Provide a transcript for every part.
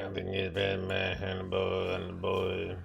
I think it's been man boy and boy.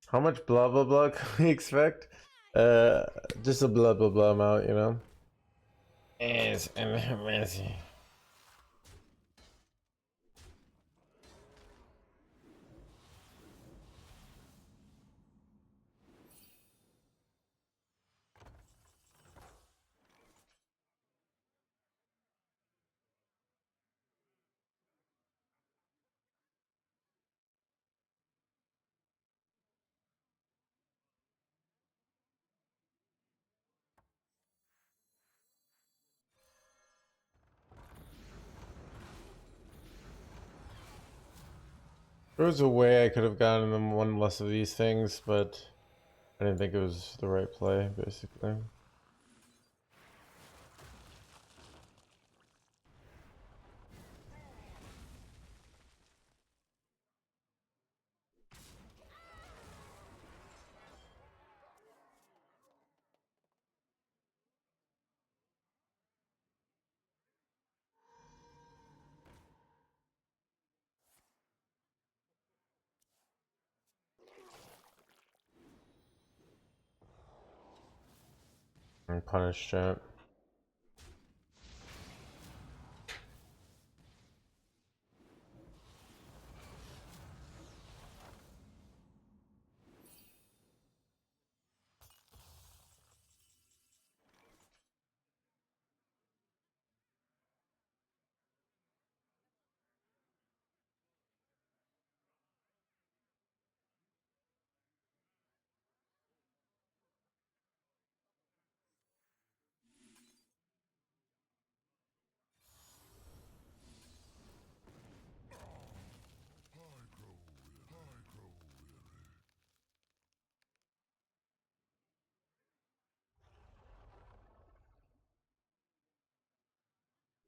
How much blah blah blah can we expect? Just a blah blah blah amount, you know? Yes, and messy. There was a way I could have gotten them one less of these things, but I didn't think it was the right play, basically. And punish chat.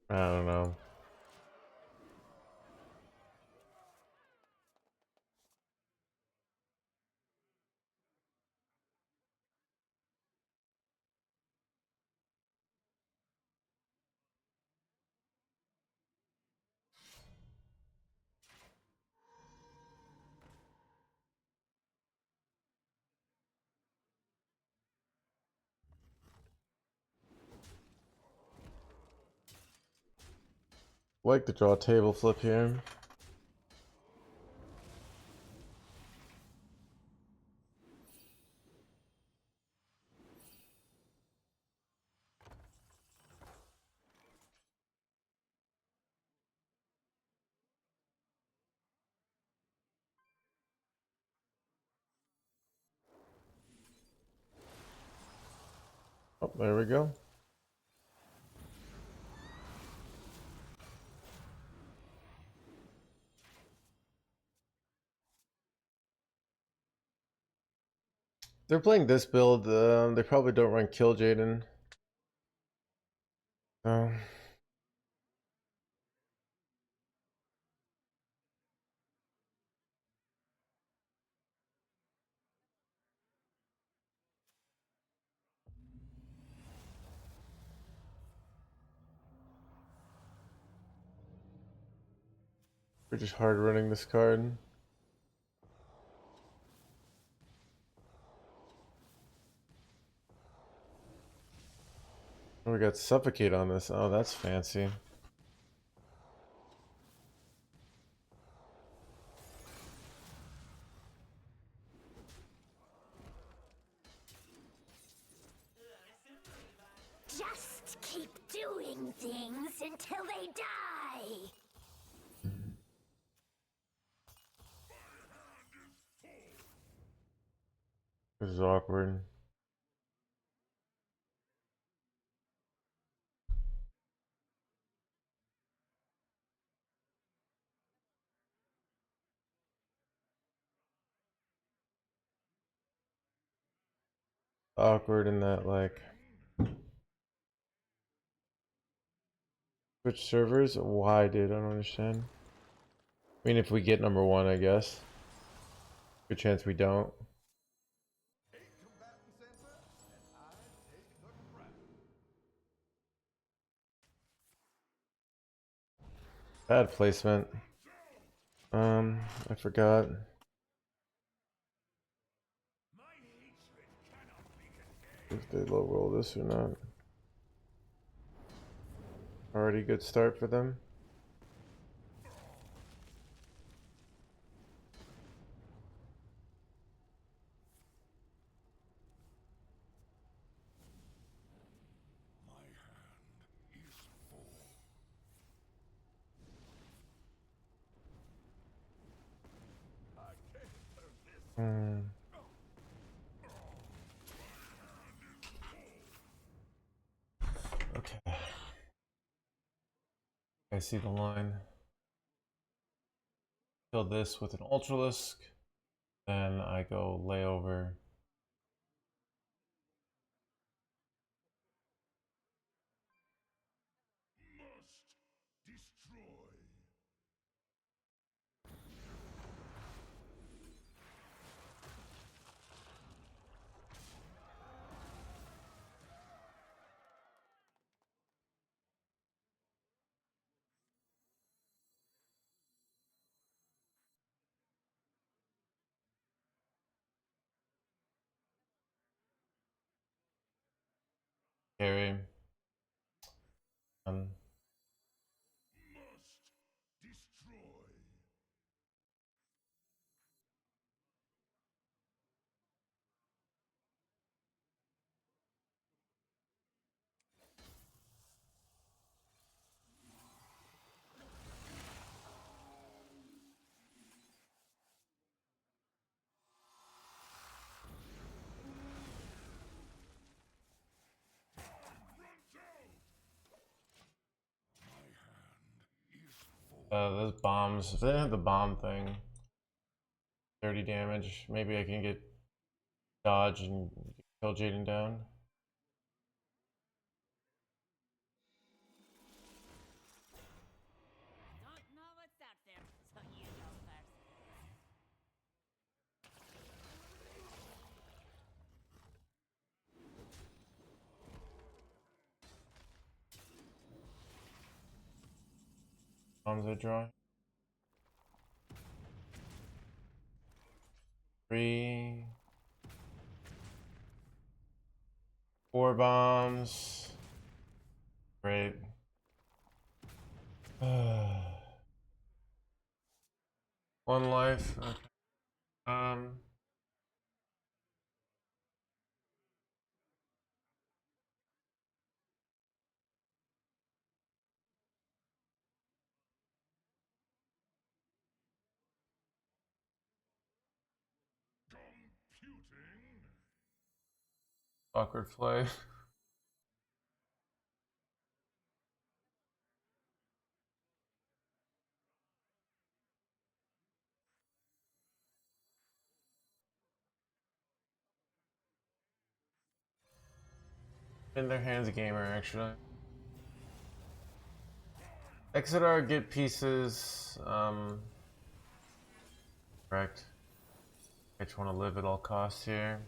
I don't know. Like to draw a table flip here. Oh, there we go. They're playing this build. They probably don't run Kill Jaden. Oh. We're just hard running this card. Oh, we got Suffocate on this. Oh, that's fancy. Just keep doing things until they die. This is awkward. Awkward in that, like, switch servers? Why, dude? I don't understand. I mean, if we get number one, I guess. Good chance we don't. Bad placement. I forgot if they low roll this or not. Already good start for them. Okay. I see the line. Kill this with an Ultralisk. Then I go layover. Carry. Um, those bombs. If they didn't have the bomb thing, 30 damage. Maybe I can get dodge and kill Jaden down. Don't know what's out there, so you go first. Bombs I draw. 3, 4 bombs. Great. One life. Okay. Awkward play. In their hands gamer, actually. Exit our get pieces. Correct. I just want to live at all costs here.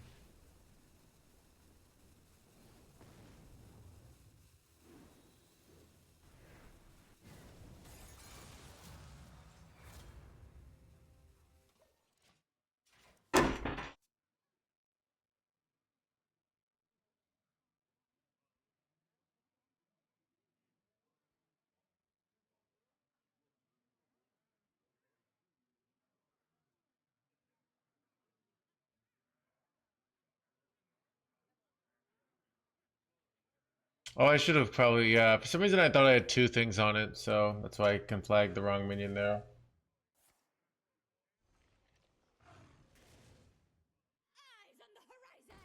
Oh, I should have probably, yeah. For some reason I thought I had two things on it, so that's why I can flag the wrong minion there. Eyes on the horizon!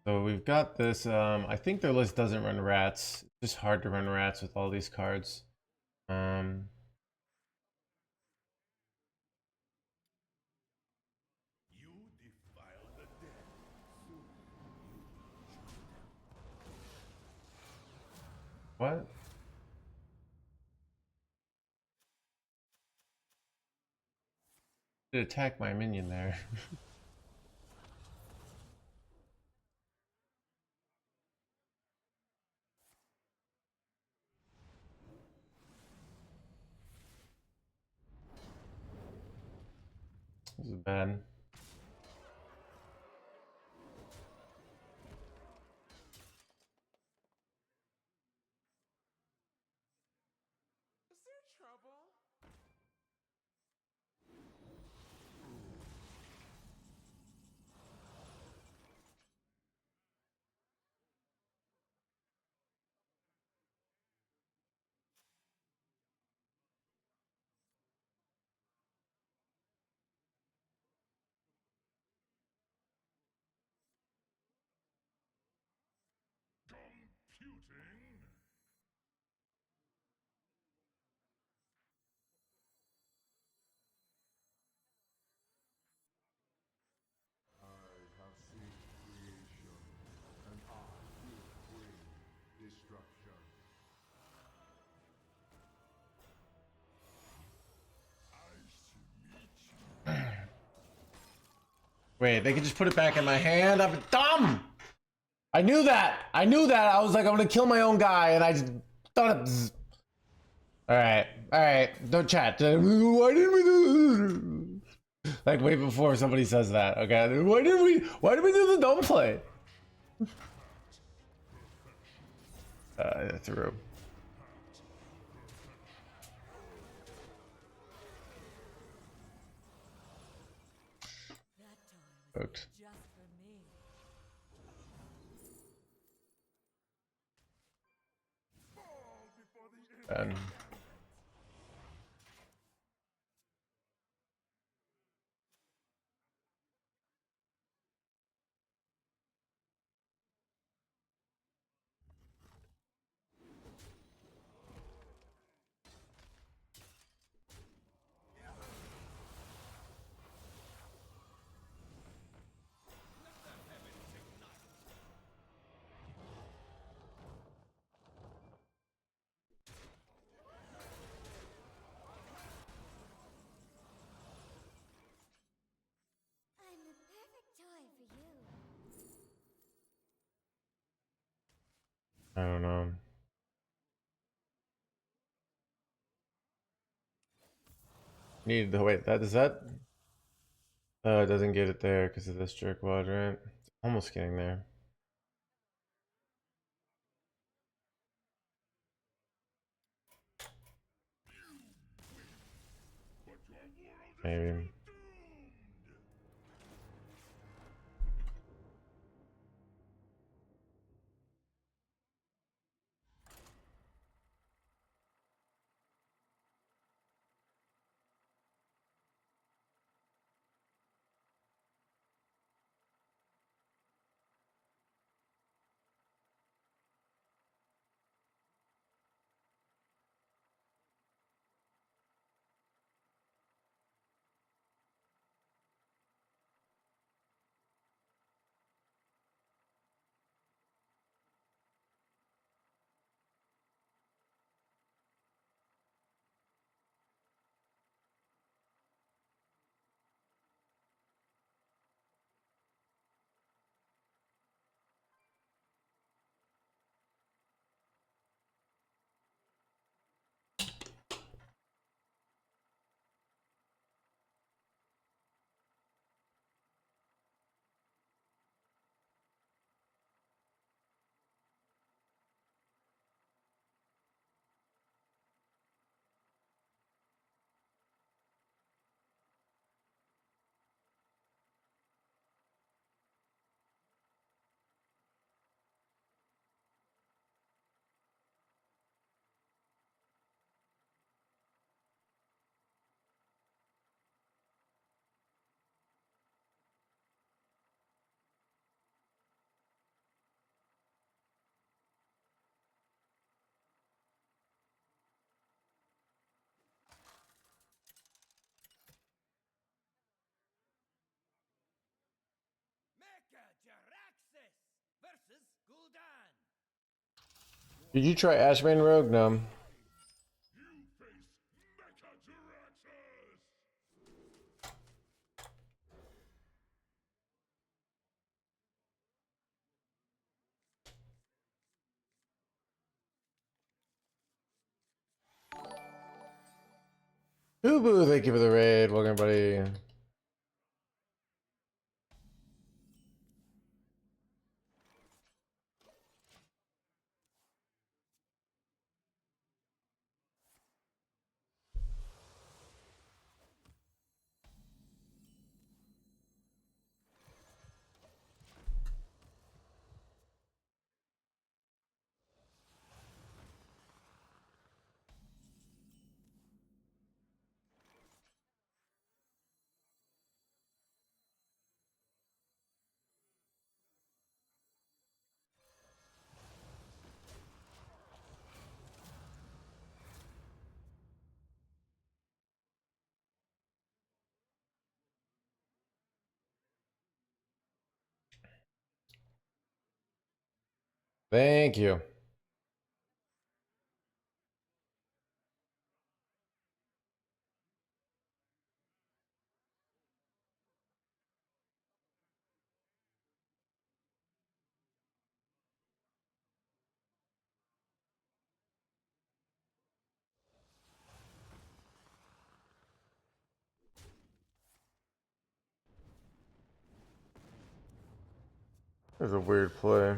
So we've got this, I think their list doesn't run rats. It's just hard to run rats with all these cards. Um, what? Did attack my minion there. This is bad. Wait, they can just put it back in my hand? I'm dumb! I knew that! I knew that! I was like, I'm gonna kill my own guy, and I just thought it... Alright, don't chat. Why did we do this? Like, wait before somebody says that, okay? Why did we do the dumb play? Through. Hooked. And I'm the perfect toy for you. I don't know. Need to wait. That is that. It doesn't get it there because of this jerk quadrant. Almost getting there. Maybe. Did you try Ashman Rogue? No. Boo boo, thank you for the raid. Welcome, buddy. Thank you. That's a weird play.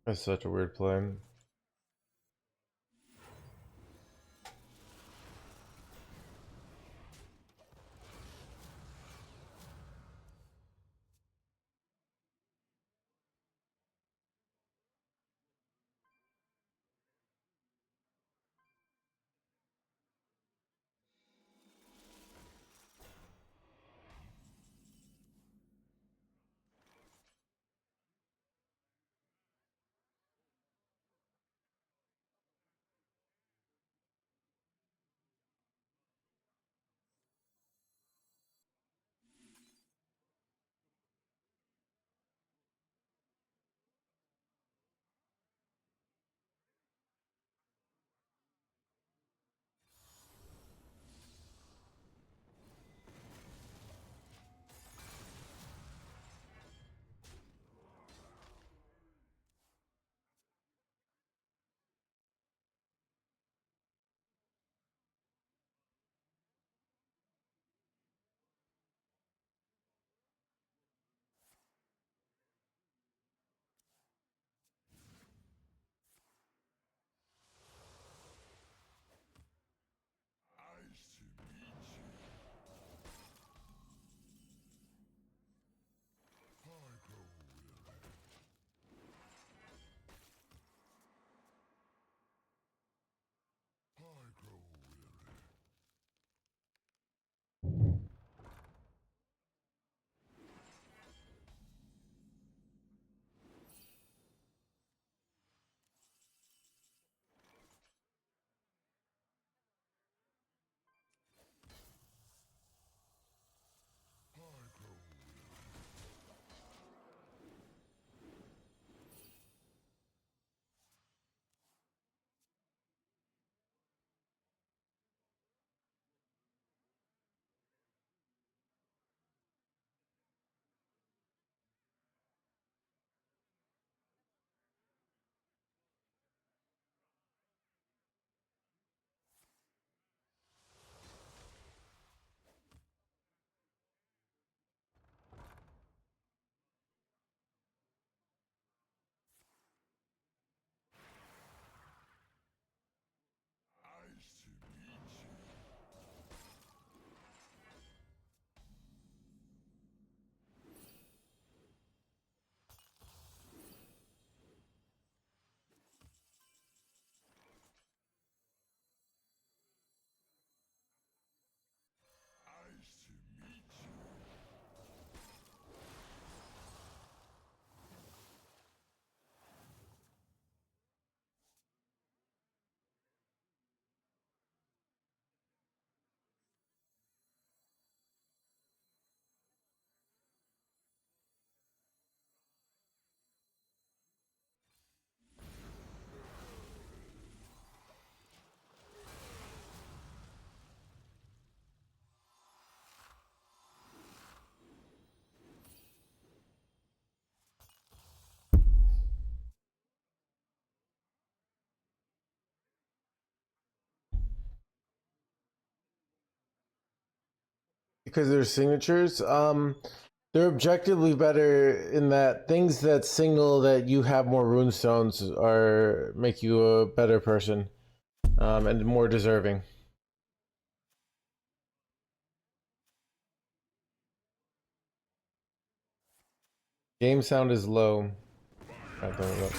That's such a weird play. because they're signatures. They're objectively better in that things that signal that you have more runestones are make you a better person, and more deserving. Game sound is low. Alright, there we go.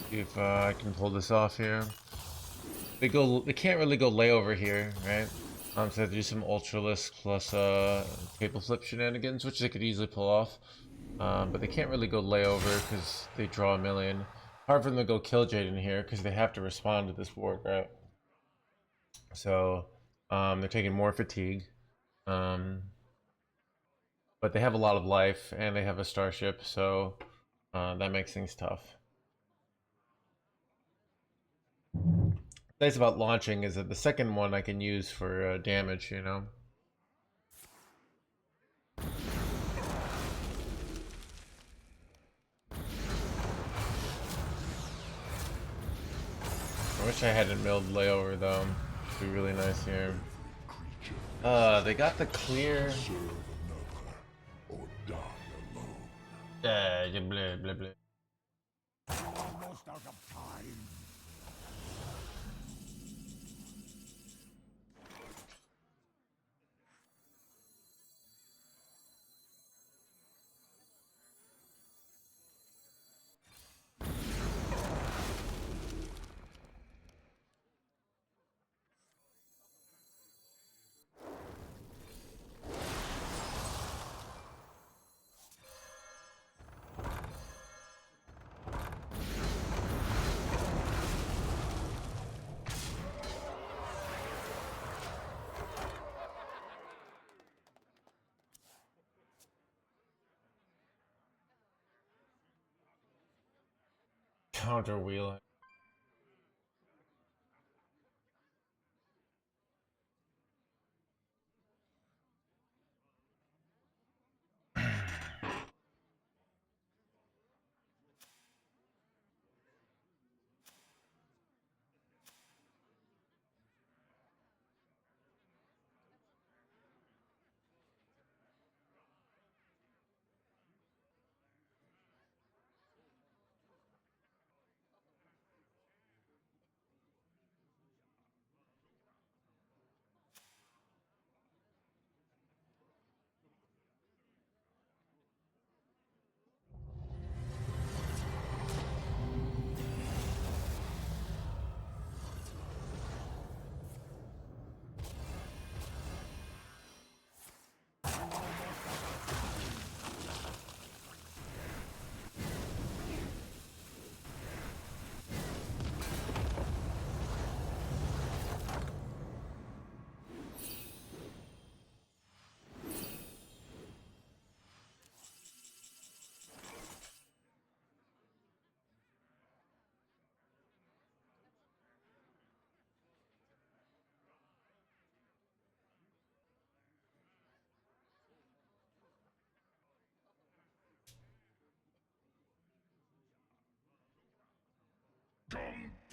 See if I can pull this off here. They can't really go layover here, right? So they have to do some Ultralisk plus table flip shenanigans, which they could easily pull off. But they can't really go layover because they draw a million. Hard for them to go kill Jaden here because they have to respond to this board, right? So they're taking more fatigue. But they have a lot of life and they have a starship, so that makes things tough. Nice about launching is that the second one I can use for damage, you know? I wish I hadn't milled layover though. It'd be really nice here. They got the clear. Yeah, blah blah blah. Almost out of time. Counter wheel.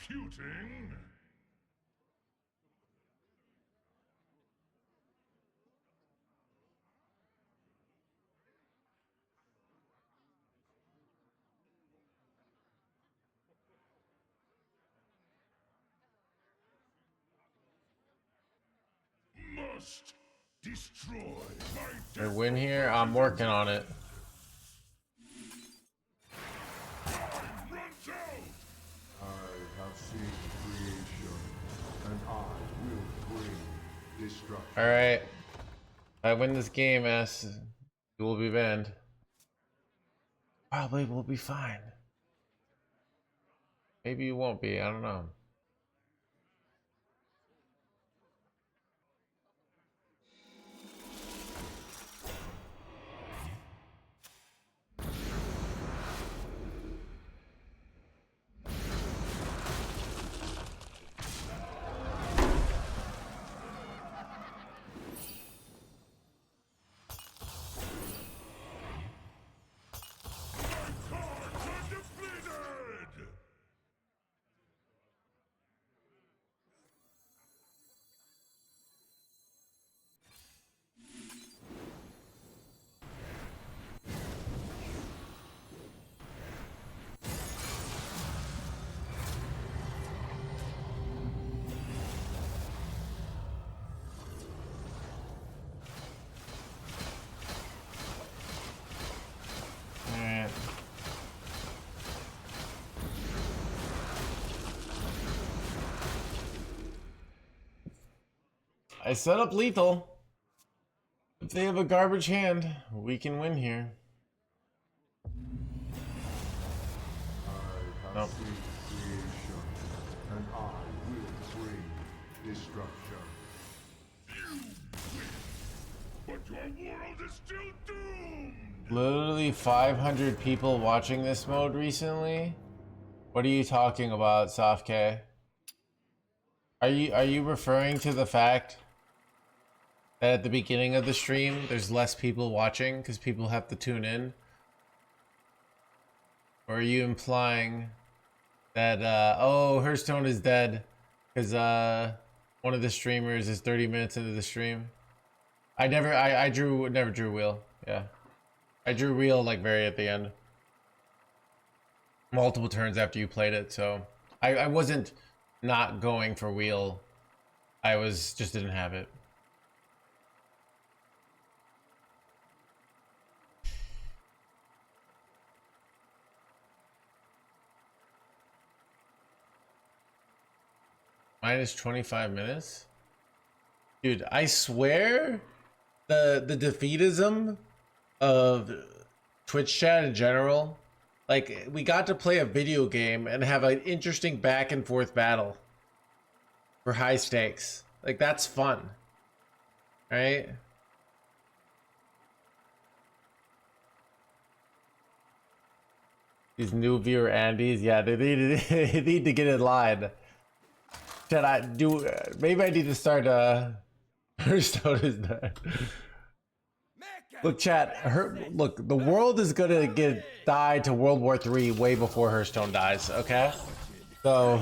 Computing. Must destroy my I win here. I'm working on it. runs out. I have seen creation, and I will bring destruction. All right. I win this game, S. You will be banned. Probably will be fine. Maybe you won't be. I don't know. Cards are depleted. All right. I set up lethal. If they have a garbage hand, we can win here. I have Nope. seen creation, and I will bring destruction. But your world is still doomed. Literally 500 people watching this mode recently. What are you talking about, Sofk? Are you referring to the fact that at the beginning of the stream there's less people watching because people have to tune in? Or are you implying that oh, Hearthstone is dead because one of the streamers is 30 minutes into the stream? I never drew wheel. Yeah. I drew wheel like very at the end. Multiple turns after you played it, so I wasn't not going for wheel. I was just didn't have it. Minus 25 minutes? Dude, I swear the defeatism of Twitch chat in general, like we got to play a video game and have an interesting back and forth battle for high stakes. Like that's fun. Right? These new viewer Andes, yeah, they need to get in line. Should I do? Maybe I need to start. Hearthstone is dead. Look, chat. Look, the world is gonna die to World War III way before Hearthstone dies. Okay, so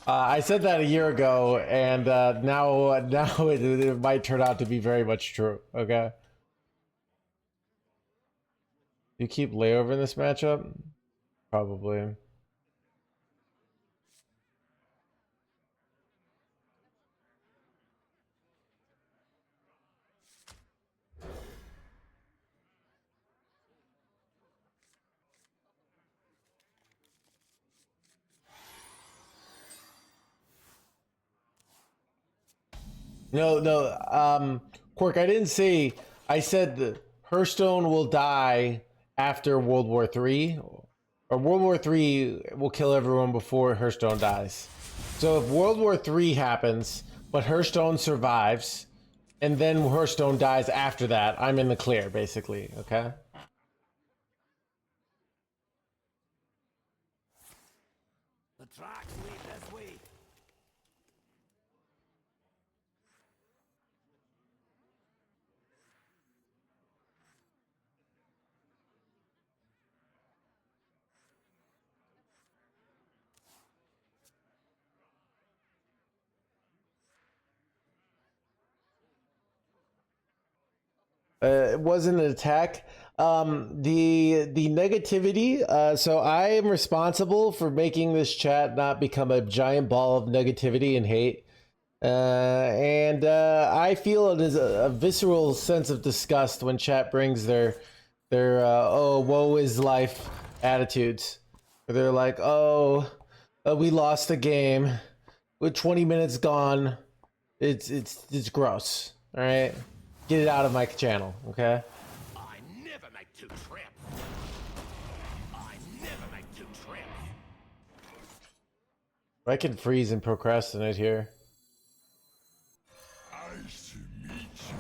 I said that a year ago, and now it might turn out to be very much true. Okay. You keep layover in this matchup? Probably. No. Quirk, I didn't say. I said that Hearthstone will die after World War III, or World War III will kill everyone before Hearthstone dies. So if World War III happens, but Hearthstone survives, and then Hearthstone dies after that, I'm in the clear, basically. Okay. The tracks lead this way. It wasn't an attack. The negativity. So I am responsible for making this chat not become a giant ball of negativity and hate. And I feel it is a visceral sense of disgust when chat brings their oh, woe is life attitudes. They're like, oh, we lost the game with 20 minutes gone. It's gross. All right, get it out of my channel, okay? I never make two trips. I never make two trips. I can freeze and procrastinate here. Nice to meet you.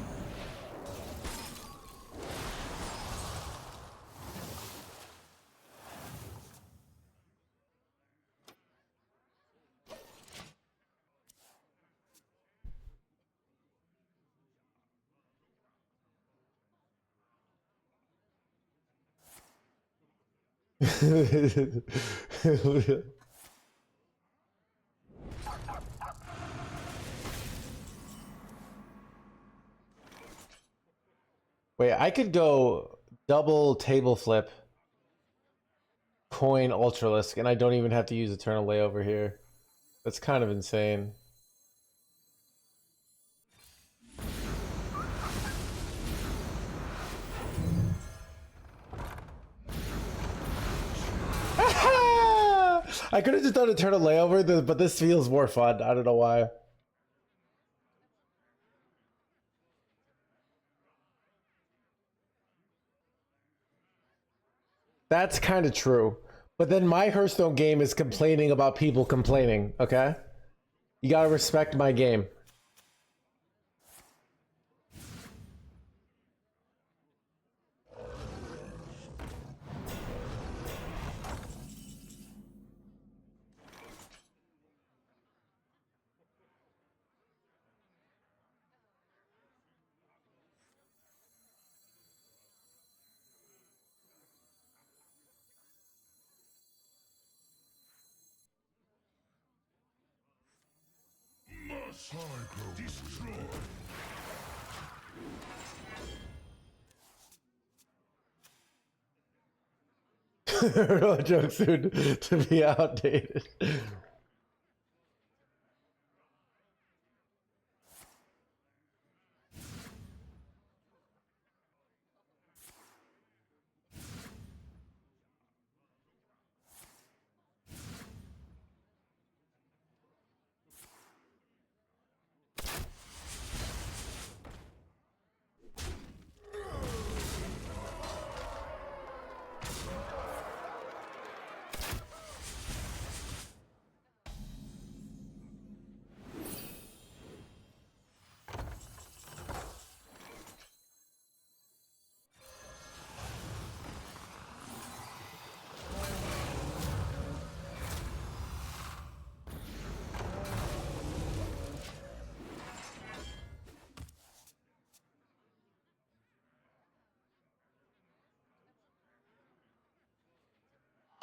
Wait, I could go double table flip, coin Ultralisk, and I don't even have to use Eternal Layover here. That's kind of insane. I could have just done Eternal Layover, but this feels more fun. I don't know why. That's kind of true. But then my Hearthstone game is complaining about people complaining, okay? You gotta respect my game. Cycle destroy. No joke soon to be outdated.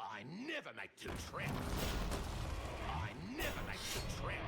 I never make two trips. I never make two trips.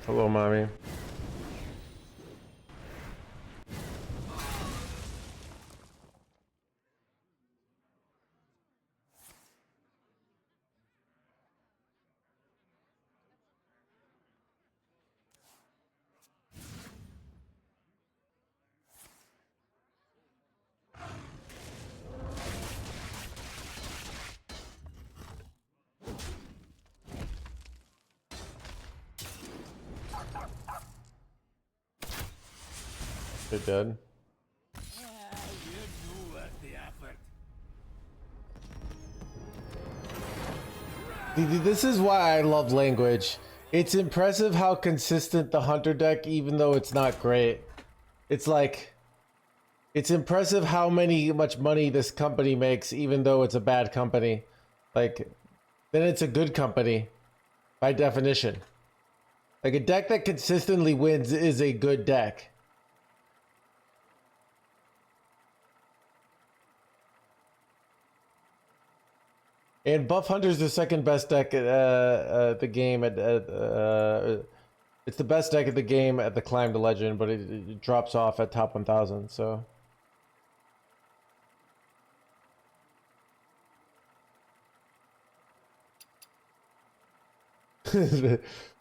Hello, mommy. They're dead. This is why I love language. It's impressive how consistent the hunter deck, even though it's not great. It's like, it's impressive how much money this company makes, even though it's a bad company. Like, then it's a good company, by definition. Like, a deck that consistently wins is a good deck. And Buff Hunter's the second best deck at the game. It's the best deck at the game at the Climb to Legend, but it drops off at top 1000. So.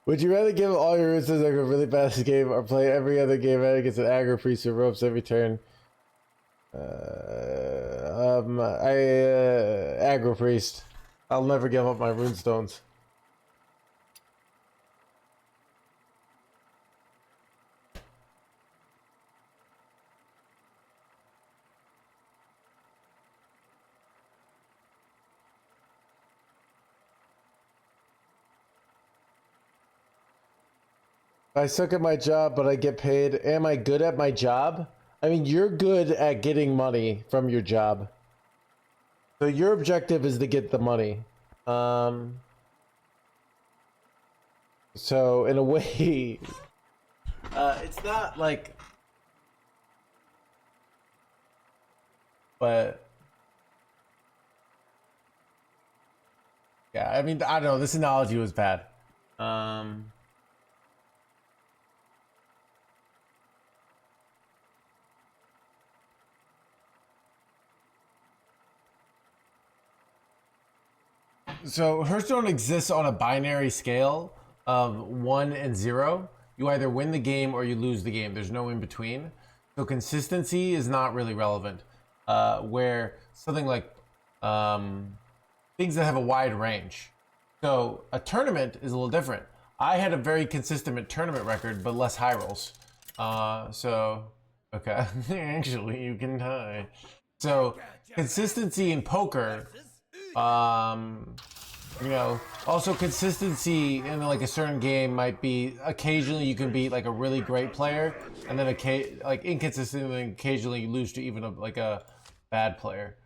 Would you rather give all your roosters like a really bad game or play every other game against an aggro priest who ropes every turn? Aggro priest. I'll never give up my runestones. I suck at my job, but I get paid. Am I good at my job? I mean, you're good at getting money from your job. So your objective is to get the money. So in a way, it's not like, but yeah, I mean, I don't know. This analogy was bad. So Hearthstone exists on a binary scale of 1 and 0. You either win the game or you lose the game. There's no in between. So consistency is not really relevant. Where something like things that have a wide range. So a tournament is a little different. I had a very consistent tournament record, but less high rolls. So okay, actually you can tie. So consistency in poker. You know, also consistency in like a certain game might be occasionally you can beat like a really great player, and then like inconsistently occasionally you lose to even like a bad player.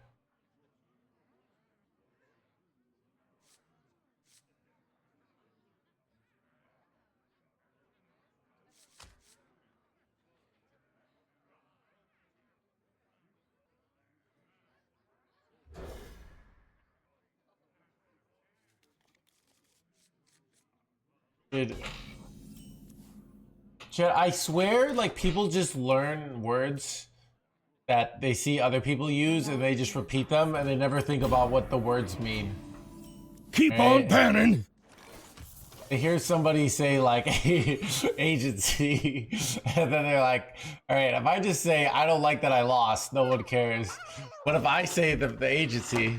Dude, Chad, I swear, like, people just learn words that they see other people use and they just repeat them and they never think about what the words mean. Keep on panning. They hear somebody say, like, agency, and then they're like, all right, if I just say, I don't like that I lost, no one cares. But if I say the agency,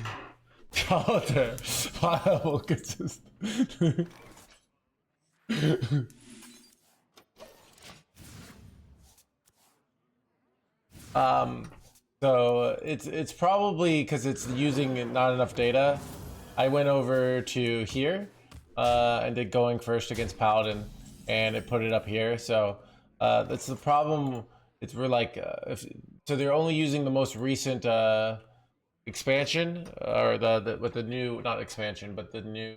oh, they're viable, consistent. So it's probably because it's using not enough data. I went over to here and did going first against Paladin, and it put it up here. So that's the problem. It's we're like so they're only using the most recent expansion or with the new, not expansion, but the new.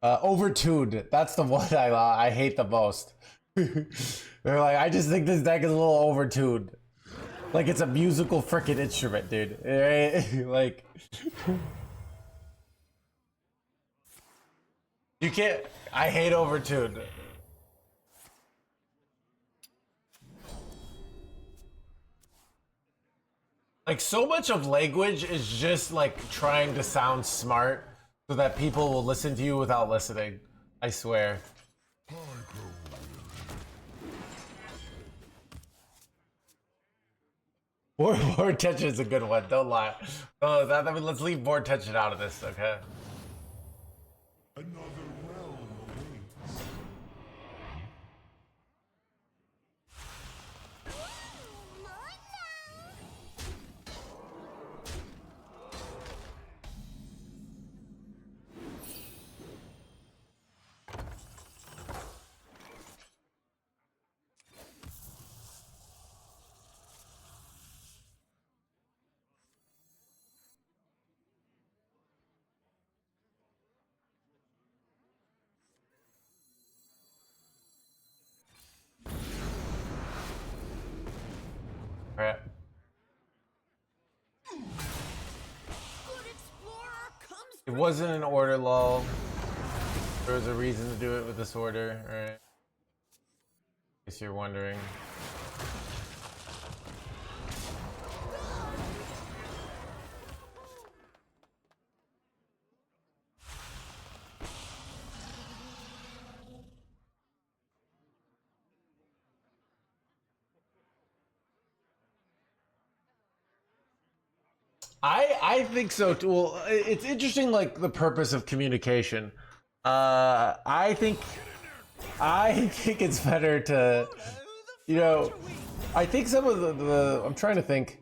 Overtuned. That's the one I hate the most. They're like, I just think this deck is a little overtuned. Like it's a musical frickin' instrument, dude. Like, you can't. I hate overtuned. Like, so much of language is just like trying to sound smart so that people will listen to you without listening. I swear. Board tension is a good one. Don't lie. Oh, I mean, let's leave board tension out of this, okay? Another realm awaits. wasn't an order lull. There was a reason to do it with this order, right? In case you're wondering. I think so too. Well, it's interesting, like the purpose of communication. I think it's better to, you know, I think some of the I'm trying to think.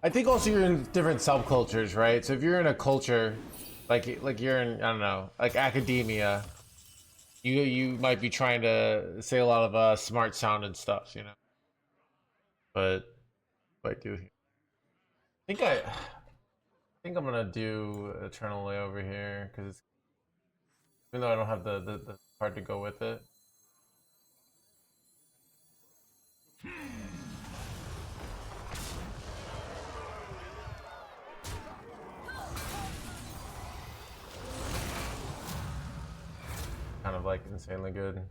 I think also you're in different subcultures, right? So if you're in a culture, like you're in, I don't know, like academia, you might be trying to say a lot of smart sounding stuff, you know. But what I do here, I think I'm gonna do Eternal Lay over here because even though I don't have the card to go with it. Kind of like insanely good.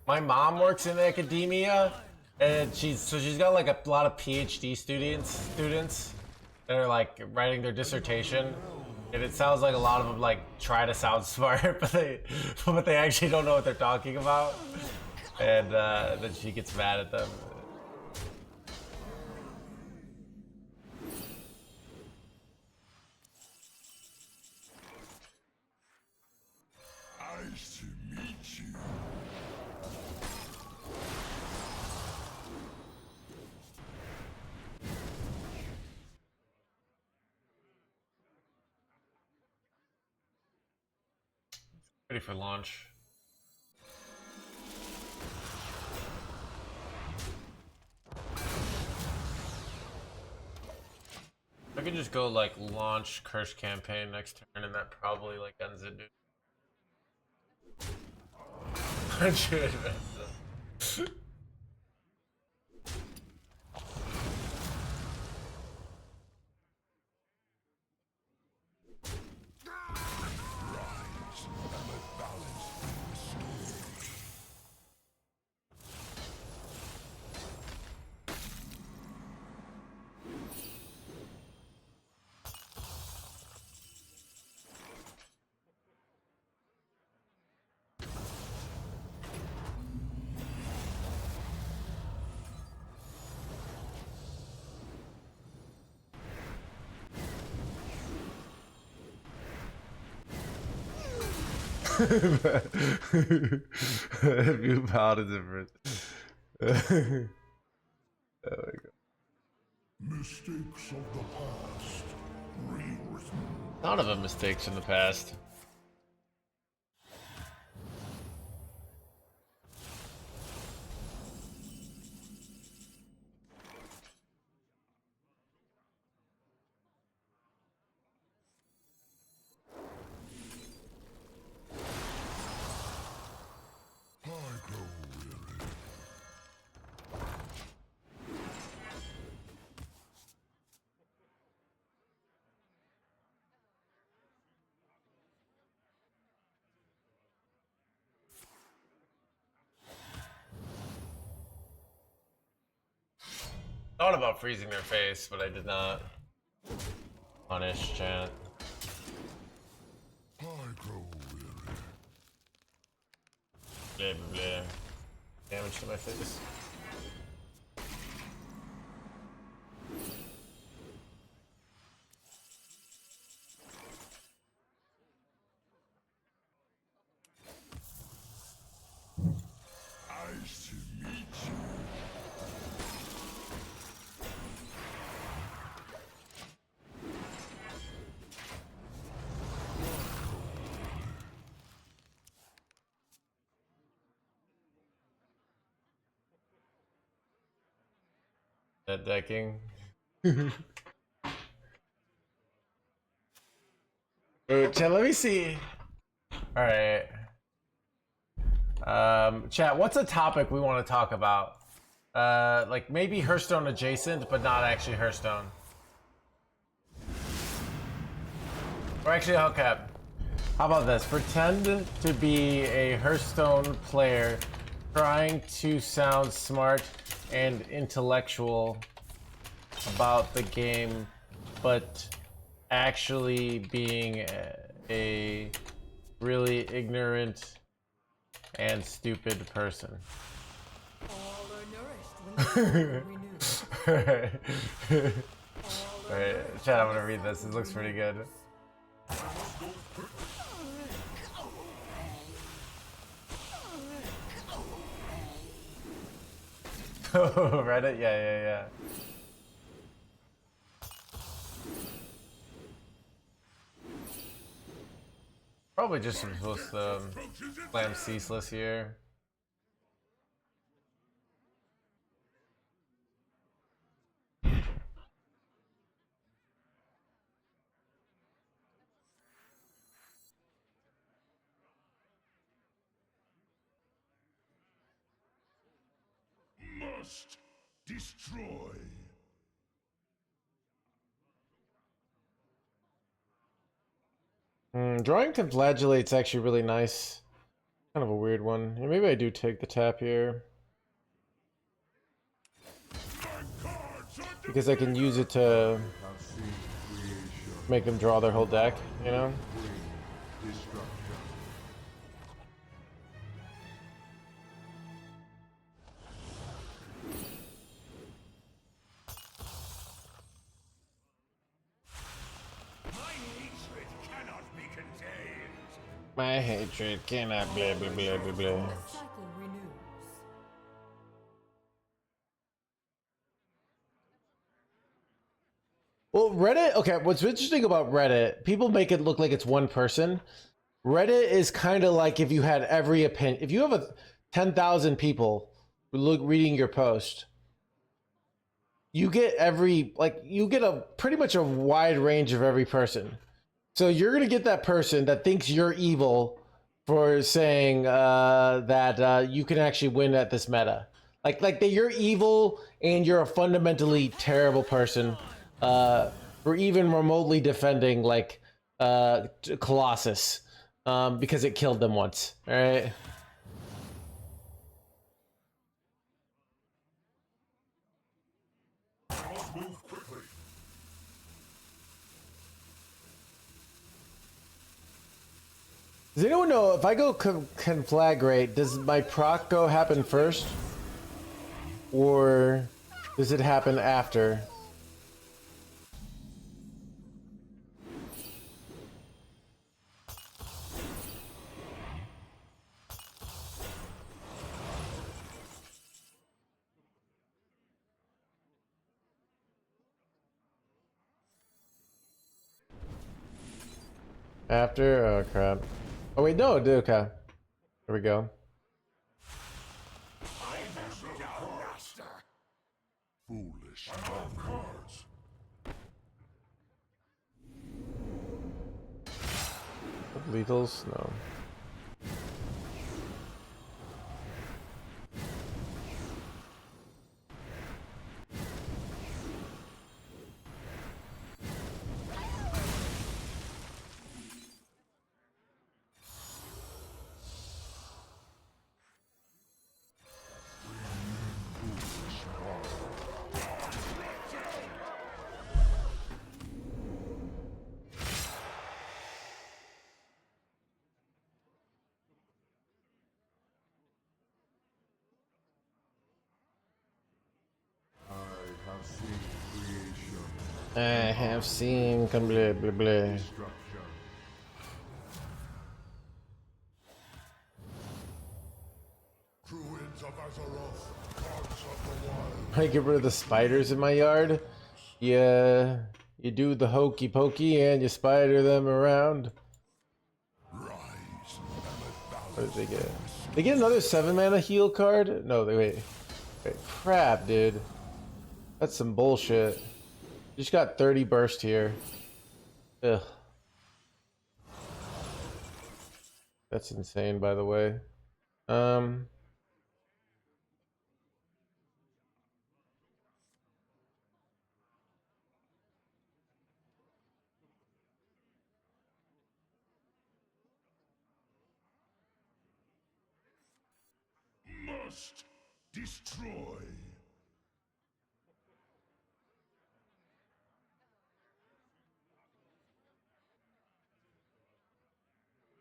My mom works in academia, and she's got like a lot of PhD students that are like writing their dissertation, and it sounds like a lot of them like try to sound smart, but they actually don't know what they're talking about, and then she gets mad at them. Nice to meet you. Ready for launch. I could just go like launch curse campaign next turn, and that probably like ends it, dude. 100. View paladins different. Oh my god. Mistakes of the past rewritten. None of them mistakes in the past. I grow weary. Thought about freezing their face, but I did not. Punish, chat. I grow weary. Blah, blah, blah. Damage to my face. Nice to meet you. That decking. Wait, chat, let me see. All right. Chat, what's a topic we want to talk about? Like maybe Hearthstone adjacent, but not actually Hearthstone. Or actually, okay. How about this? Pretend to be a Hearthstone player trying to sound smart and intellectual about the game, but actually being a really ignorant and stupid person. All are nourished when the soul renews. Alright, chat, I'm gonna read this. This looks pretty good. Reddit? Yeah. Probably just supposed to slam ceaseless here. Must destroy. Drawing Conflagellate's actually really nice. Kind of a weird one. Yeah, maybe I do take the tap here. Because I can use it to make them draw their whole deck, you know? My hatred cannot blah blah blah blah blah. The cycle renews. Well, Reddit, okay, what's interesting about Reddit, people make it look like it's one person. Reddit is kind of like if you had every opinion. If you have 10,000 people reading your post, you get a pretty much a wide range of every person. So you're going to get that person that thinks you're evil for saying that you can actually win at this meta. Like that you're evil and you're a fundamentally terrible person for even remotely defending like Colossus because it killed them once. All right. Does anyone know if I go conflagrate, does my proc go happen first? Or does it happen after? After? Oh crap. Oh wait, no, okay. There we go. Foolish cards. Lethals? No. I have seen blah blah blah. I get rid of the spiders in my yard. Yeah, you do the hokey pokey and you spider them around. What did they get? They get another 7 mana heal card? No, wait. Crap, dude. That's some bullshit. You just got 30 burst here. Ugh. That's insane, by the way. Must destroy.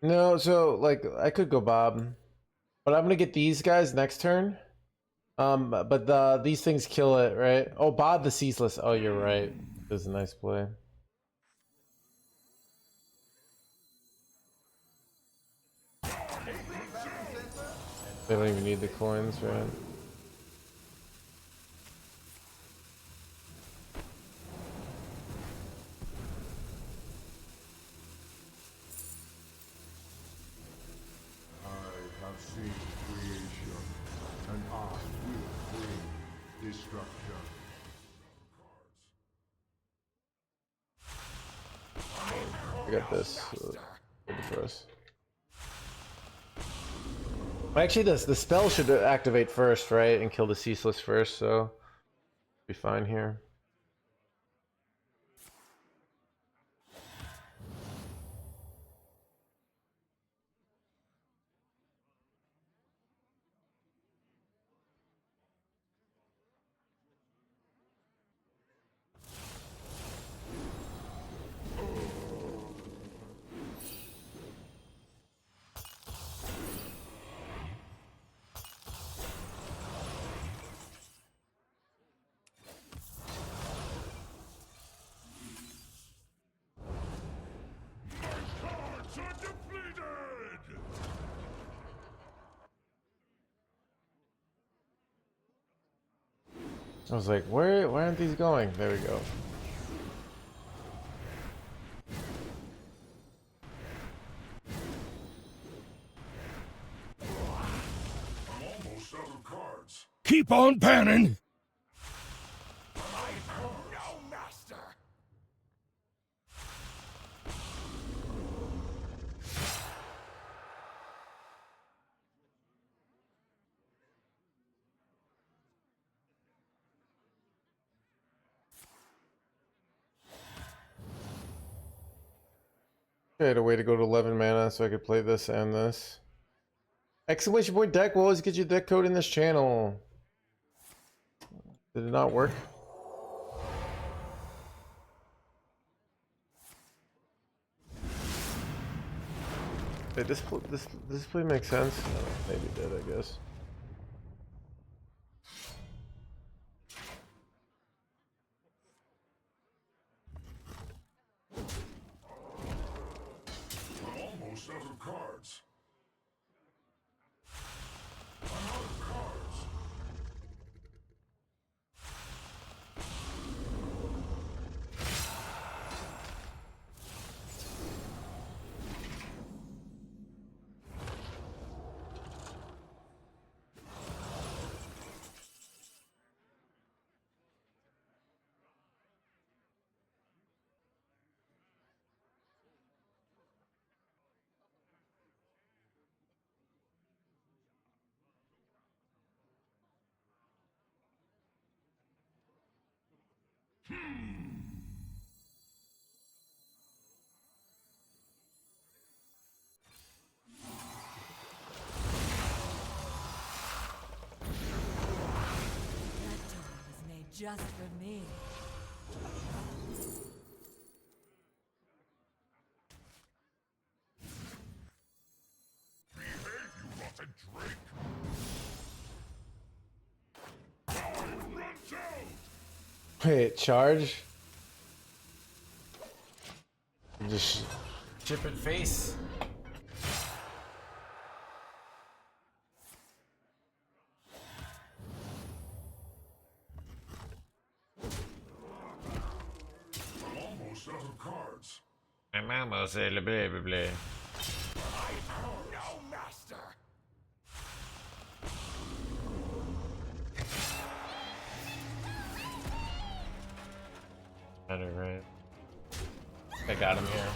No, so like I could go Bob, but I'm gonna get these guys next turn. But these things kill it, right? Oh, Bob the Ceaseless. Oh, you're right. This is a nice play. They don't even need the coins, right? I have seen creation, and I will bring destruction. I got this. Good for us. Actually, the spell should activate first, right, and kill the Ceaseless first. So be fine here. Cards are depleted! I was like, where aren't these going? There we go. I'm almost out of cards. Keep on panning. No master! I had a way to go to 11 mana so I could play this and this. Exclamation point deck will always get you deck code in this channel. Did it not work? Wait, this play makes sense? Maybe it did, I guess. I'm almost out of cards. I'm out of cards. That door was made just for me. Behave, you rotten drake! Time runs out! Wait, charge? Just chip it face. I'm almost out of cards. Mamma say le blé blé blé. No master! Better, right? I got him here.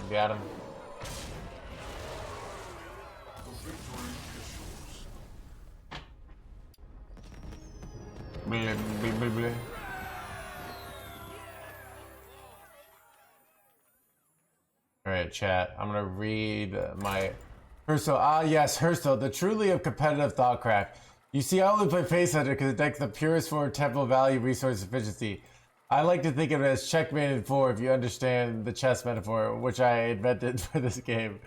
Got him. Blah, blah, blah, blah. Alright, chat. I'm gonna read my Hearthstone. Yes, Hearthstone, the truly of competitive thought crack. You see, I only play Face Hunter because it decks the purest form of tempo value, resource efficiency. I like to think of it as checkmate in 4 if you understand the chess metaphor, which I invented for this game.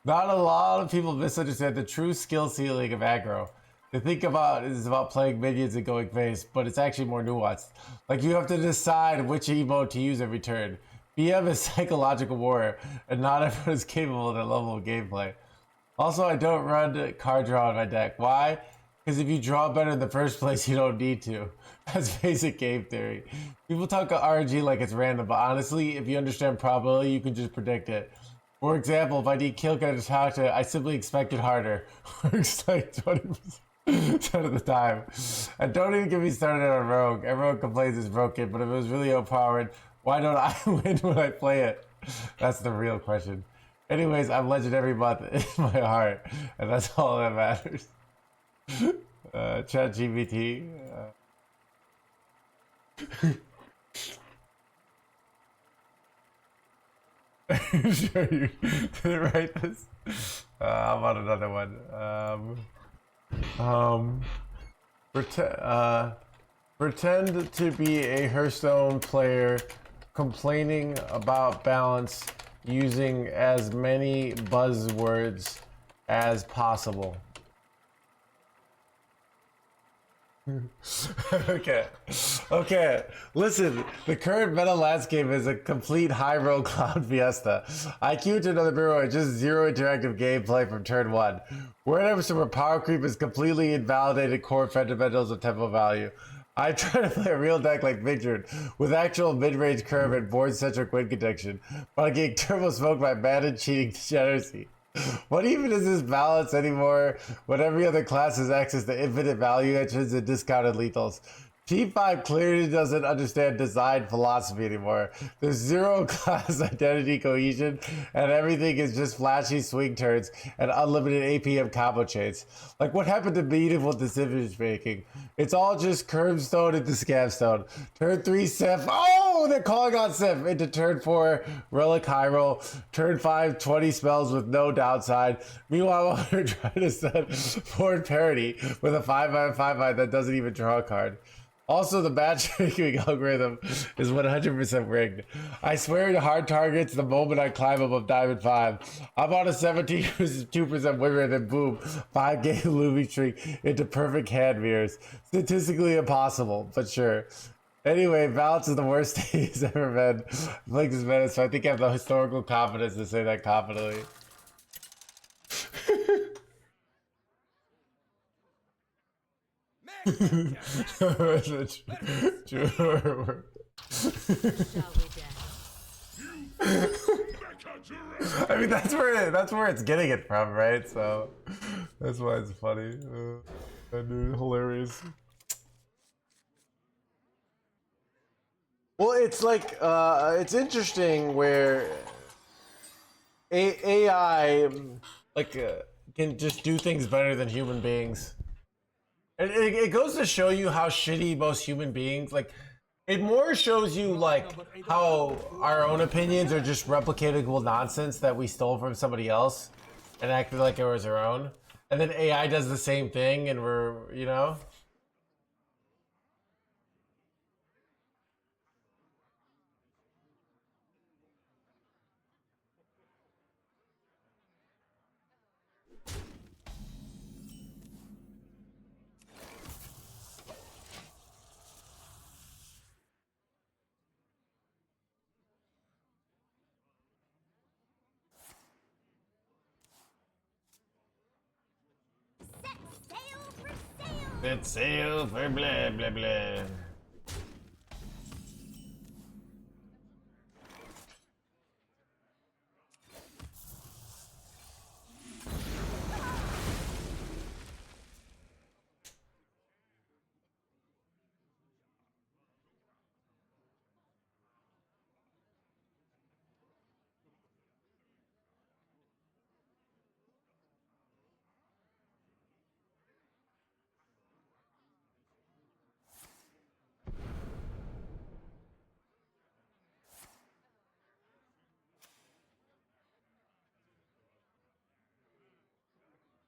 Not a lot of people misunderstand the true skill ceiling of aggro. They think about it is about playing minions and going face, but it's actually more nuanced. Like you have to decide which emote to use every turn. BM is psychological warrior, and not everyone is capable of that level of gameplay. Also, I don't run card draw in my deck. Why? Because if you draw better in the first place, you don't need to. That's basic game theory. People talk about RNG like it's random, but honestly, if you understand probability, you can just predict it. For example, if I need kill card to talk to, I simply expect it harder. Works like 20% of the time. And don't even get me started on Rogue. Everyone complains it's broken, but if it was really overpowered, why don't I win when I play it? That's the real question. Anyways, I'm legend every month in my heart, and that's all that matters. Chat GPT. Are you sure you didn't write this? How about another one? Pretend to be a Hearthstone player complaining about balance using as many buzzwords as possible. Okay. Listen, the current meta landscape is a complete high road cloud fiesta. I queued to another bureau and just zero interactive gameplay from turn 1. Wherever some power creep is completely invalidated core fundamentals of tempo value. I try to play a real deck like Victor with actual mid-range curve and board-centric win connection, but I get turbo smoked by mana cheating degeneracy. What even is this balance anymore when every other class has access to infinite value engines and discounted lethals? G5 clearly doesn't understand design philosophy anymore. There's zero class identity cohesion, and everything is just flashy swing turns and unlimited APM combo chains. Like, what happened to meaningful decision making? It's all just Curbstone into Scamstone. Turn 3 Sif. Oh, they're calling on Sif into turn 4 Relic Hyrule. Turn 5 20 spells with no downside. Meanwhile, we're trying to set forward parity with a 5/5 that doesn't even draw a card. Also, the matchmaking algorithm is 100% rigged. I swear to hard targets the moment I climb above Diamond 5. I'm on a 17% win rate and boom, 5-game losing streak into perfect hand mirrors. Statistically impossible, but sure. Anyway, balance is the worst thing he's ever been. Like this minute, so I think I have the historical confidence to say that confidently. Shall we dance? I mean, that's where it's getting it from, right? So that's why it's funny. And hilarious. Well, it's like it's interesting where AI Can just do things better than human beings. It goes to show you how shitty most human beings like. It more shows you like how our own opinions are just replicatable nonsense that we stole from somebody else and acted like it was our own. And then AI does the same thing, and we're, you know. Set Set sail for blah blah blah.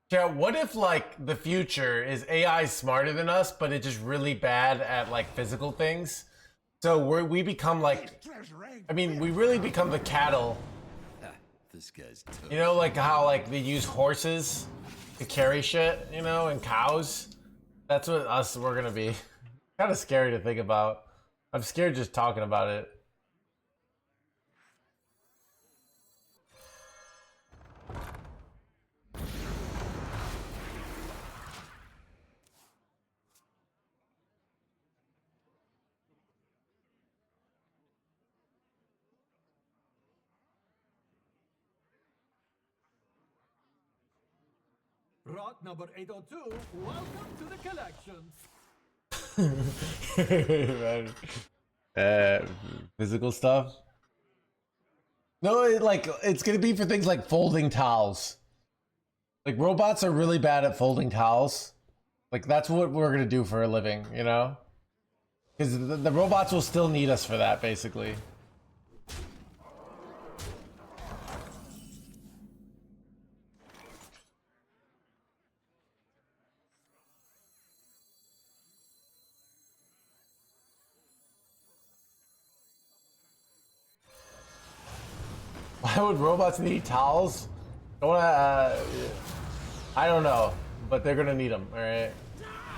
Yeah, what if like the future is AI smarter than us, but it's just really bad at like physical things? So we become like, I mean, we really become the cattle. This guy's tough. You know, like how like they use horses to carry shit, you know, and cows. That's what we're gonna be. Kind of scary to think about. I'm scared just talking about it. Rock number 802, welcome to the collection. Physical stuff. No, it's gonna be for things like folding towels. Like robots are really bad at folding towels. Like that's what we're gonna do for a living, you know? Because the robots will still need us for that, basically. Why would robots need towels? I don't know, but they're gonna need them. All right.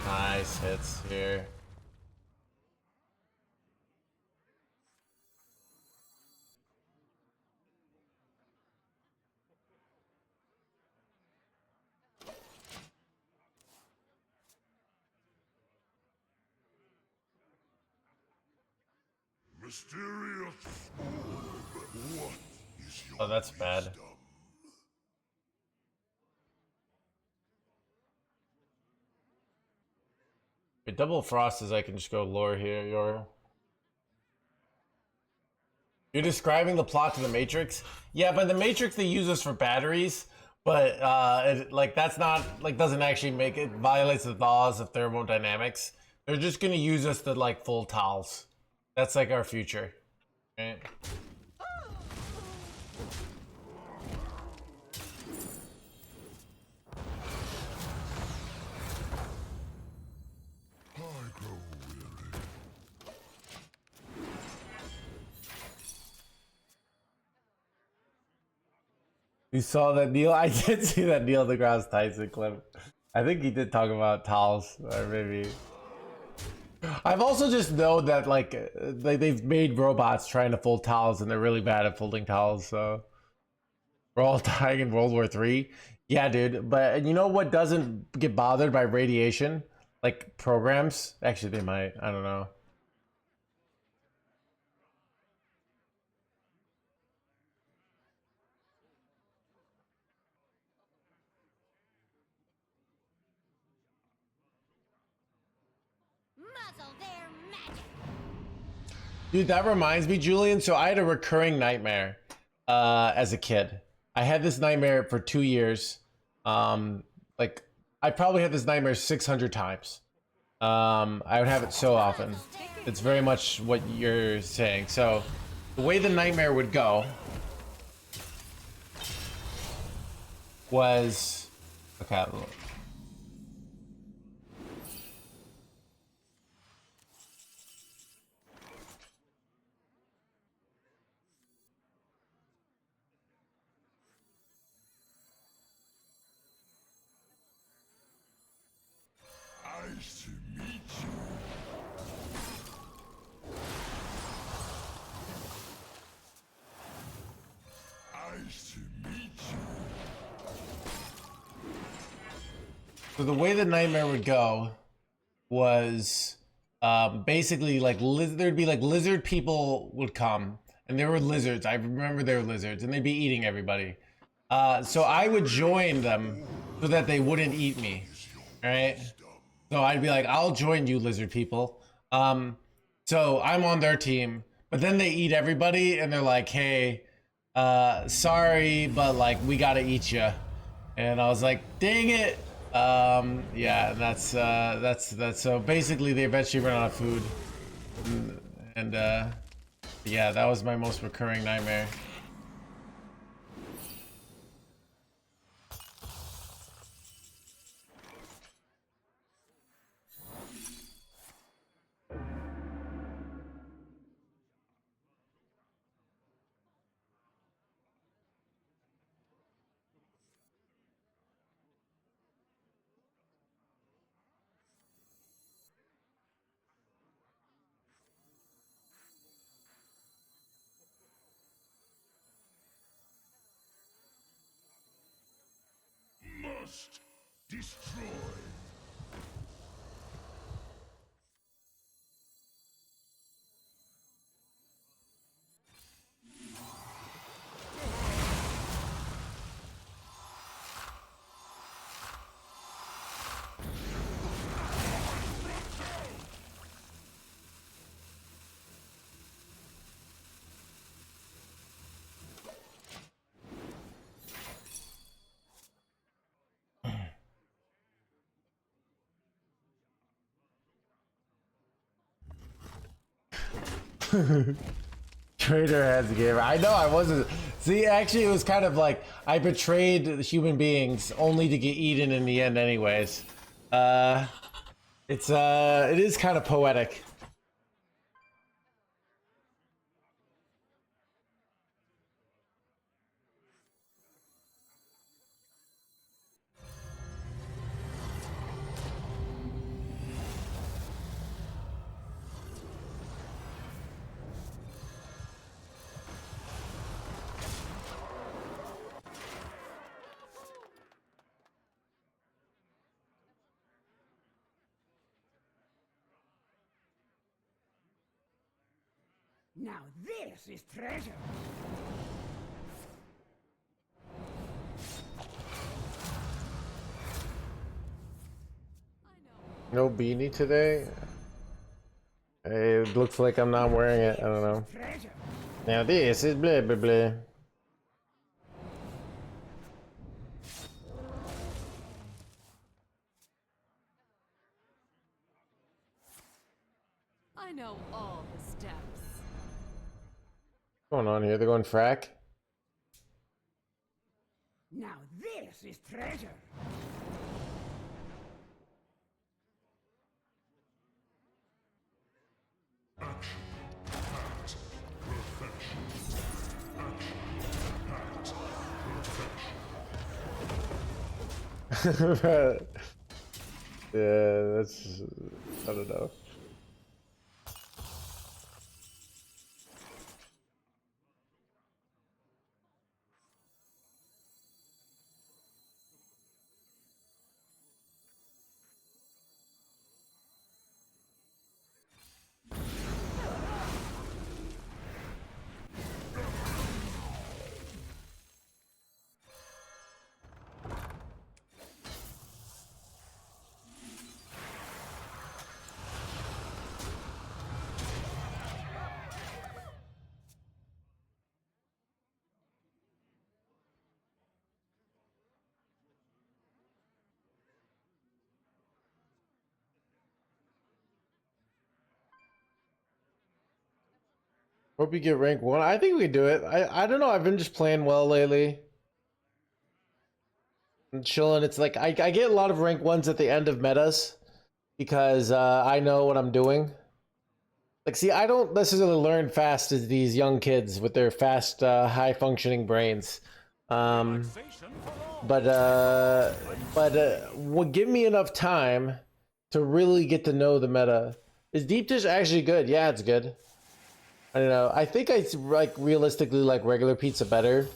Nice hits here. Mysterious orb. What is your Oh, that's bad. wisdom? With double frost is I can just go lore here. You're describing the plot to the Matrix? Yeah, but the Matrix they use us for batteries, but like that's not like doesn't actually make it violates the laws of thermodynamics. They're just gonna use us to like full towels. That's like our future. Right? I grow weary. You saw that Neil? I did see that Neil deGrasse Tyson clip. I think he did talk about towels, or maybe. I've also just known that like they've made robots trying to fold towels, and they're really bad at folding towels. So we're all dying in World War III. Yeah, dude. But you know what doesn't get bothered by radiation? Like programs. Actually, they might. I don't know. Muzzle their magic. Dude, that reminds me, Julian. So I had a recurring nightmare as a kid. I had this nightmare for 2 years. Like I probably had this nightmare 600 times. I would have it so often. It's very much what you're saying. So the way the nightmare would go was okay. Nice to meet you. Nice to meet you. So the way the nightmare would go was basically like there'd be like lizard people would come, and there were lizards. I remember there were lizards, and they'd be eating everybody. So I would join them so that they wouldn't eat me, right? So I'd be like, I'll join you, lizard people. So I'm on their team, but then they eat everybody, and they're like, hey, sorry, but like we gotta eat you. And I was like, dang it. Yeah, that's so basically they eventually run out of food. And yeah, that was my most recurring nightmare. Must destroy. Traitor has a gamer. I know I wasn't. See, actually, it was kind of like I betrayed the human beings only to get eaten in the end, anyways. It is kind of poetic. Now this is treasure. No beanie today? It looks like I'm not wearing it. I don't know. Treasure. Now this is blah blah blah. I know all the steps. What's going on here? They're going frack? Now this is treasure. Yeah, that's... I don't know. Hope you get rank 1. I think we can do it. I don't know. I've been just playing well lately. I'm chilling. It's like I get a lot of rank 1s at the end of metas because I know what I'm doing. Like, see, I don't necessarily learn fast as these young kids with their fast, high-functioning brains. But give me enough time to really get to know the meta. Is deep dish actually good? Yeah, it's good. I don't know. I think I like realistically like regular pizza better.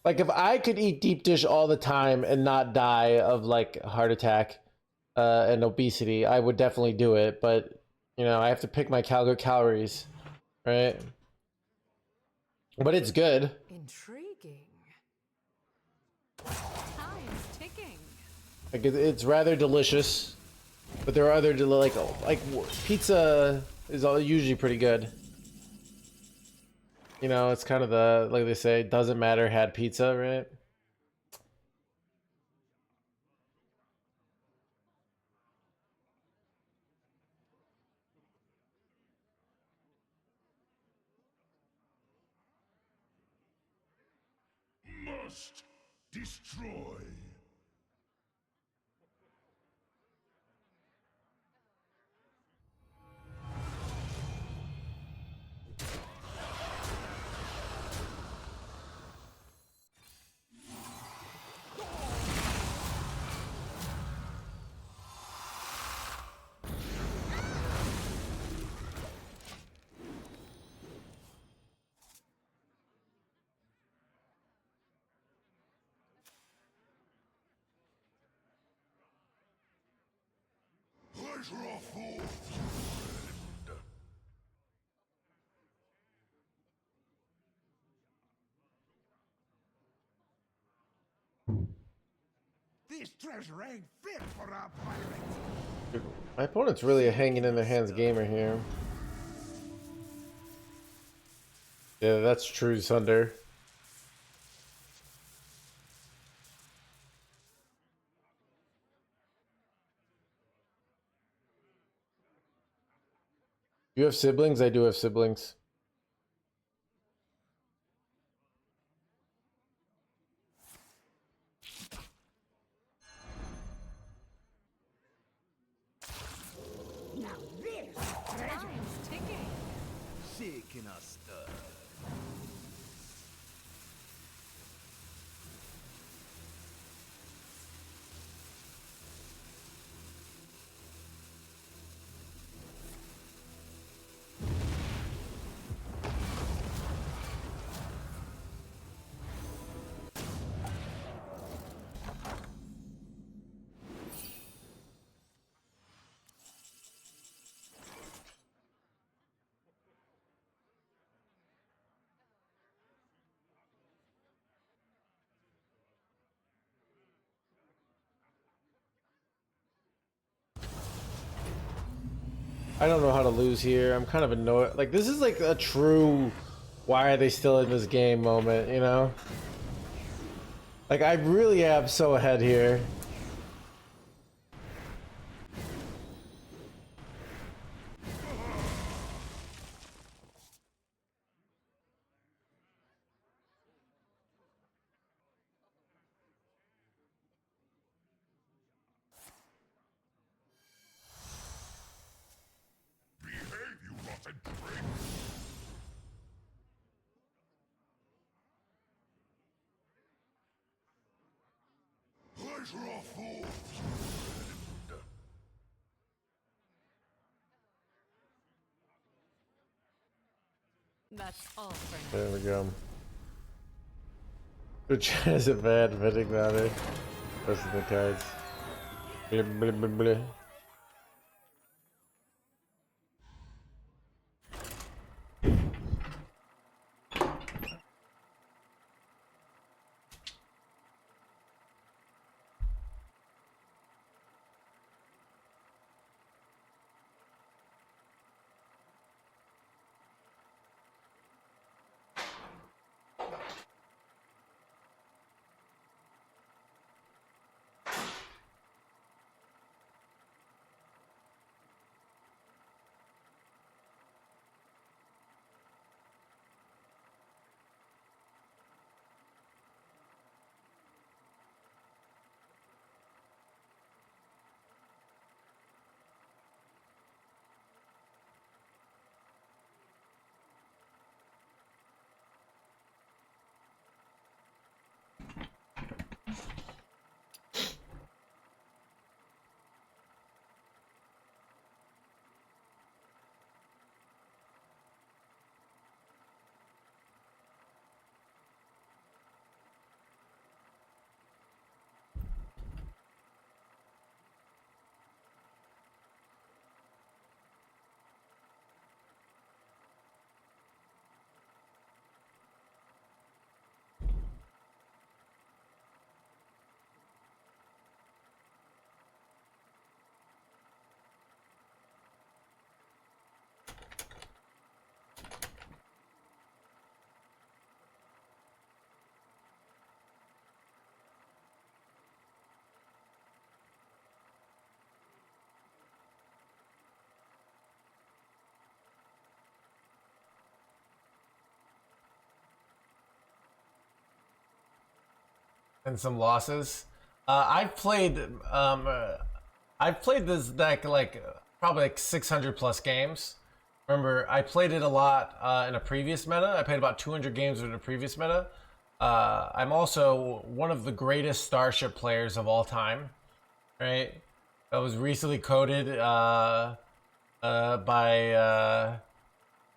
Like if I could eat deep dish all the time and not die of like a heart attack, and obesity, I would definitely do it. But you know, I have to pick my calories, right? But it's good. Intriguing. Time's ticking. Like it's rather delicious. But there are other pizza is usually pretty good. You know, it's kind of the, like they say, doesn't matter, had pizza, right? Must destroy. Pleasure of fool. This treasure ain't fit for a pirate. My opponent's really a hanging in their hands gamer here. Yeah, that's true, Sunder. You have siblings? I do have siblings. Now this is treasure. Time's ticking. Shaking us stir. I don't know how to lose here. I'm kind of annoyed. Like, this is like a true why are they still in this game moment, you know? Like, I really am so ahead here. Behave, you rotten prick. Pleasure of fool. That's all for now. There we go. Which has a bad fitting matter. Rest of the cards. Blah, blah, blah, blah. and some losses. I've played this deck like probably like 600 plus games. Remember, I played it a lot in a previous meta. I played about 200 games in a previous meta. I'm also one of the greatest Starship players of all time, right? I was recently coded by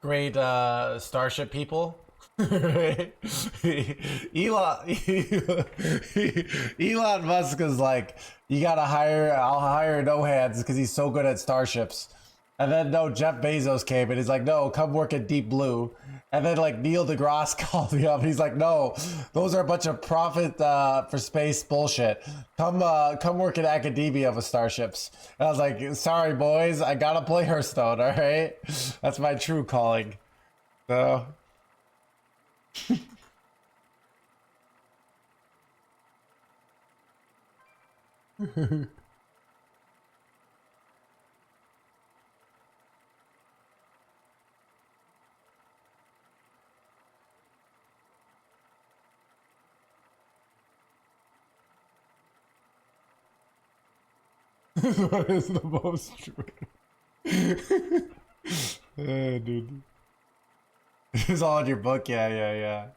great Starship people. Elon Musk is like, I'll hire No Hands because he's so good at starships. And then no, Jeff Bezos came and he's like, no, come work at Deep Blue. And then like Neil deGrasse called me up and he's like, no, those are a bunch of profit for space bullshit. Come work in academia with starships. And I was like, sorry boys, I gotta play Hearthstone, all right? That's my true calling. So. What is the most true? Dude. It's all in your book, yeah.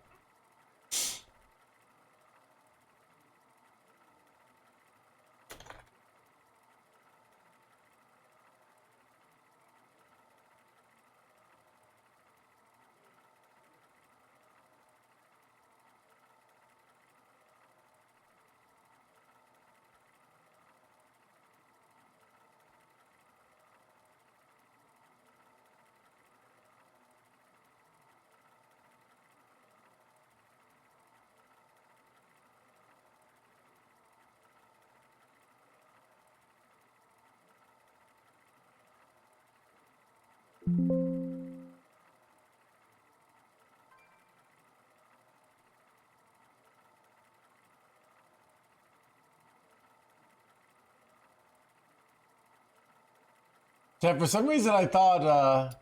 Yeah, for some reason I thought,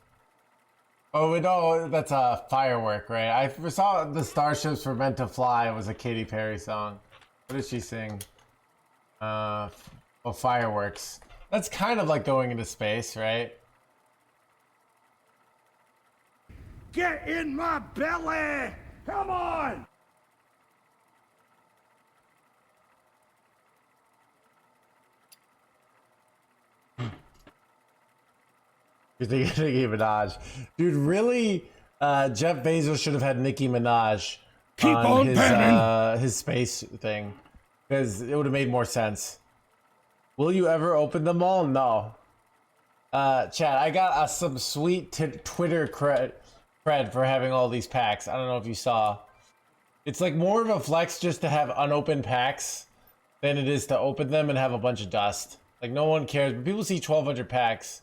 oh, we know that's a firework, right? I saw the Starships Were Meant to Fly was a Katy Perry song. What did she sing? Oh, fireworks. That's kind of like going into space, right? Get in my belly! Come on! You're thinking Nicki Minaj. Dude, really? Jeff Bezos should have had Nicki Minaj on his space thing. Because it would have made more sense. Will you ever open them all? No. Chat, I got some sweet Twitter cred for having all these packs. I don't know if you saw. It's like more of a flex just to have unopened packs than it is to open them and have a bunch of dust. Like, no one cares. But people see 1,200 packs.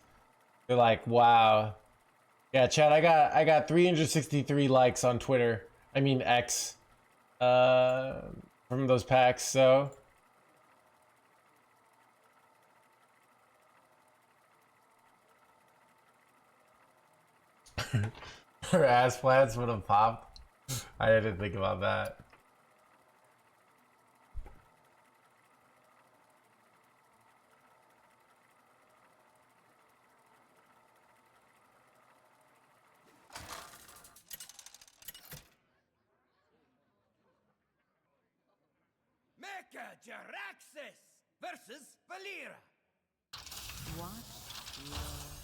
They're like, wow. Yeah, chat, I got 363 likes on Twitter. I mean X. From those packs, so. Her ass plants would have popped. I didn't think about that. Mecha Jaraxxus versus Valera. Watch your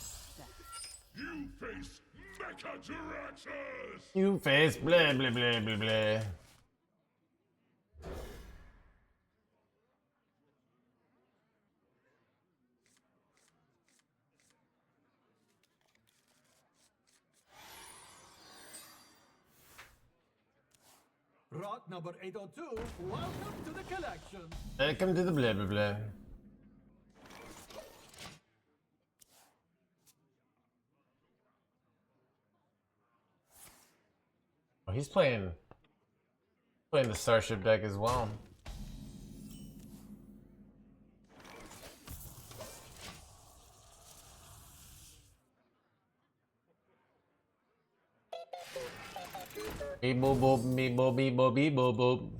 step. You face Mecha Jaraxxus! You face blah blah blah blah blah. Rot number 802, welcome to the collection. Welcome to the blah blah blah. Oh, he's playing the Starship deck as well. Beep boop boop beep boop beep boop beep boop boop.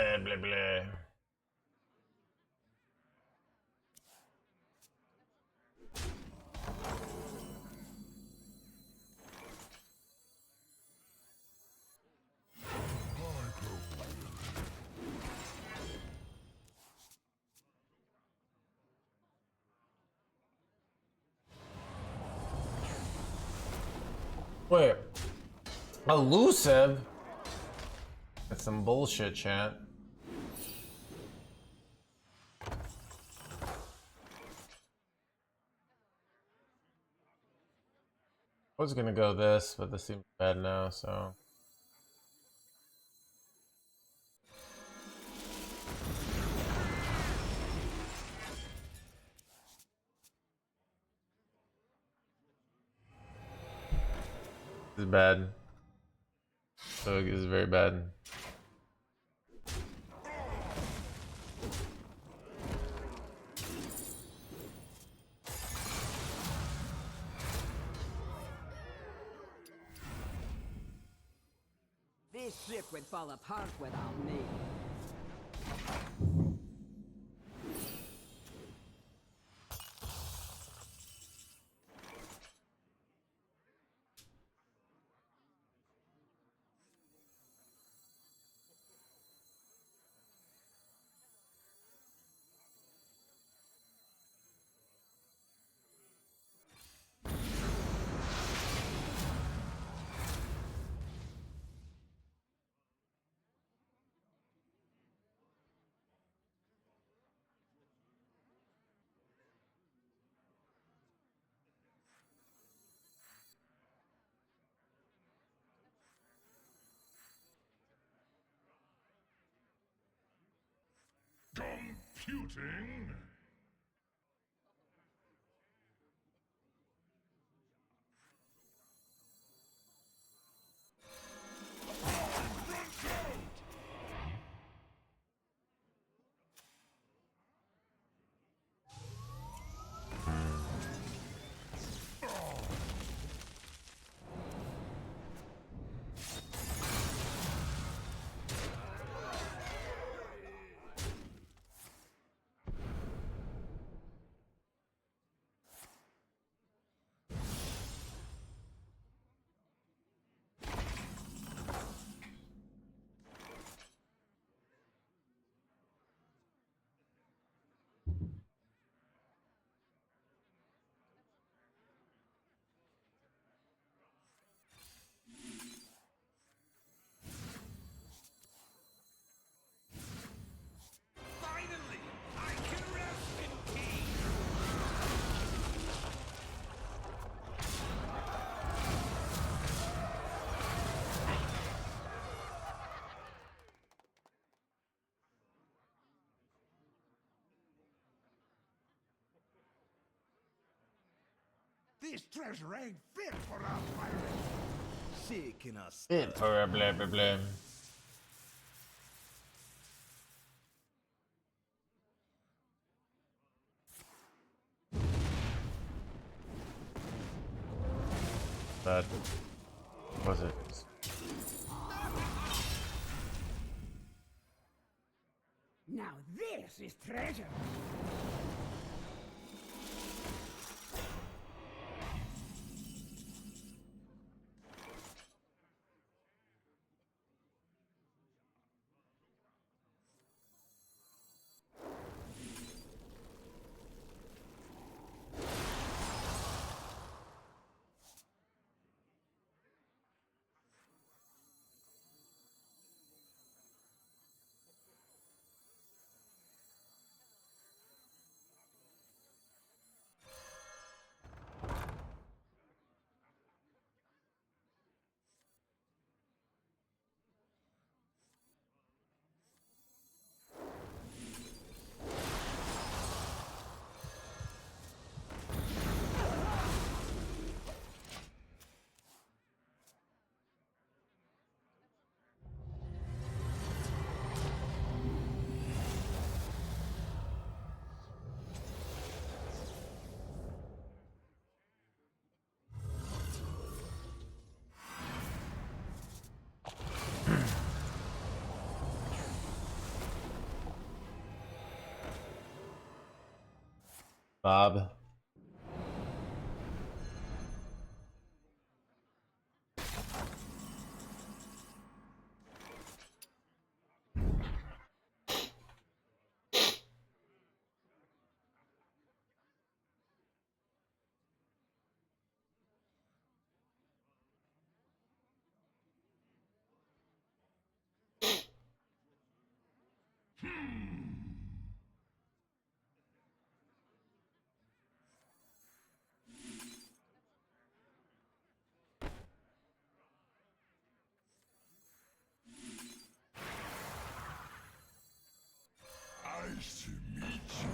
Blah, blah, blah. Wait, elusive? That's some bullshit, chat. I was gonna go this, but this seems bad now, so. This is bad. So this is very bad. This ship would fall apart without me. Computing. This treasure ain't fit for our pirates. Seeking us. Fit for a blah blah blah. That was it. Now this is treasure. Bob. Nice to meet you.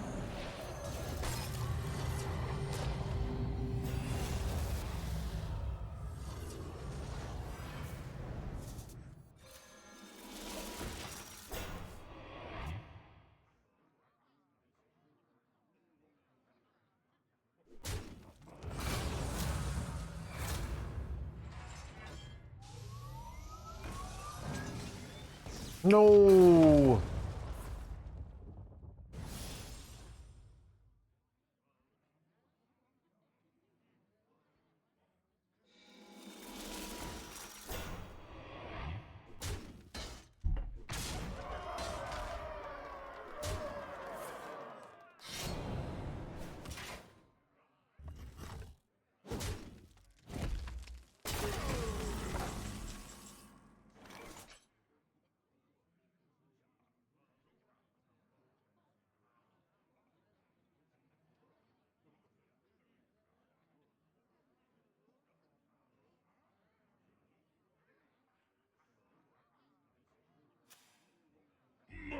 No.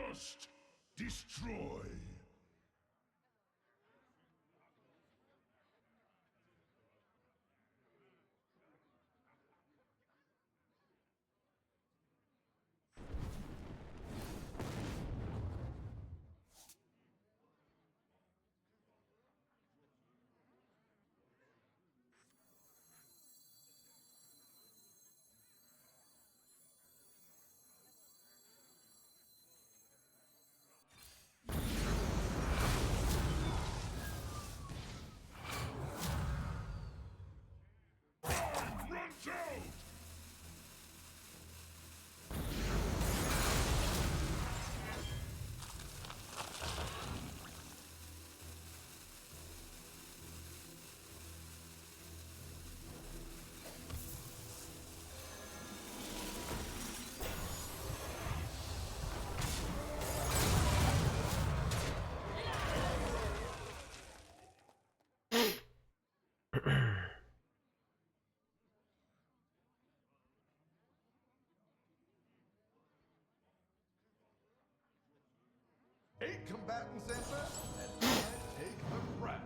Must destroy. Runs out. Eight combatants enter, and I take the crown.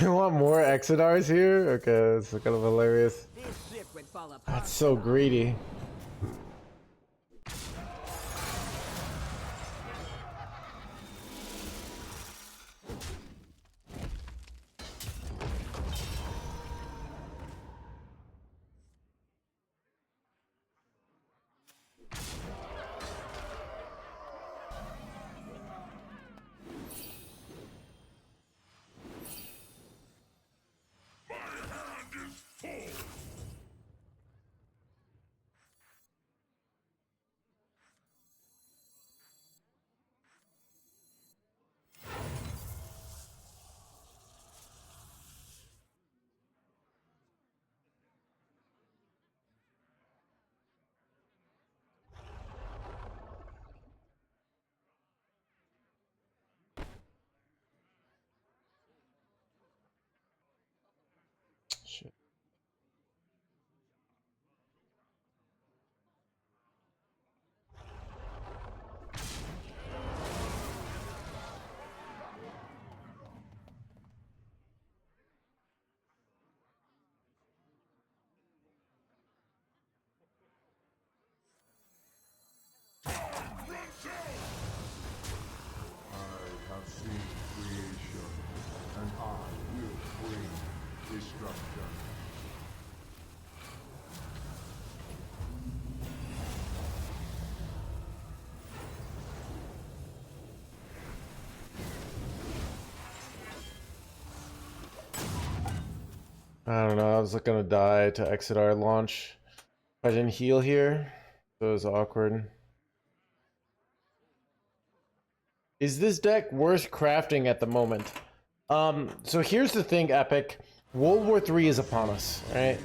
You want more Exodars here? Okay, that's kind of hilarious. This ship would fall apart. That's so without greedy. My hand is full. Shit. Runs out. I have seen creation, and I will bring destruction. I don't know. I was gonna die to exit our launch. I didn't heal here, so it was awkward. Is this deck worth crafting at the moment? So here's the thing, Epic. World War III is upon us, right?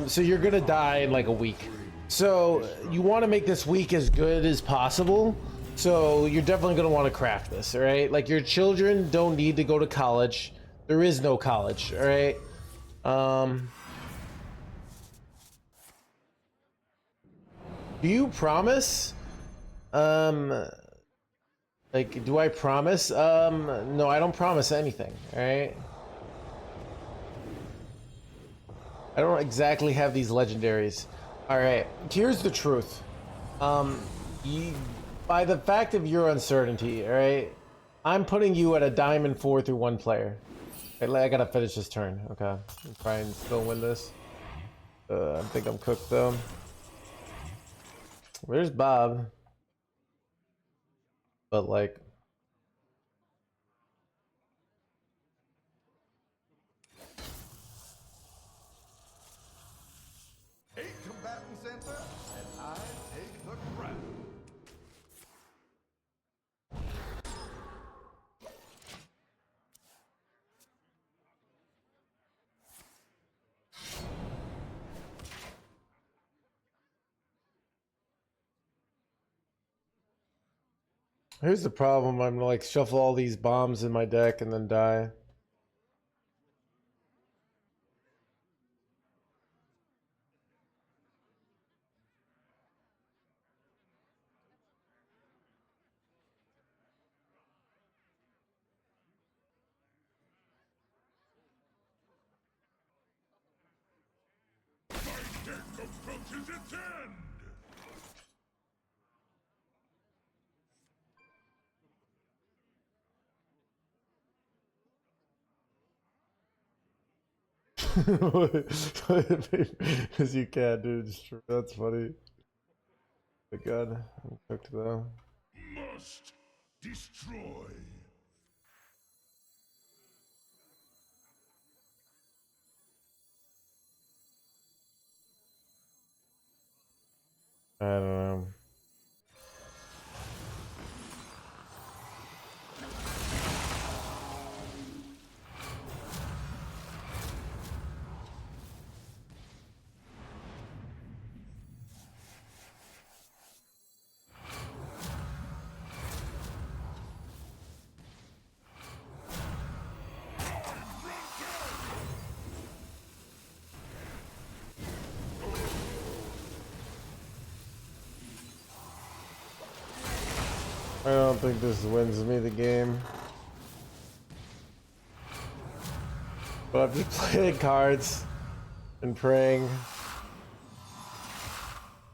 So you're gonna die in like a week. So you want to make this week as good as possible. So you're definitely gonna want to craft this, all right? Like your children don't need to go to college. There is no college, all right? Do you promise? Like, do I promise? No, I don't promise anything, alright? I don't exactly have these legendaries. Alright, here's the truth. By the fact of your uncertainty, alright? I'm putting you at a diamond 4 through 1 player. I gotta finish this turn, okay. I'm trying to still win this. I think I'm cooked though. Where's Bob? But like... Eight combatants enter, and I take the crown. Here's the problem. I'm gonna like shuffle all these bombs in my deck and then die. Death approaches its end! As you can, dude. It's true. That's funny. My God, I'm cooked though. Must destroy. I don't know. I don't think this wins me the game. But I'm just playing cards and praying.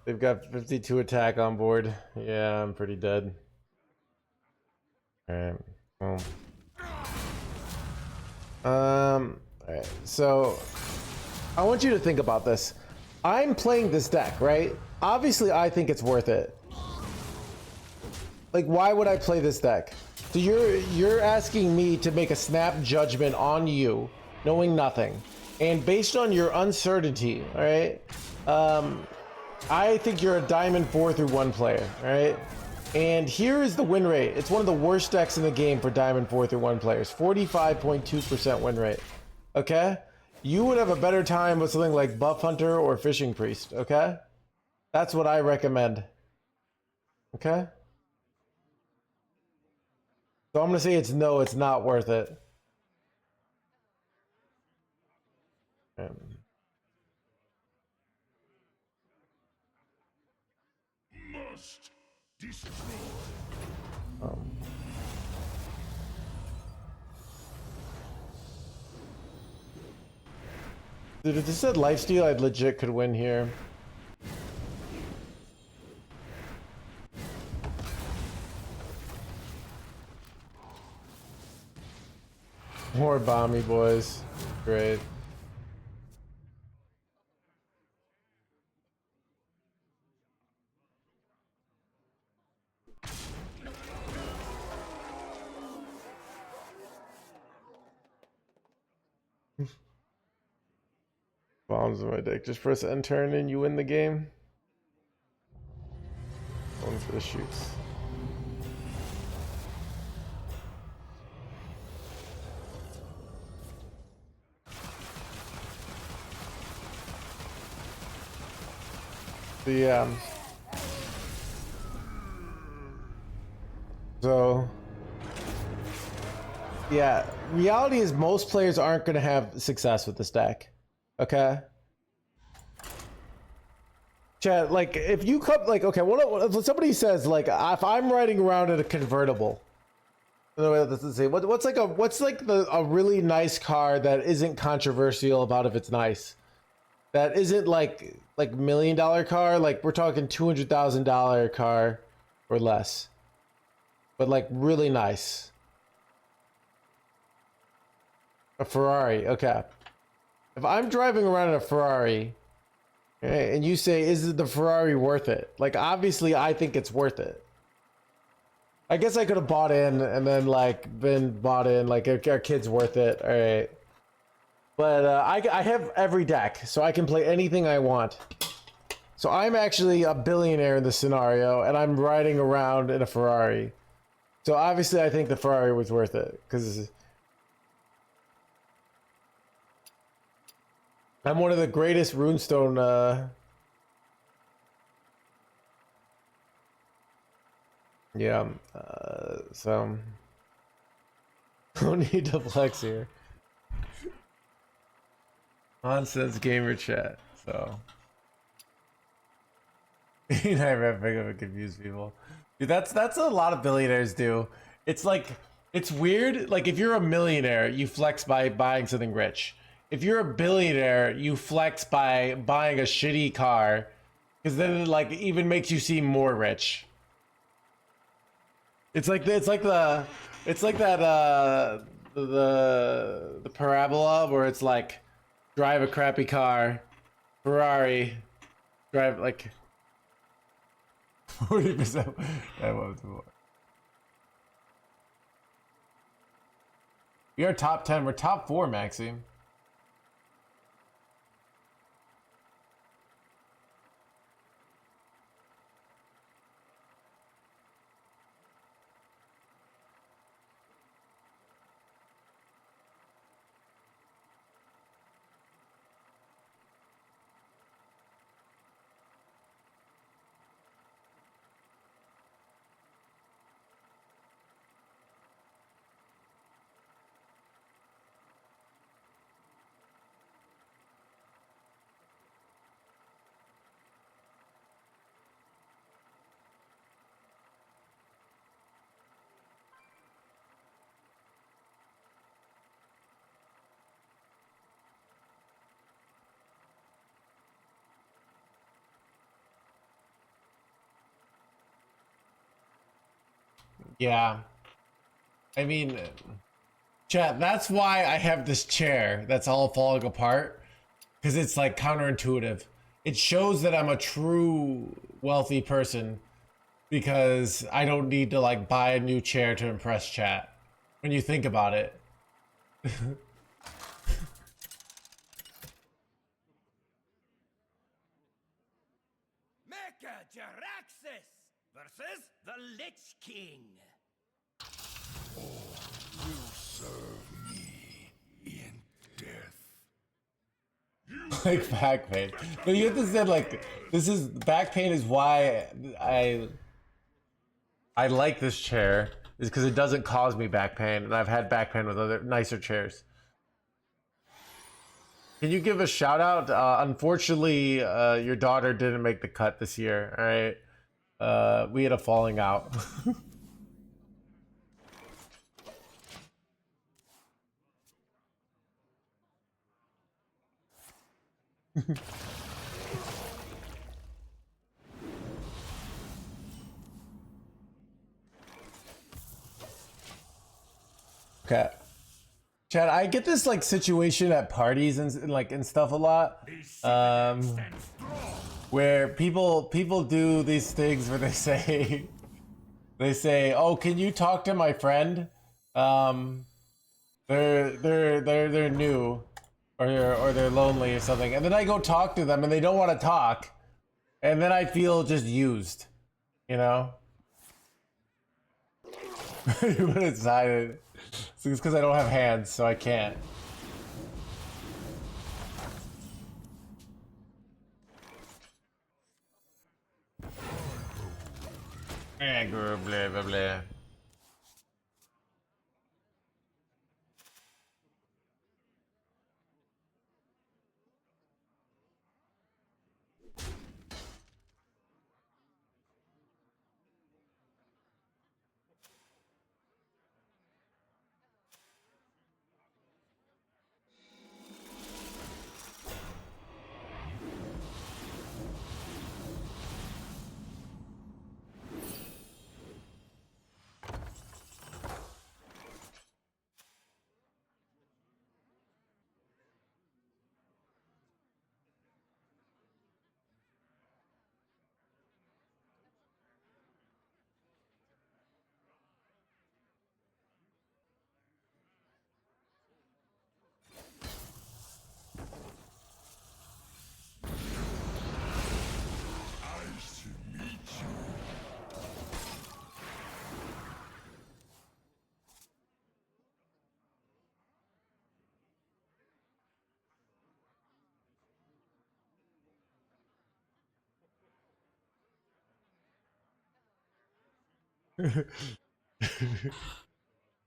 They've got 52 attack on board. Yeah, I'm pretty dead. Alright. Well. Alright, so I want you to think about this. I'm playing this deck, right? Obviously, I think it's worth it. Like, why would I play this deck? So you're asking me to make a snap judgment on you, knowing nothing, and based on your uncertainty, all right? I think you're a diamond 4 through 1 player, all right? And here is the win rate. It's one of the worst decks in the game for diamond 4 through 1 players. 45.2% win rate. Okay? You would have a better time with something like Buff Hunter or Fishing Priest, okay? That's what I recommend. Okay? So I'm gonna say it's no, it's not worth it. Must destroy. Dude, if this said lifesteal, I legit could win here. More bomby boys. Great. Bombs on my deck. Just press end turn and you win the game. Going for the shoots. So yeah, reality is most players aren't going to have success with this deck. Okay. Chat, like if you come, like, okay, what if somebody says like if I'm riding around in a convertible, let's say what's like a really nice car that isn't controversial about if it's nice, that isn't like $1 million car, like we're talking $200,000 car or less, but like really nice. A Ferrari, okay. If I'm driving around in a Ferrari, okay, and you say, is the Ferrari worth it? Like, obviously, I think it's worth it. I guess I could have bought in and then, like, been bought in, like, our kid's worth it, all right. But I have every deck, so I can play anything I want. So I'm actually a billionaire in this scenario, and I'm riding around in a Ferrari. So obviously, I think the Ferrari was worth it, because I'm one of the greatest runestone, yeah, so no need to flex here. NoHandsGamer chat, so you never pick up and confuse people. Dude, that's a lot of billionaires do. It's like, it's weird. Like if you're a millionaire, you flex by buying something rich. If you're a billionaire, you flex by buying a shitty car, because then it like even makes you seem more rich. It's like that the parabola where it's like drive a crappy car, Ferrari, drive like 40%. We are top 10. We're top 4, Maxime. Yeah. I mean, chat, that's why I have this chair that's all falling apart. Because it's like counterintuitive. It shows that I'm a true wealthy person. Because I don't need to like buy a new chair to impress chat. When you think about it. Mecha Jaraxxus versus the Lich King. Will serve me in death. Like back pain. But you have to say like, this is, back pain is why I like this chair, is because it doesn't cause me back pain, and I've had back pain with other nicer chairs. Can you give a shout out? Unfortunately, your daughter didn't make the cut this year, all right? We had a falling out. Okay. Chad, I get this like situation at parties and like and stuff a lot, where people do these things where they say, oh, can you talk to my friend? They're new, or they're lonely or something, and then I go talk to them and they don't want to talk, and then I feel just used, you know. You put it silent. It's because I don't have hands, so I can't. Blah, blah, blah.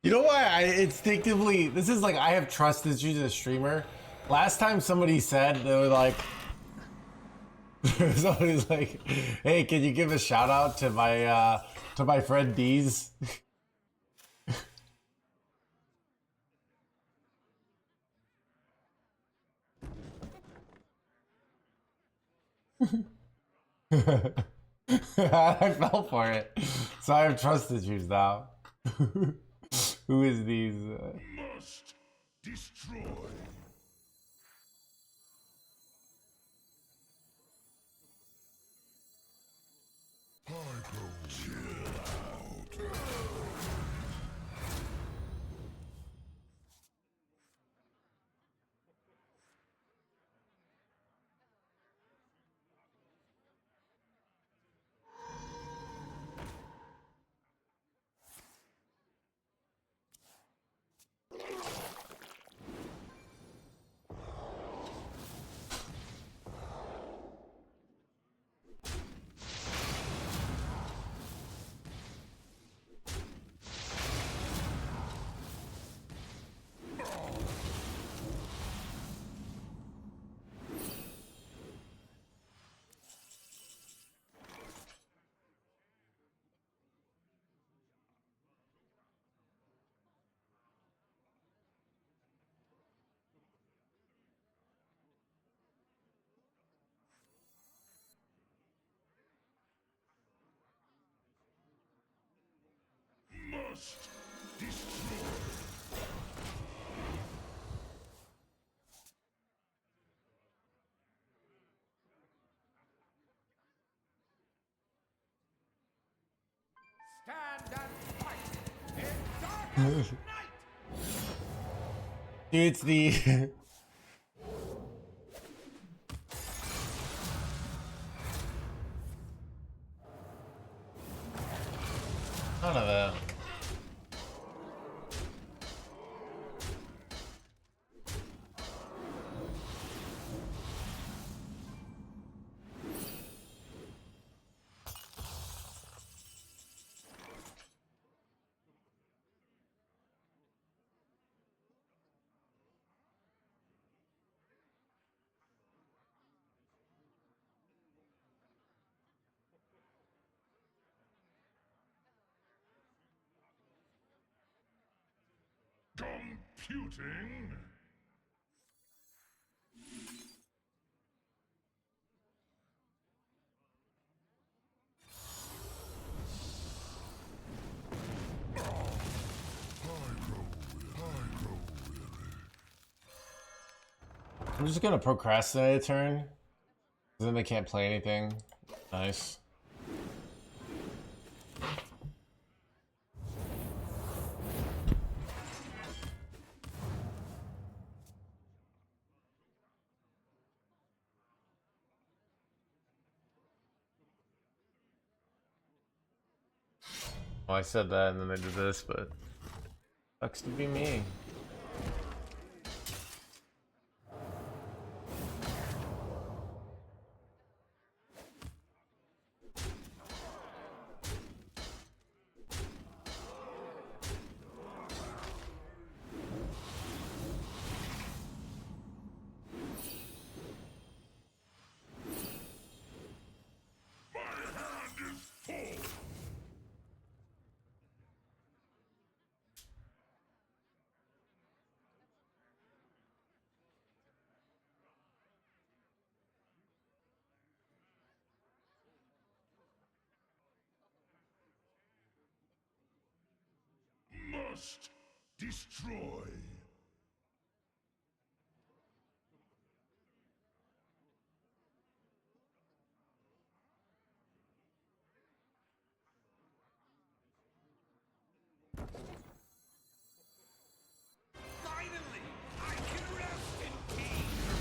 You know why I instinctively, this is like, I have trust issues as a streamer. Last time somebody said, they were like, somebody's like, hey, can you give a shout out to my friend D's? I fell for it. So I have trust issues now. Who is these? Must destroy. Must destroy. Stand and fight in darkest night! Dude, it's the None of that. Computing. I'm just gonna procrastinate a turn. 'Cause then they can't play anything. Nice. Oh, I said that and then I did this, but sucks to be me. Must destroy. Finally, I can rest in peace.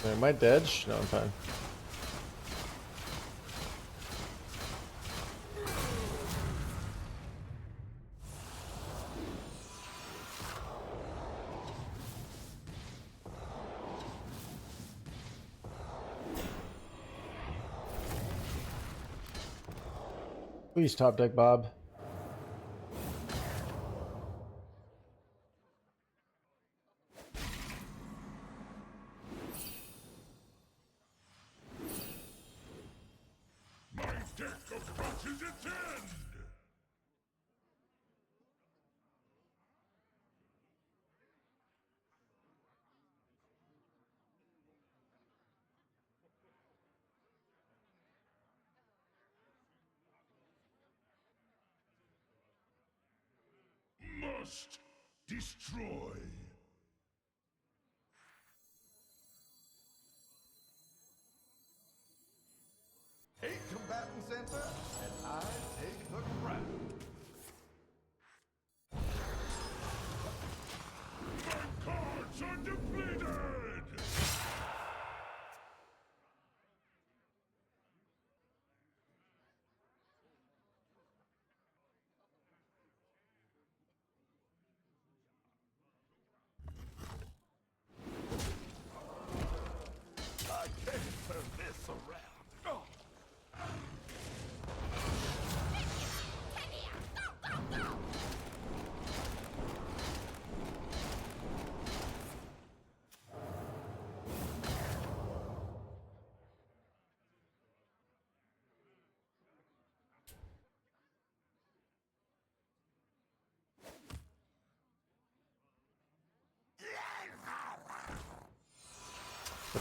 Am I dead? No, I'm fine. Please top deck Bob. My deck approaches its end! Must destroy.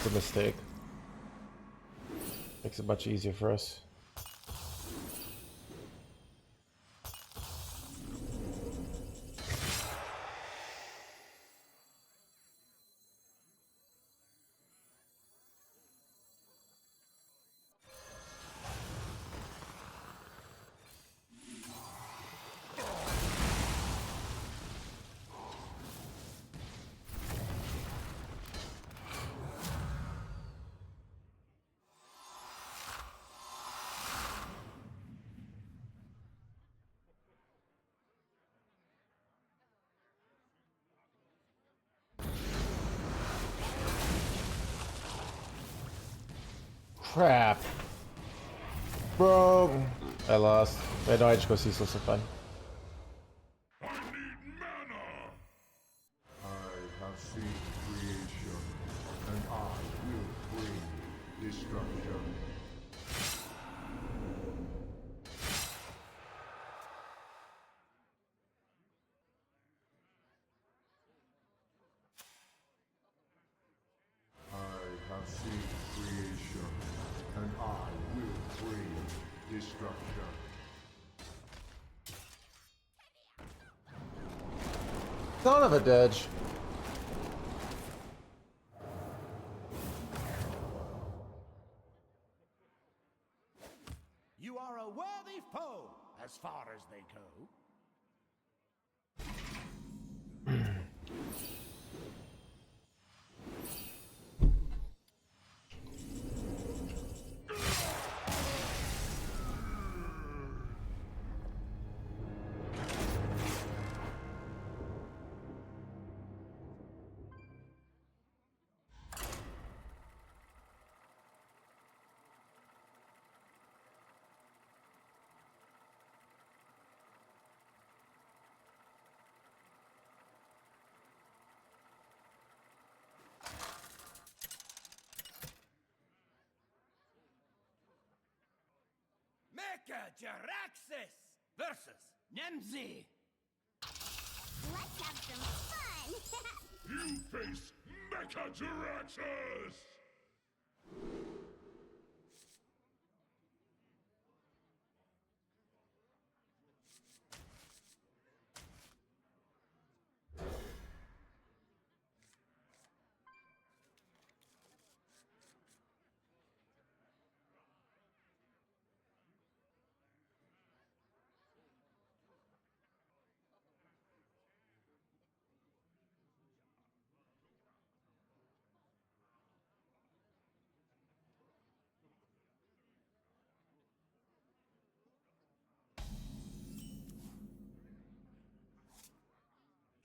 It's a mistake. Makes it much easier for us. Crap. Bro. I lost. Wait, no, I just go ceaseless and fun. I need mana! I have seen creation, and I will bring destruction. I have seen creation, and I will bring destruction. Son of a bitch. You are a worthy foe, as far as they go. Mecha Jaraxxus versus Nemzi. Let's have some fun! You face Mecha Jaraxxus!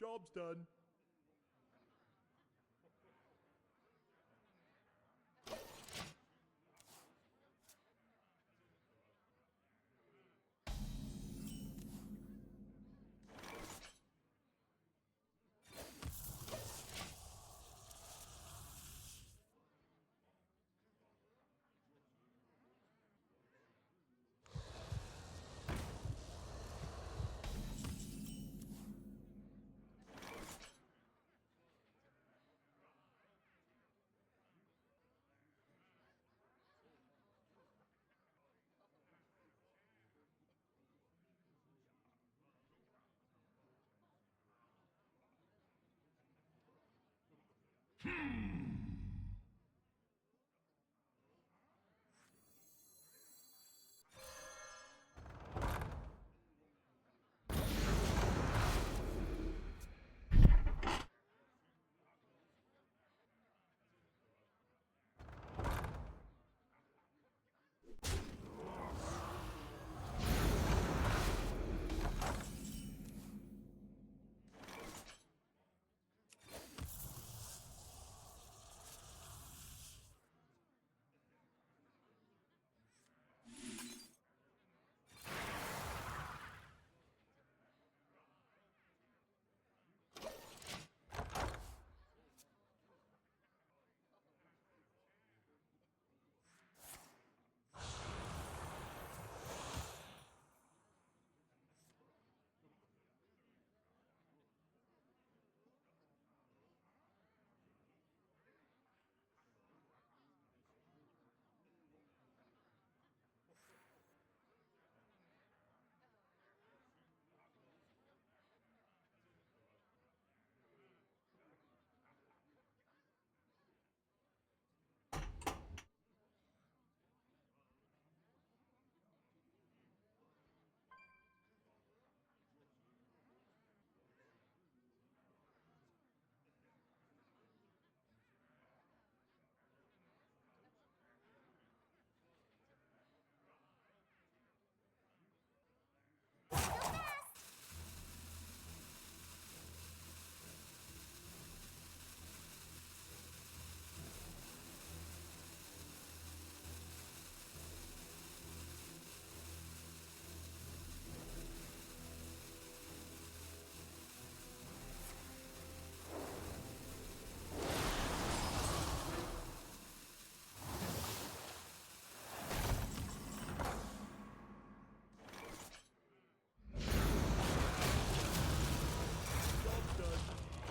Job's done.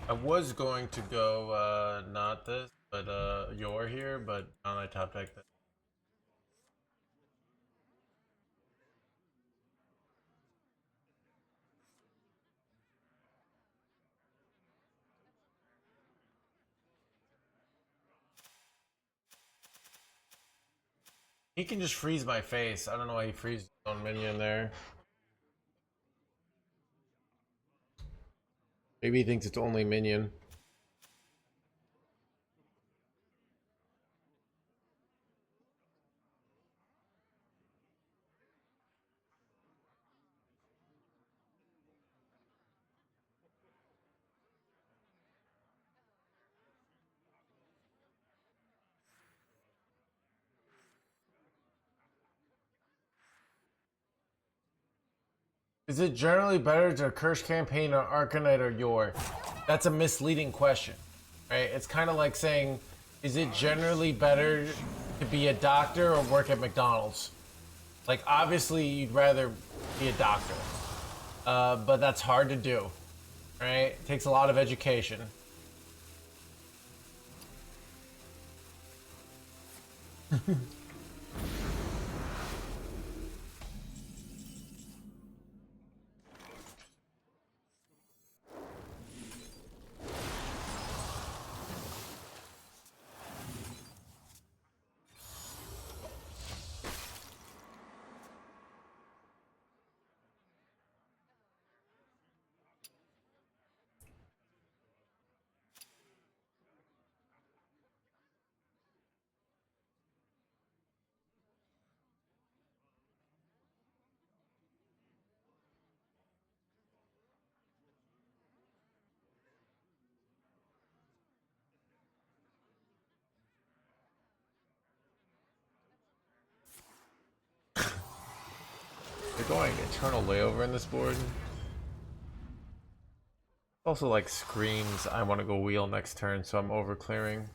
I was going to go not this, but you're here, but now I top deck that. He can just freeze my face. I don't know why he freezes his own minion there. Maybe he thinks it's only minion. Is it generally better to Curse Campaign or Arcanite or Yor? That's a misleading question, right? It's kind of like saying, is it generally better to be a doctor or work at McDonald's? Like, obviously, you'd rather be a doctor, but that's hard to do, right? It takes a lot of education. They're going Eternal Layover in this board. Also, like, screams, I want to go wheel next turn, so I'm over clearing.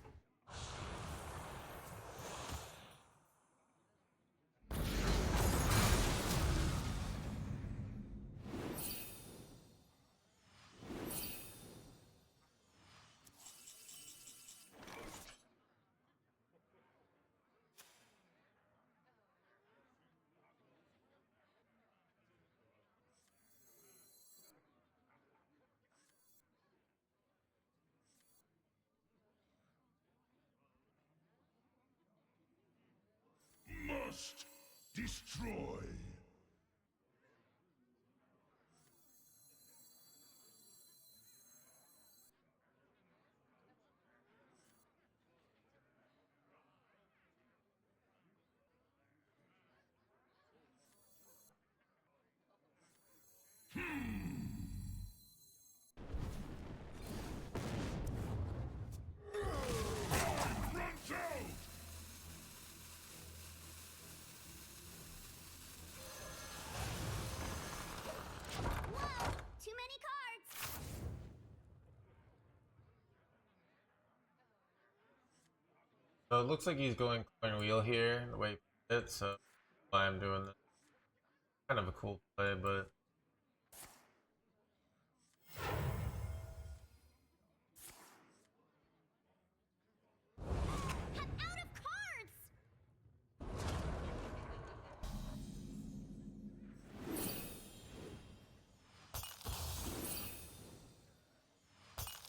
Must destroy. Too many cards! So it looks like he's going coin wheel here, the way he put it, so that's why I'm doing this. Kind of a cool play, but I'm out of cards!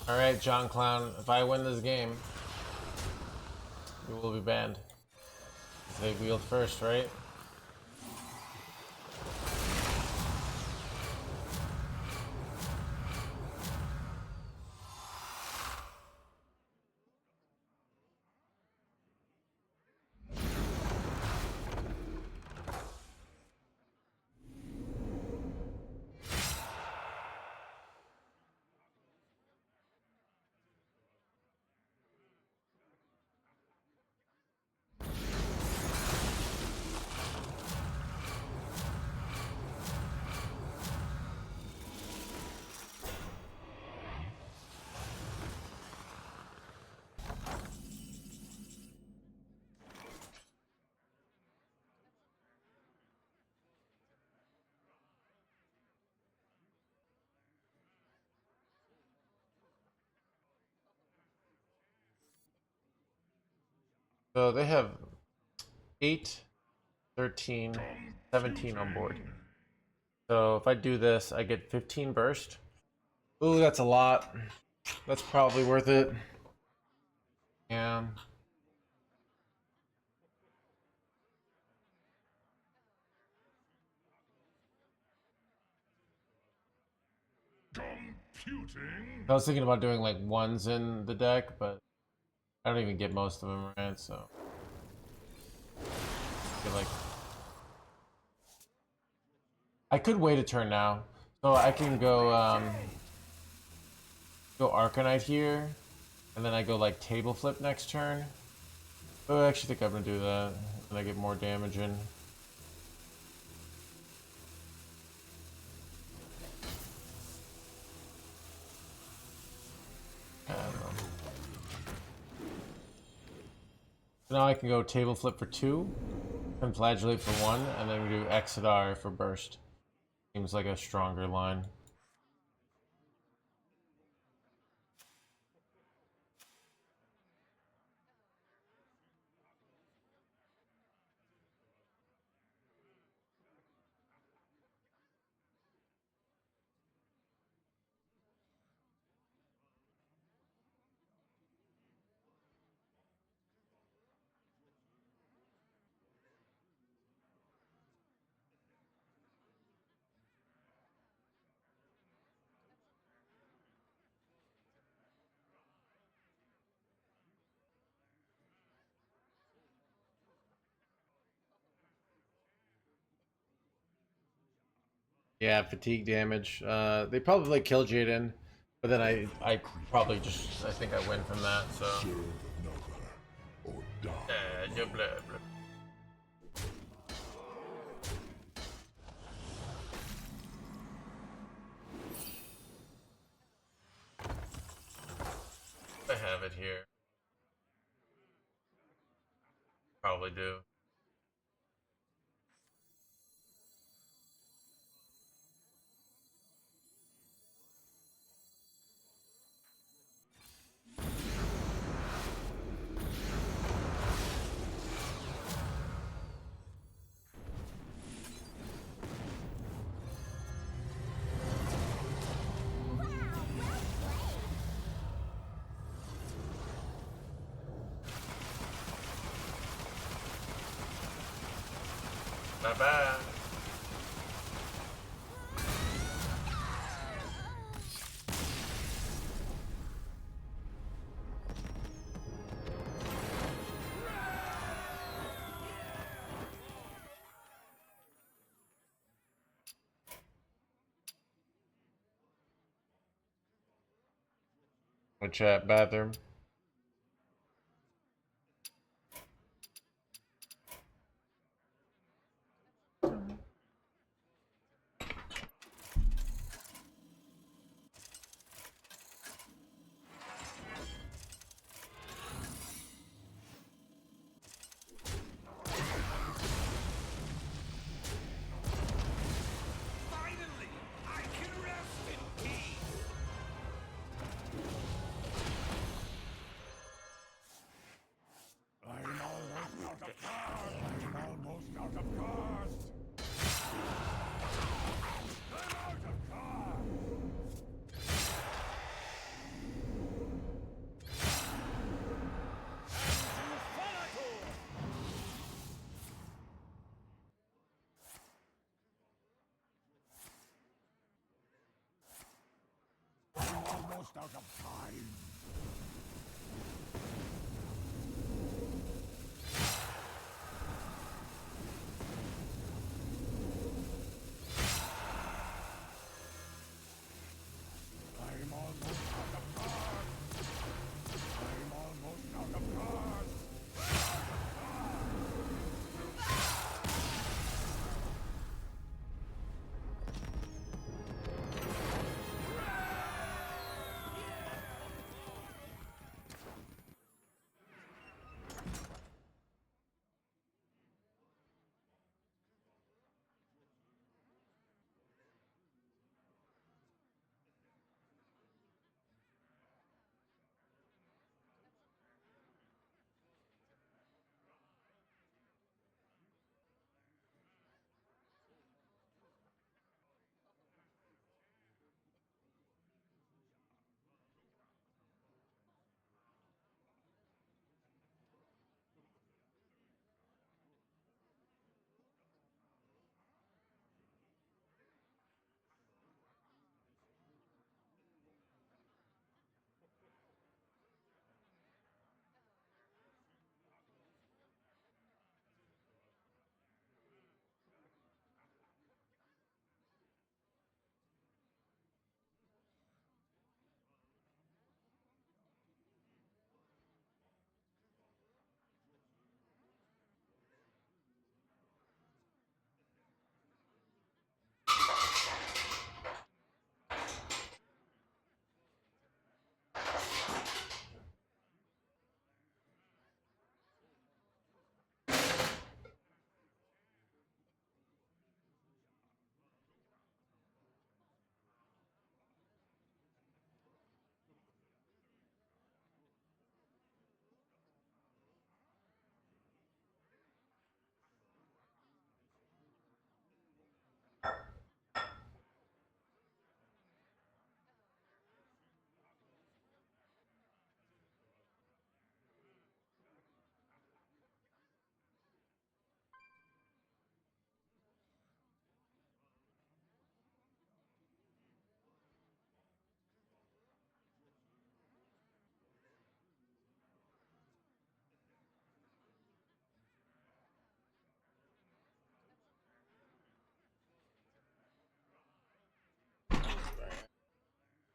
alright, John Clown, if I win this game, you will be banned. They wheeled first, right? So they have 8, 13, 17 on board. So if I do this, I get 15 burst. Ooh, that's a lot. That's probably worth it. Yeah. I was thinking about doing like ones in the deck, but I don't even get most of them right, so I feel like I could wait a turn now. So I can go go Arcanite here, and then I go like table flip next turn. Oh, I actually think I'm gonna do that, and I get more damage in. I don't know. So now I can go table flip for 2, and flagellate for 1, and then we do Exodar for burst. Seems like a stronger line. Yeah, fatigue damage. They probably killed Jaden, but then I probably just I think I win from that. So. Serve another or die. Yeah, blah, blah. I have it here. Probably do. Bye bye. My chat bathroom. Finally, I can rest in peace. I'm almost out of cards. I'm almost out of cards. I'm out of cards. I'm almost out of time. I'm almost out of cards. I'm almost out of cards.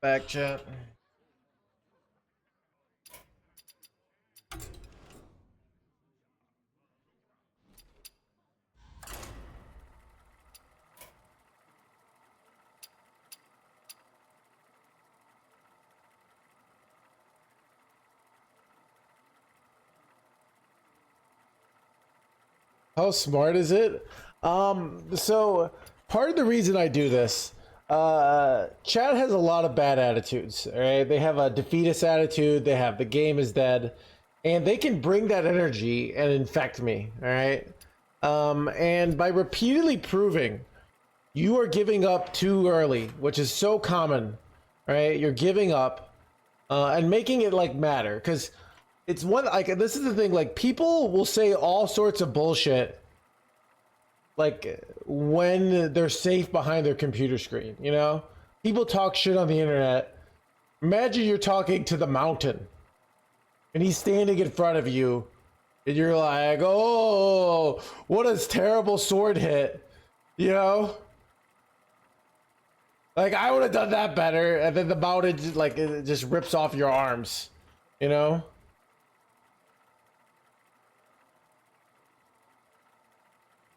Back chat. How smart is it? So part of the reason I do this, chat has a lot of bad attitudes. All right, they have a defeatist attitude. They have the game is dead, and they can bring that energy and infect me. All right, and by repeatedly proving you are giving up too early, which is so common, right? You're giving up, and making it like matter because it's one like this is the thing. Like people will say all sorts of bullshit like when they're safe behind their computer screen, you know? People talk shit on the internet. Imagine you're talking to the mountain and he's standing in front of you and you're like, oh, what a terrible sword hit, you know? Like I would have done that better, and then the mountain just, like it just rips off your arms, you know?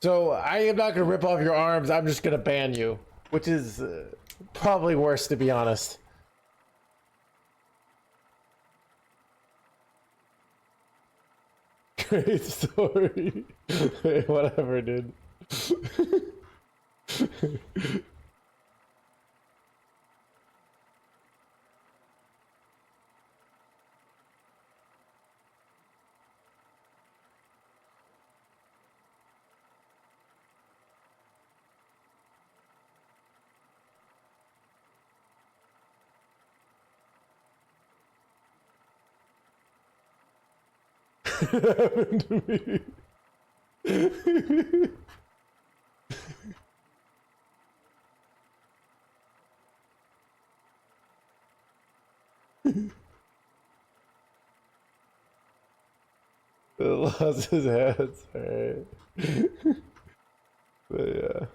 So I am not gonna rip off your arms. I'm just gonna ban you, which is probably worse, to be honest. Great story. Whatever, dude. Happened to me. Lost his hands, alright. But yeah.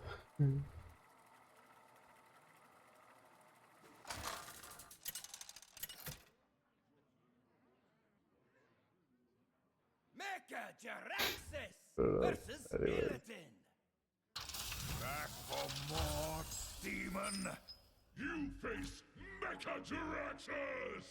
Mecha Jaraxxus versus Anyway. Skeleton. Back for more, demon. You face Mecha Jaraxxus!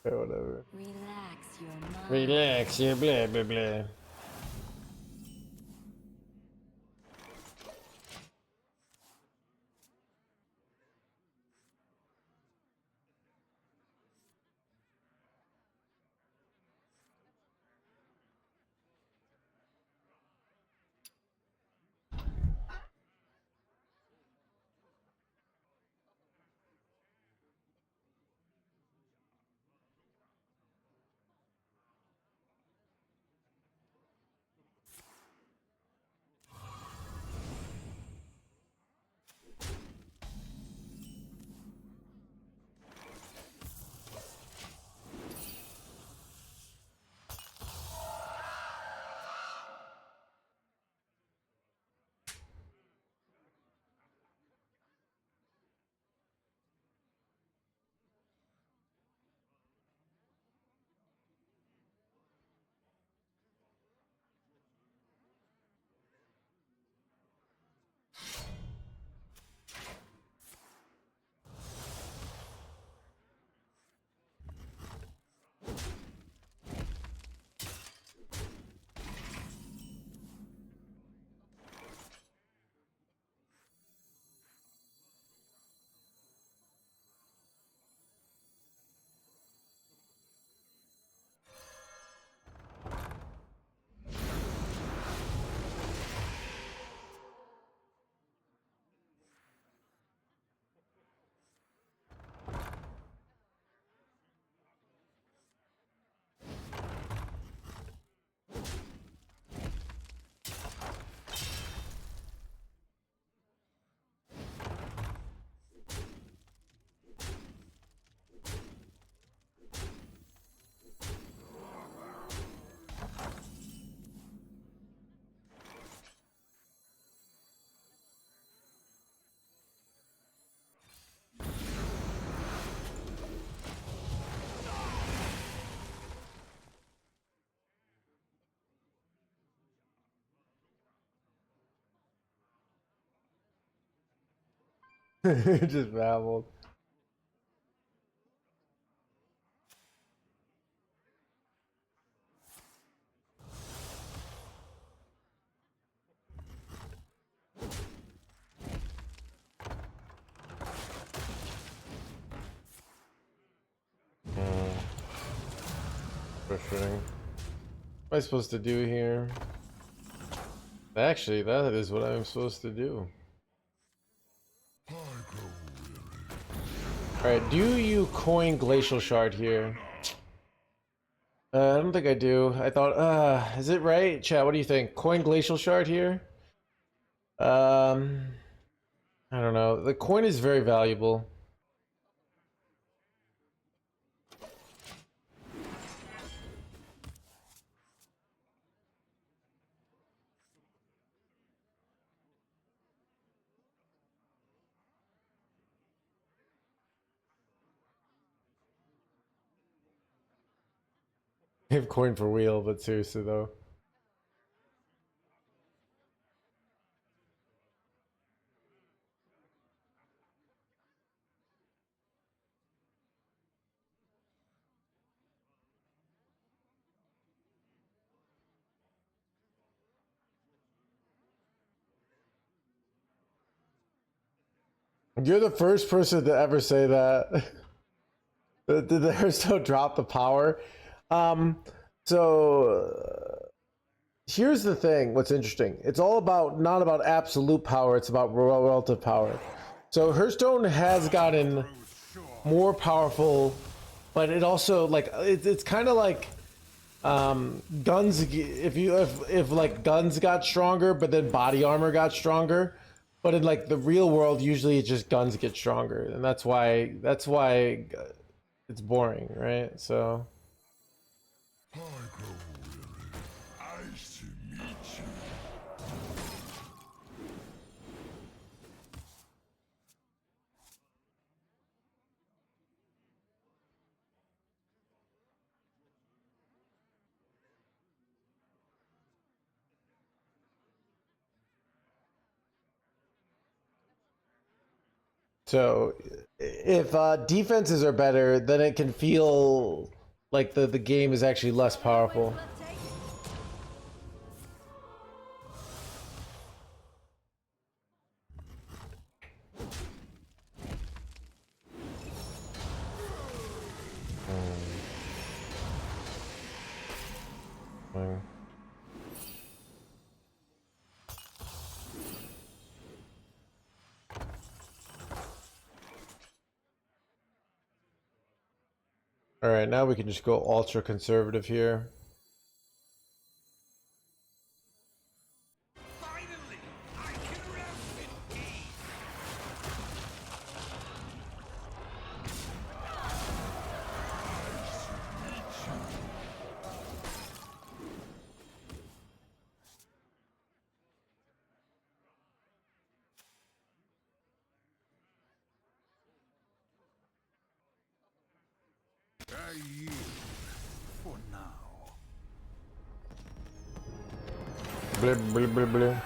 Yeah, whatever. Relax your mind. Relax, yeah, blah, blah, blah. Just babbled. Frustrating. What am I supposed to do here? Actually, that is what I'm supposed to do. Alright, do you coin Glacial Shard here? I don't think I do. I thought, is it right? Chat, what do you think? Coin Glacial Shard here? I don't know. The coin is very valuable. I have coin for wheel, but seriously though. You're the first person to ever say that. Did the Hearthstone drop the power? So here's the thing. What's interesting? It's all about not about absolute power. It's about relative power. So Hearthstone has gotten more powerful, but it also like it's kind of like guns. If like guns got stronger, but then body armor got stronger. But in like the real world, usually it's just guns get stronger, and that's why it's boring, right? So. Nice to meet you. So if defenses are better, then it can feel like the game is actually less powerful. All right, now we can just go ultra conservative here. Finally, I can rest in peace. I yield for now. Blip, blip, blip, blip.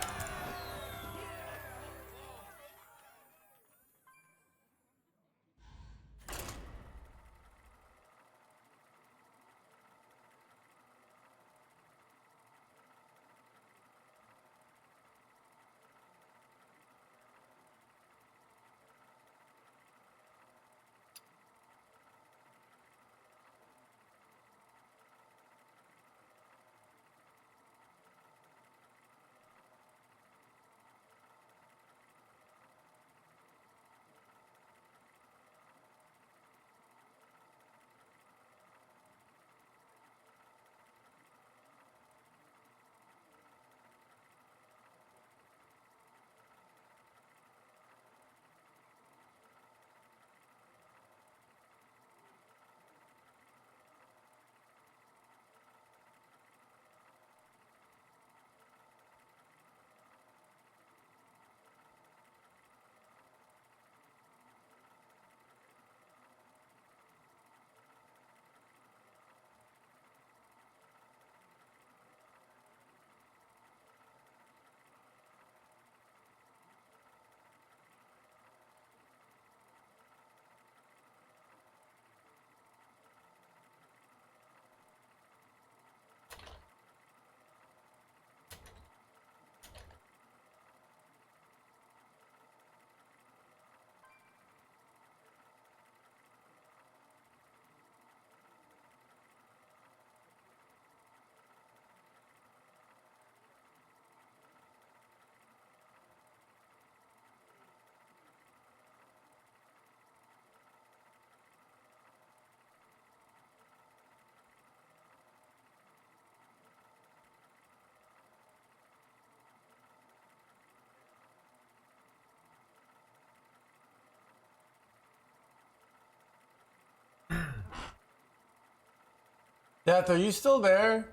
Death, are you still there?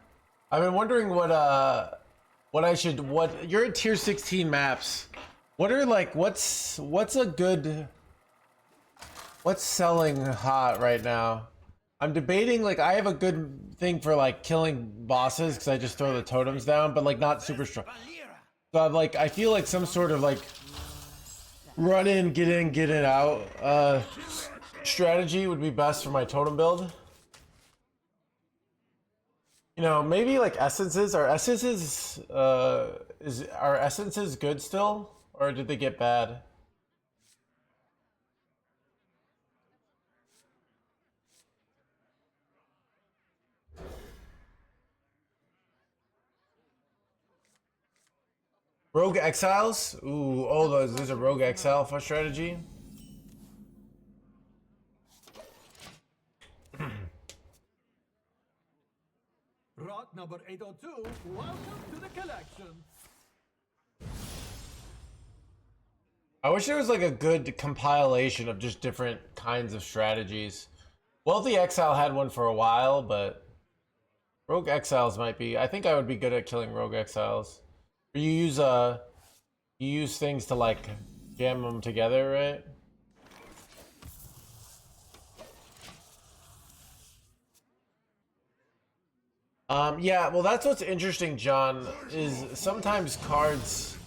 I've been wondering what you're at tier 16 maps. What are like what's a good what's selling hot right now? I'm debating like I have a good thing for like killing bosses because I just throw the totems down, but like not super strong. So I'm like I feel like some sort of like run in, get in, out strategy would be best for my totem build. You know, maybe like essences. Are essences are essences good still, or did they get bad? Rogue Exiles? Ooh, oh, there's a Rogue Exile for strategy. Rot number 802, welcome to the collection. I wish there was like a good compilation of just different kinds of strategies. Well, the Exile had one for a while, but Rogue Exiles might be. I think I would be good at killing Rogue Exiles. You use things to like jam them together, right? Yeah, well, that's what's interesting, John, is sometimes cards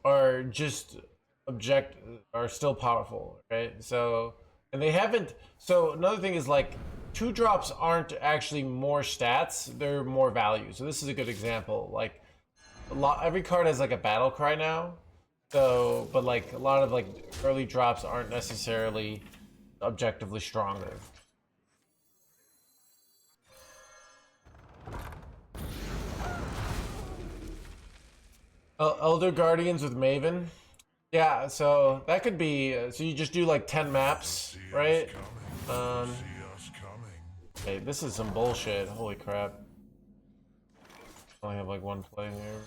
are just are still powerful, right? So, and they haven't, so another thing is like 2-drops aren't actually more stats, they're more value. So this is a good example. Like every card has like a battle cry now. So, but like a lot of like early drops aren't necessarily objectively stronger. Elder Guardians with Maven. Yeah, so that could be. So you just do like 10 maps, right? Hey, this is some bullshit. Holy crap! I only have like one play here.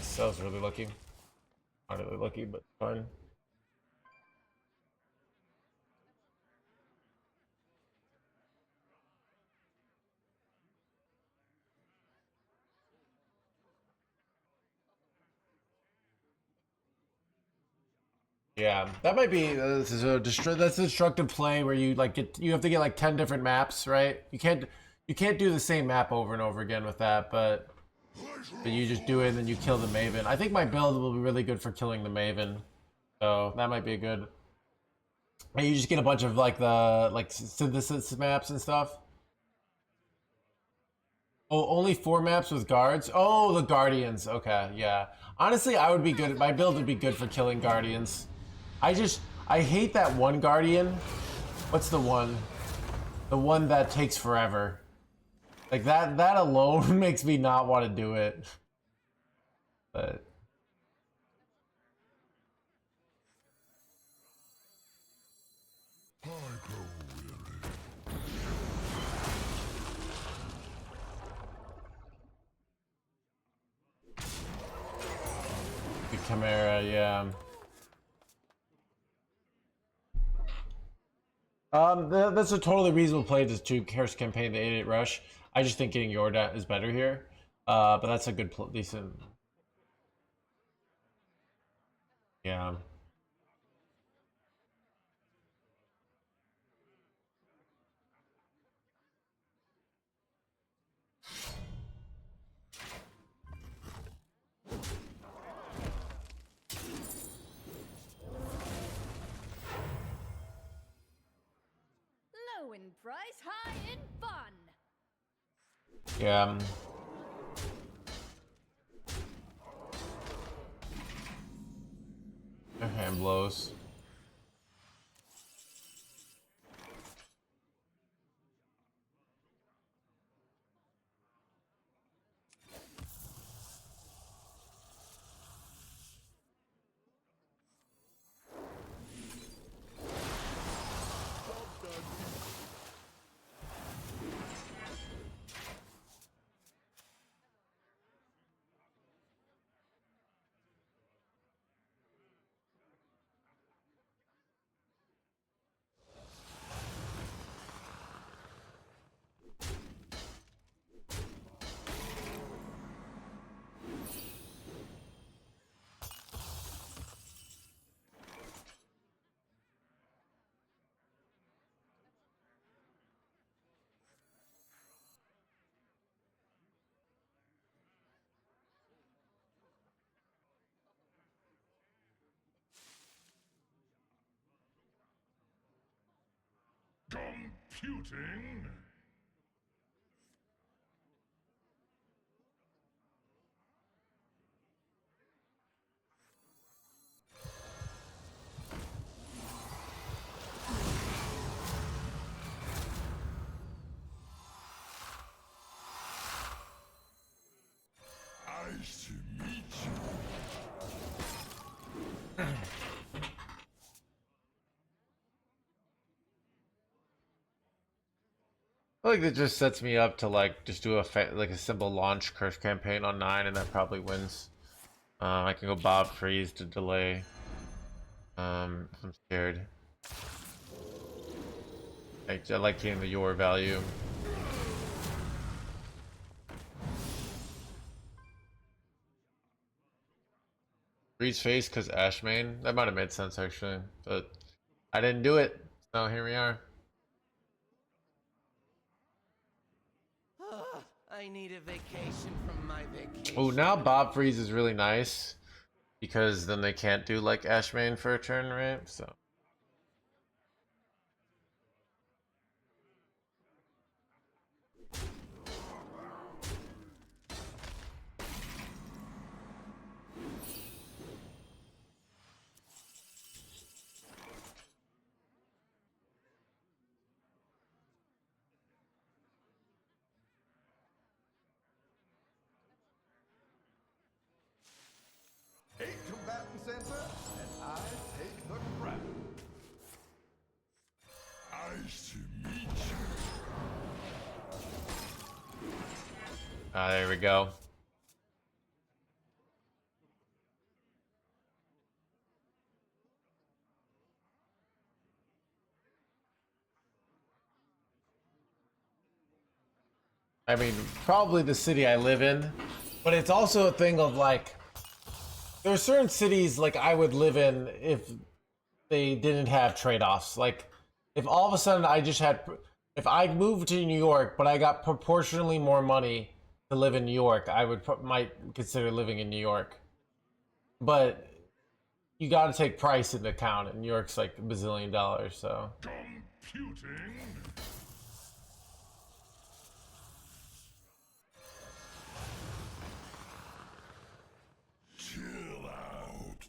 Cell's really lucky. Not really lucky, but fine. Yeah, that might be that's a destructive play where you like you have to get like 10 different maps, right? You can't do the same map over and over again with that, but you just do it and then you kill the Maven. I think my build will be really good for killing the Maven, so that might be good. And you just get a bunch of like the synthesis maps and stuff. Oh, only 4 maps with guards? Oh, the Guardians. Okay, yeah. Honestly, I would be good. My build would be good for killing Guardians. I hate that one Guardian. What's the one? The one that takes forever. Like that alone makes me not want to do it. But the Chimera, yeah. That's a totally reasonable play to Curse campaign the 8-8 rush. I just think getting Yorda is better here. But that's a good decent. Yeah. Low in price, high in fun. Yeah. Their hand blows. Computing. Nice to meet you. I feel like that just sets me up to like just do like a simple launch curse campaign on 9, and that probably wins. I can go Bob Freeze to delay. If I'm scared. I like getting the your value. Freeze face because Ash main. That might have made sense actually, but I didn't do it. So here we are. I need a vacation from my vacation. Oh, now Bob Freeze is really nice because then they can't do like Ash main for a turn, right? So. Eight combatant center, and I take the crown. Nice to meet you. Ah, there we go. I mean, probably the city I live in, but it's also a thing of like, there are certain cities like I would live in if they didn't have trade-offs. Like, if all of a sudden if I moved to New York, but I got proportionally more money to live in New York, I might consider living in New York. But you got to take price into account, and New York's like $1 bazillion, so. Computing. Chill out.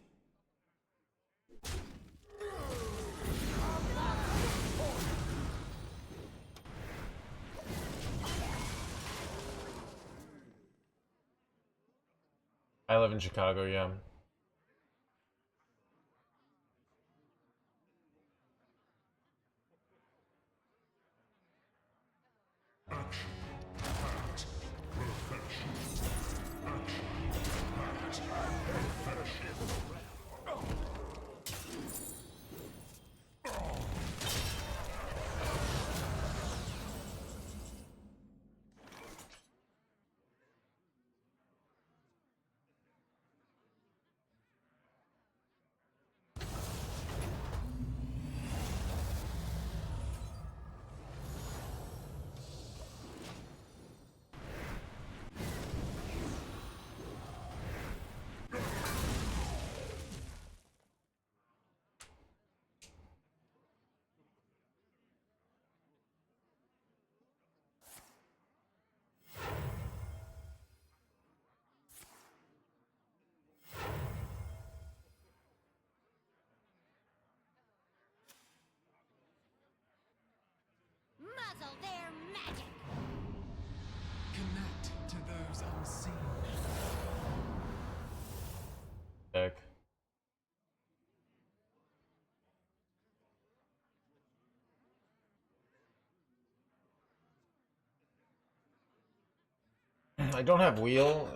I live in Chicago, yeah. Action. Packed. Perfection. Action. Packed. Perfection. Muzzle their magic. Connect to those unseen. Heck. I don't have wheel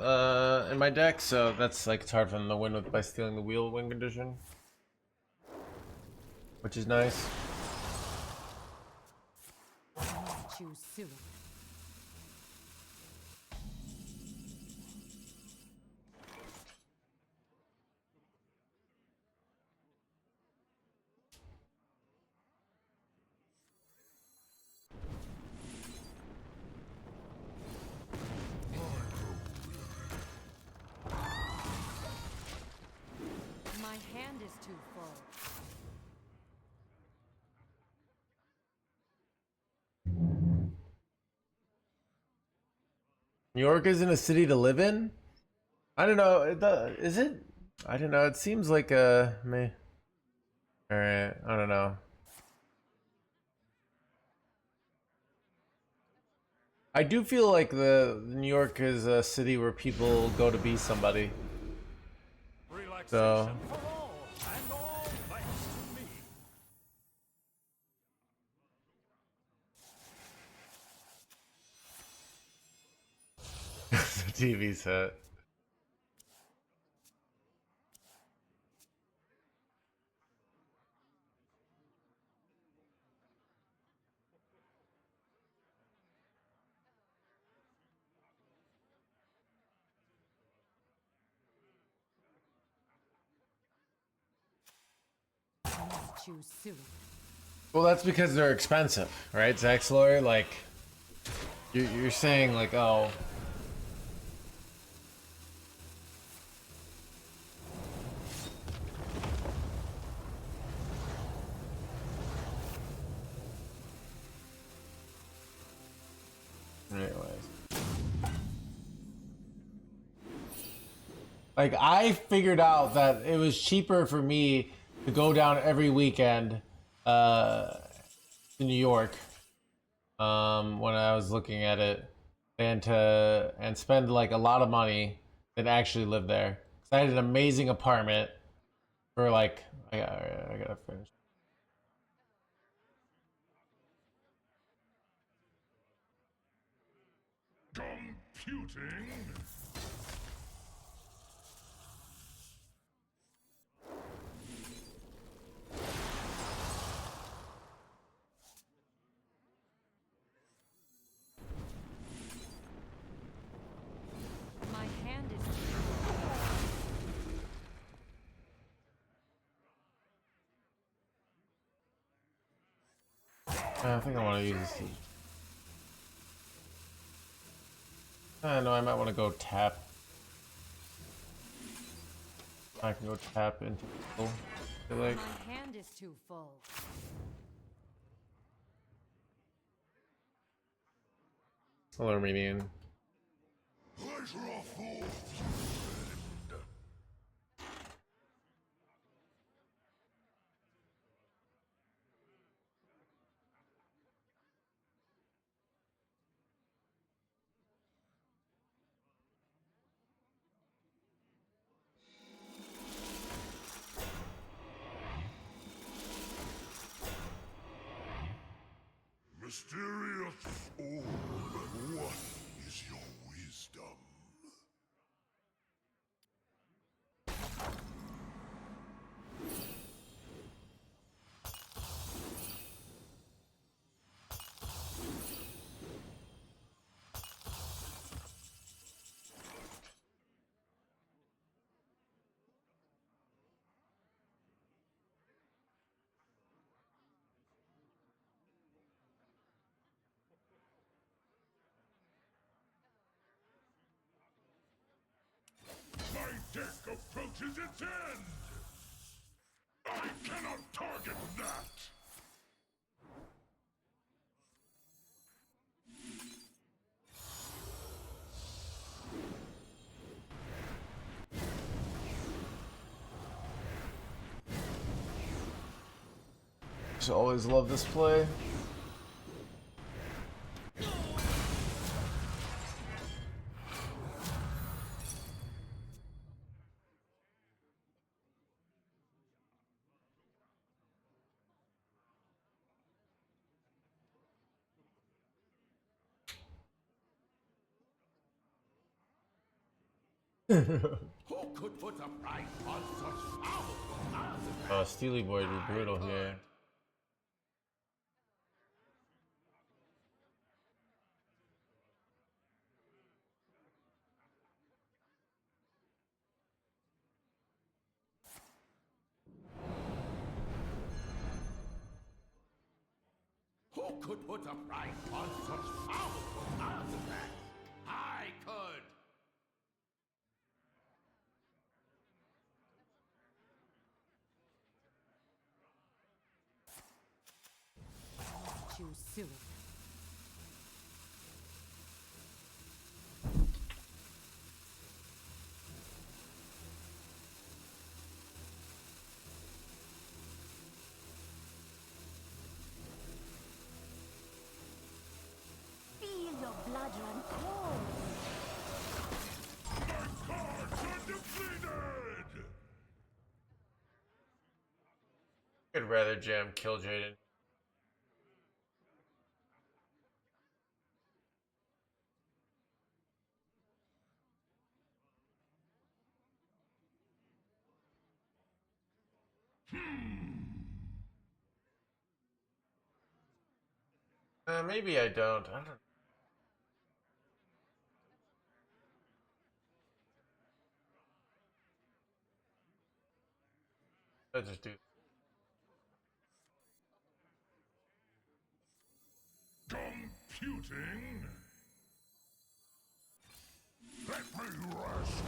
in my deck, so that's like it's hard for them to win by stealing the wheel win condition, which is nice. Choose soon. My hand is too full. New York isn't a city to live in? I don't know. Is it? I don't know. It seems like a meh. Alright, I don't know. I do feel like the New York is a city where people go to be somebody. So For all, and all thanks to me. the TV set. Choose suit. Well, that's because they're expensive, right, Zaxlor? Like, you're saying like, oh. Anyways. Like, I figured out that it was cheaper for me to go down every weekend to New York when I was looking at it and spend like a lot of money than actually live there. 'Cause I had an amazing apartment for like I gotta finish. Computing. My hand is too I think I want to use this. No, I might want to go tap. I can go tap into people. I feel like. My hand is too full. Hello, median. Pleasure of fool. Mysterious orb, what is your wisdom? My deck approaches its end! I cannot target that! Just always love this play. Who could put a price on such powerful artifacts? Steely Boy would be brutal here. Who could put a price on such powerful artifacts? I could! Choose suit. I'd rather jam kill Jaden. Maybe I don't. I don't know. Let's just do. Computing. Let me rest.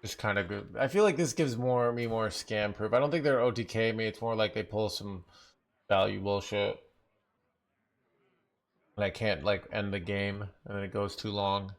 Just kind of good. I feel like this gives me more scam proof. I don't think they're OTK me. It's more like they pull some value bullshit. And I can't like end the game and then it goes too long.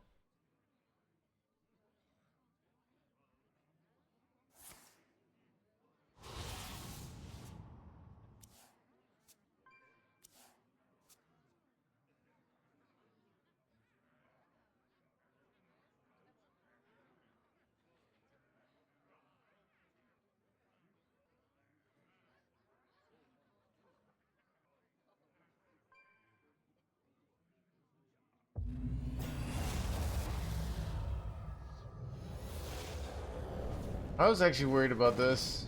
I was actually worried about this.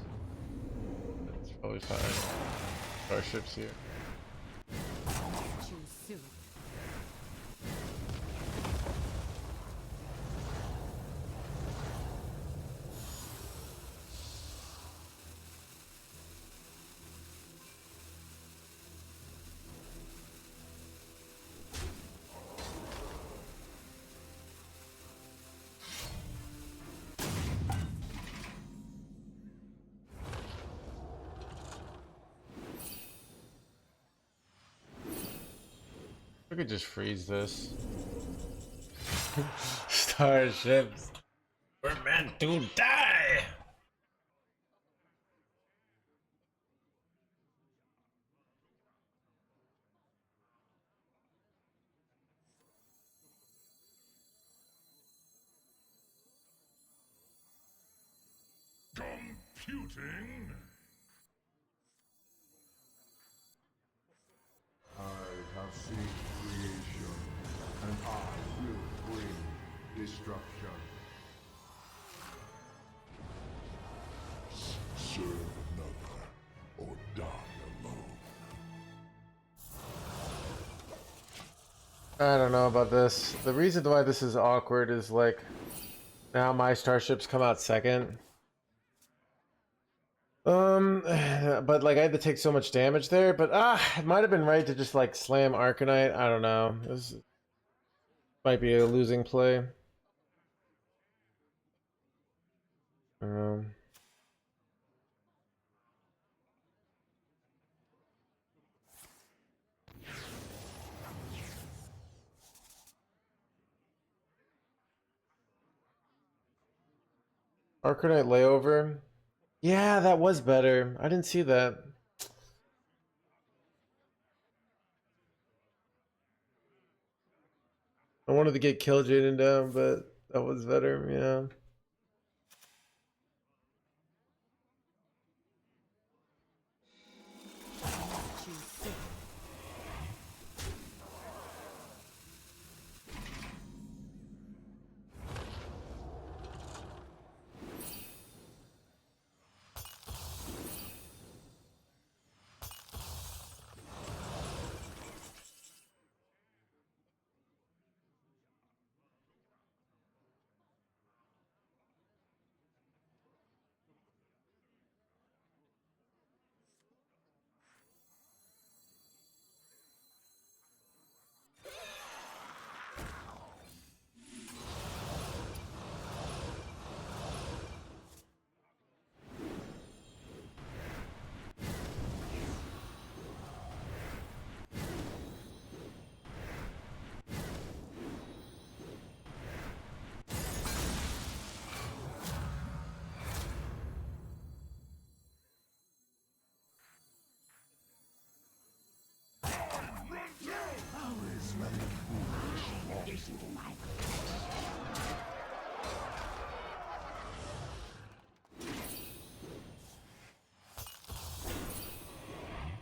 It's probably fine. Starships here. Too soon. We could just freeze this. Starships. We're meant to die! Computing. I have seen creation, and I will bring destruction. Serve another, or die alone. I don't know about this. The reason why this is awkward is like now my starships come out second. But like I had to take so much damage there, but it might have been right to just like slam Arcanite. I don't know. This might be a losing play. I don't know. Arcanite layover. Yeah, that was better. I didn't see that. I wanted to get Kill Jaden down, but that was better, yeah. Too soon.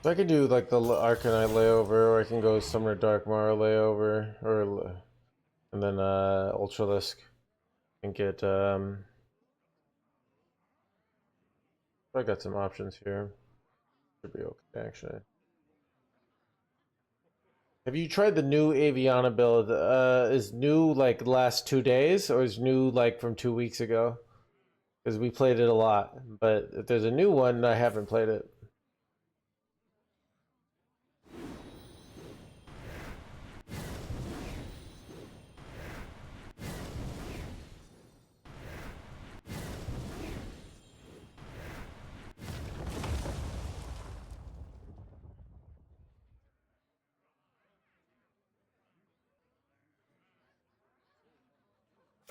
So I could do like the Arcanite layover, or I can go Summoner Darkmar layover, or and then Ultralisk and get I got some options here. Should be okay actually. Have you tried the new Aviana build? Is new like last 2 days, or is new like from 2 weeks ago? Because we played it a lot, but if there's a new one, I haven't played it.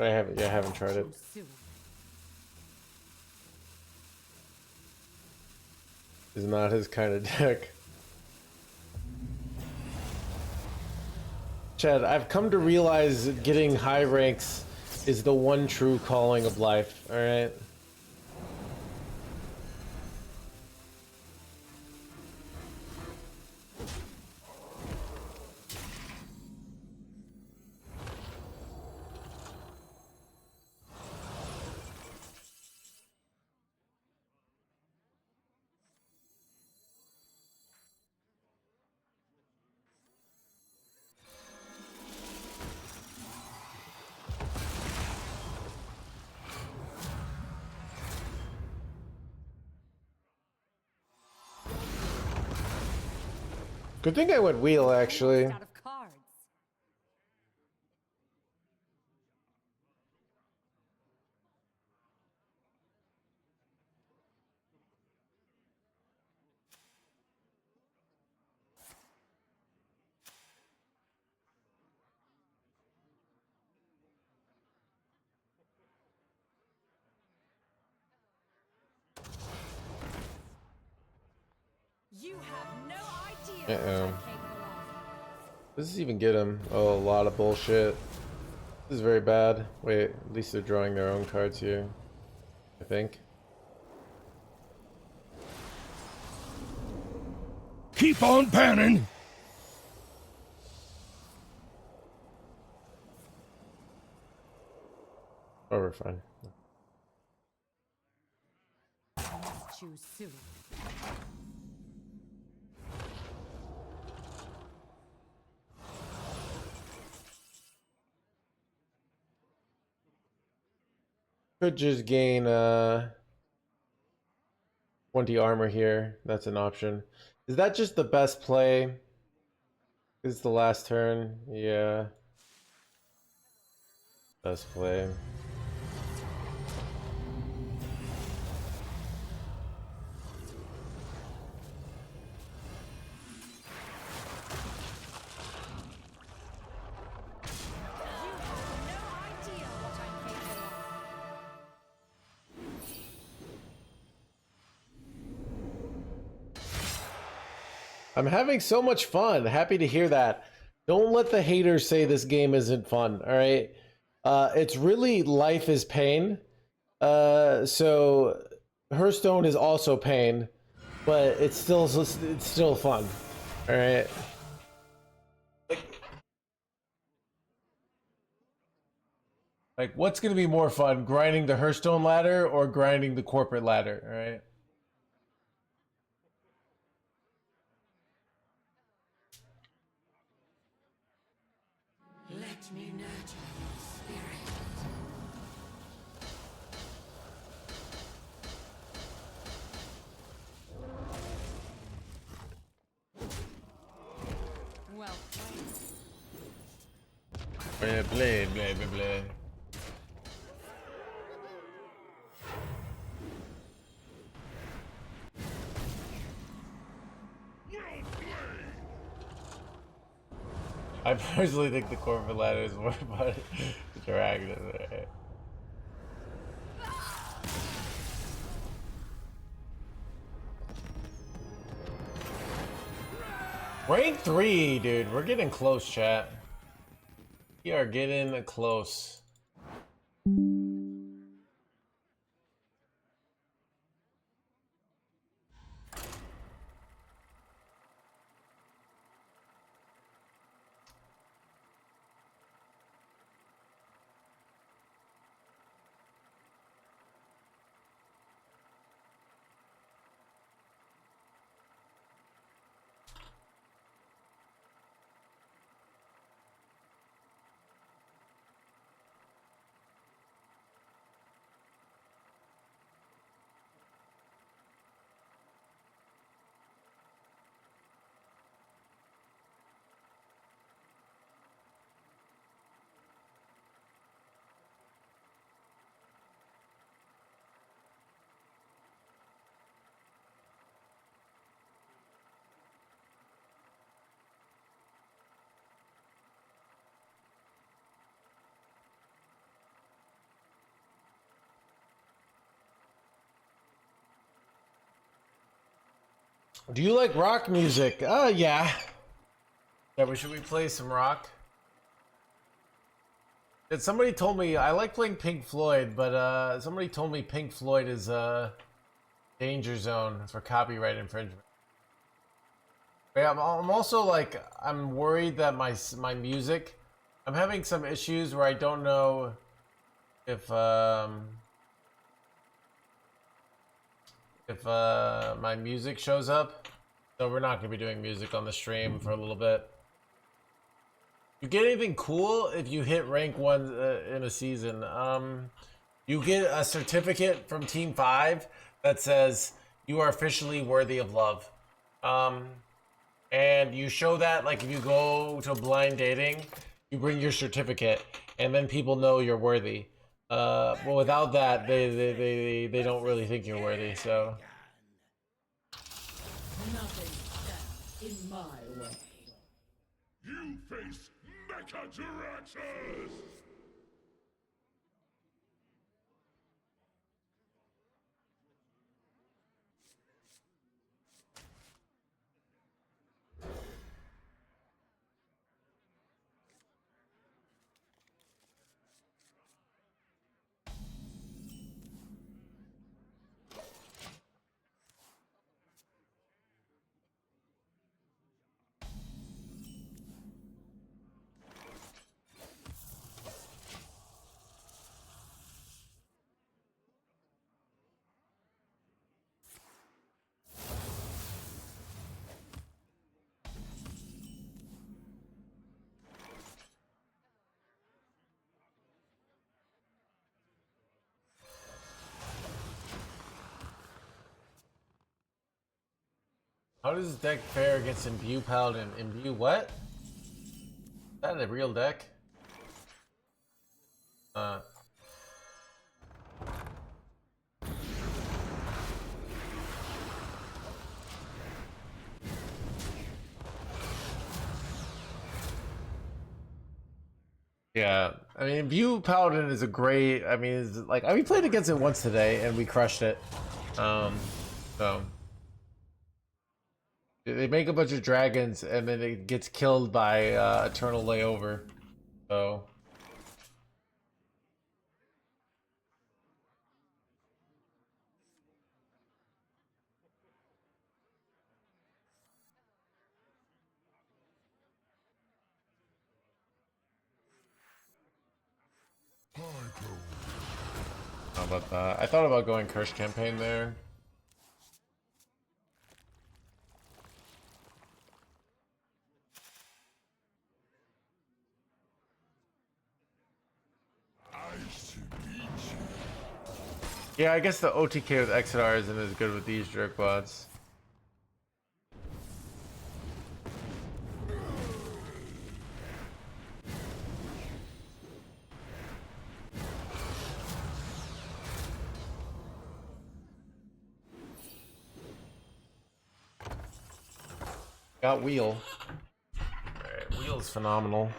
I haven't tried it. Is not his kind of deck. Chad, I've come to realize getting high ranks is the one true calling of life, alright? Good thing I went wheel, actually. Out of cards. You have no idea what I'm capable of. Does this even get him? Oh, a lot of bullshit. This is very bad. Wait, at least they're drawing their own cards here, I think. Keep on panning! Oh, we're fine. Choose soon. Could just gain 20 armor here. That's an option. Is that just the best play? Is the last turn? Yeah. Best play. I'm having so much fun. Happy to hear that. Don't let the haters say this game isn't fun, all right? It's really life is pain. So Hearthstone is also pain, but it's still fun. All right? Like what's going to be more fun, grinding the Hearthstone ladder or grinding the corporate ladder, all right? Let me nurture your spirit. Well Blah, played. blah, blah, blah, blah. I personally think the corporate ladder is more fun. The dragon is right. Rank 3, dude. We're getting close, chat. We are getting close. Do you like rock music? Yeah. Yeah, should we play some rock? And somebody told me I like playing Pink Floyd, but somebody told me Pink Floyd is danger zone for copyright infringement. But yeah, I'm also like I'm worried that my music, I'm having some issues where I don't know if my music shows up. So we're not gonna be doing music on the stream for a little bit. You get anything cool if you hit rank 1 in a season? You get a certificate from Team 5 that says you are officially worthy of love. And you show that, like, if you go to blind dating, you bring your certificate, and then people know you're worthy. But without that, they don't really think you're worthy, so... Nothing stands in my way. You face Mecha-Jiraxxus! How does this deck fare against Imbue Paladin? Imbue what? Is that a real deck? Yeah, I mean, Imbue Paladin is a great. I mean, it's like we played against it once today and we crushed it. So they make a bunch of dragons and then it gets killed by Eternal Layover. So. How about that? I thought about going Curse Campaign there. Yeah, I guess the OTK with XR isn't as good with these jerkbots. Got Wheel. Alright, Wheel's phenomenal.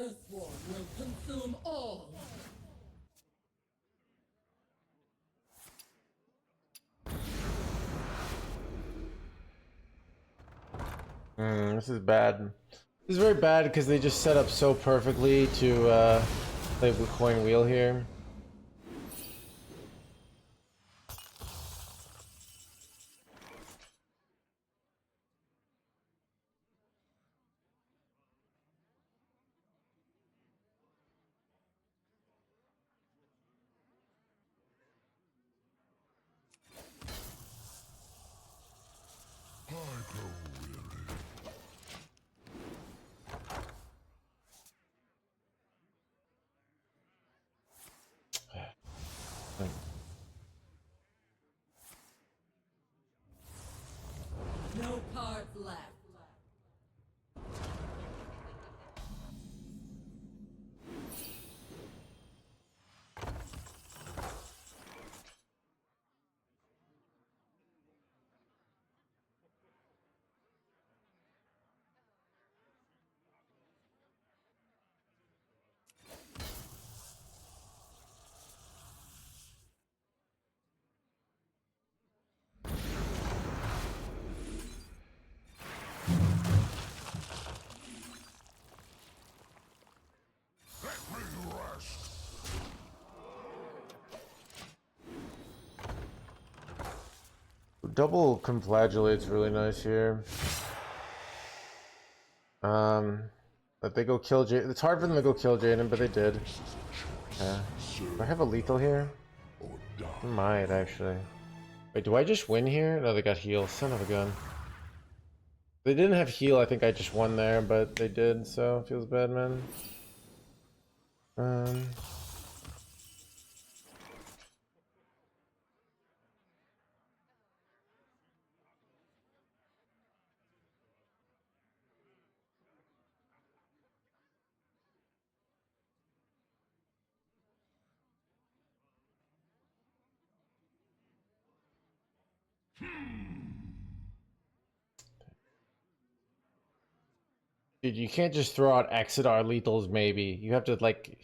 The swarm will consume all. This is bad. This is very bad because they just set up so perfectly to play the coin wheel here. No cards left. Double conflagelate's really nice here. But they go kill Jaden. It's hard for them to go kill Jaden, but they did. Yeah. Do I have a lethal here? I might actually. Wait, do I just win here? No, they got heal. Son of a gun. They didn't have heal. I think I just won there, but they did. So it feels bad, man. Dude, you can't just throw out Exodar lethals, maybe. You have to, like...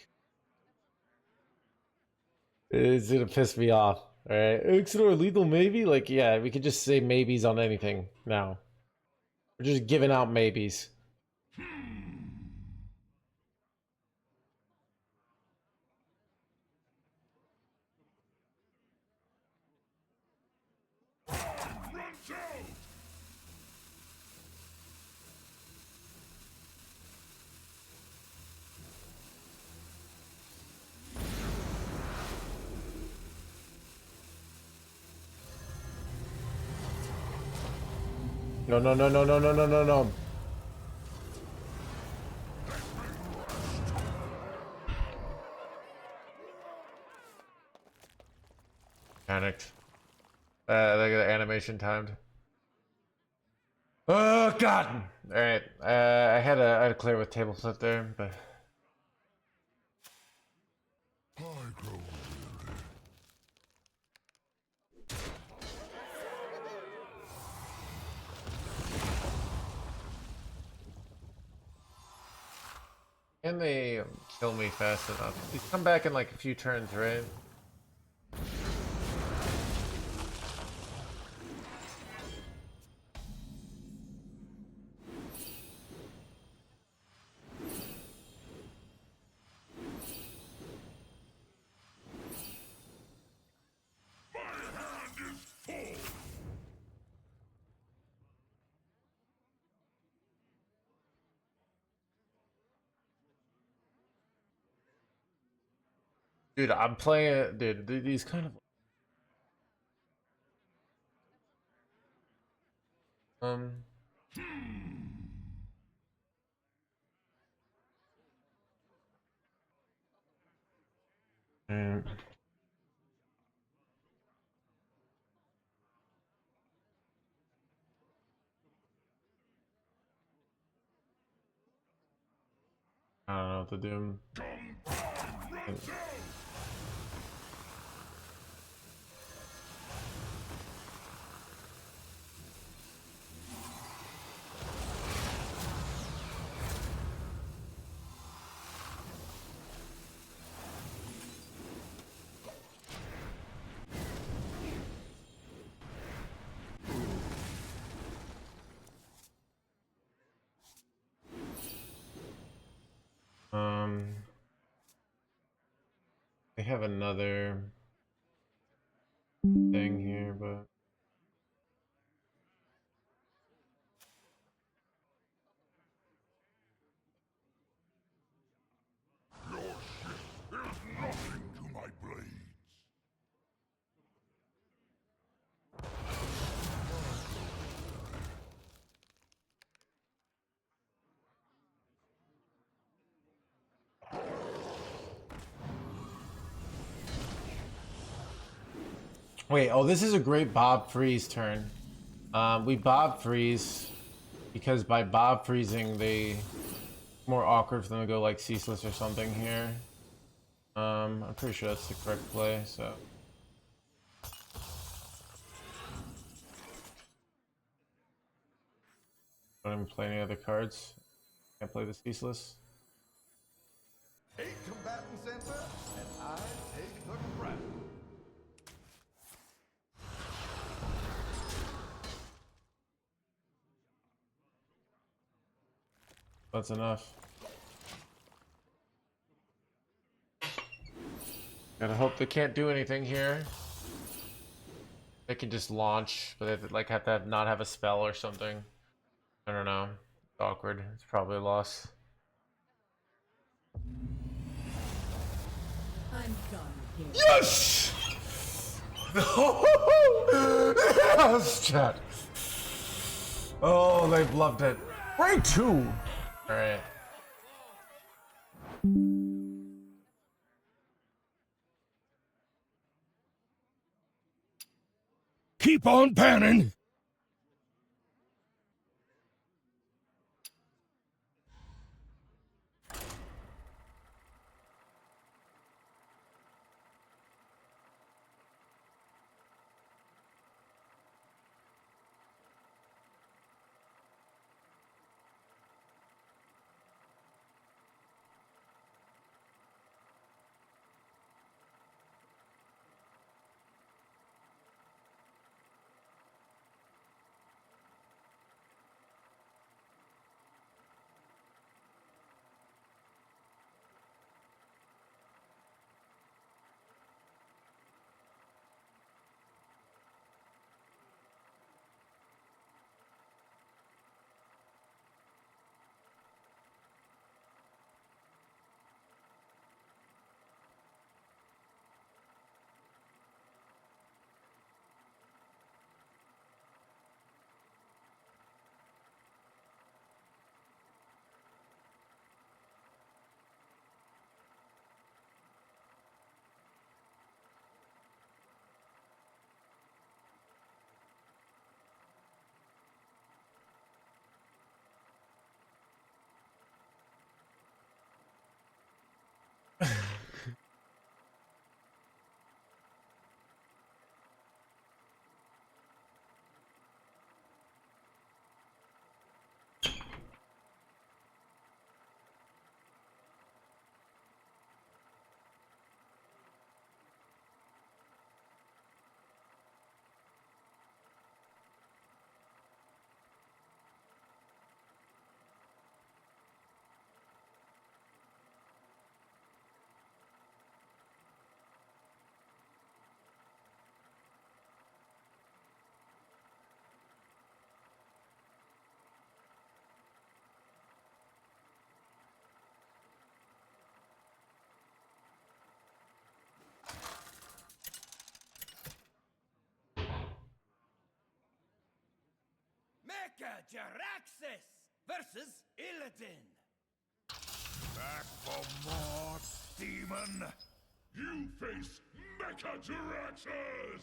It's gonna piss me off. Alright, Exodar lethal, maybe? Like, yeah, we could just say maybes on anything now. We're just giving out maybes. No, no, no, no, no, no, no, no, no. Panicked. They got animation timed. Oh god! Alright, I had to clear with table flip there, but... Can they kill me fast enough? He's come back in like a few turns, right? Dude, I'm playing... Dude, these kind of... Mm. I don't know what to do. They have another thing here, but Your ship is nothing to my blades. Wait, oh, this is a great Bob Freeze turn. We Bob Freeze because by Bob freezing, they more awkward for them to go like ceaseless or something here. I'm pretty sure that's the correct play. So don't even play any other cards. Can't play the ceaseless. 8 combatants enter, and I take the crown. that's enough. Gotta hope they can't do anything here. They can just launch, but they like have to not have a spell or something. I don't know. It's awkward. It's probably a loss. I'm done here. Yes! Yes, chat. Oh, they've loved it. Right too. All right. Keep on panning! Mecha Jaraxxus versus Illidan. Back for more, demon! You face Mechajaraxxus!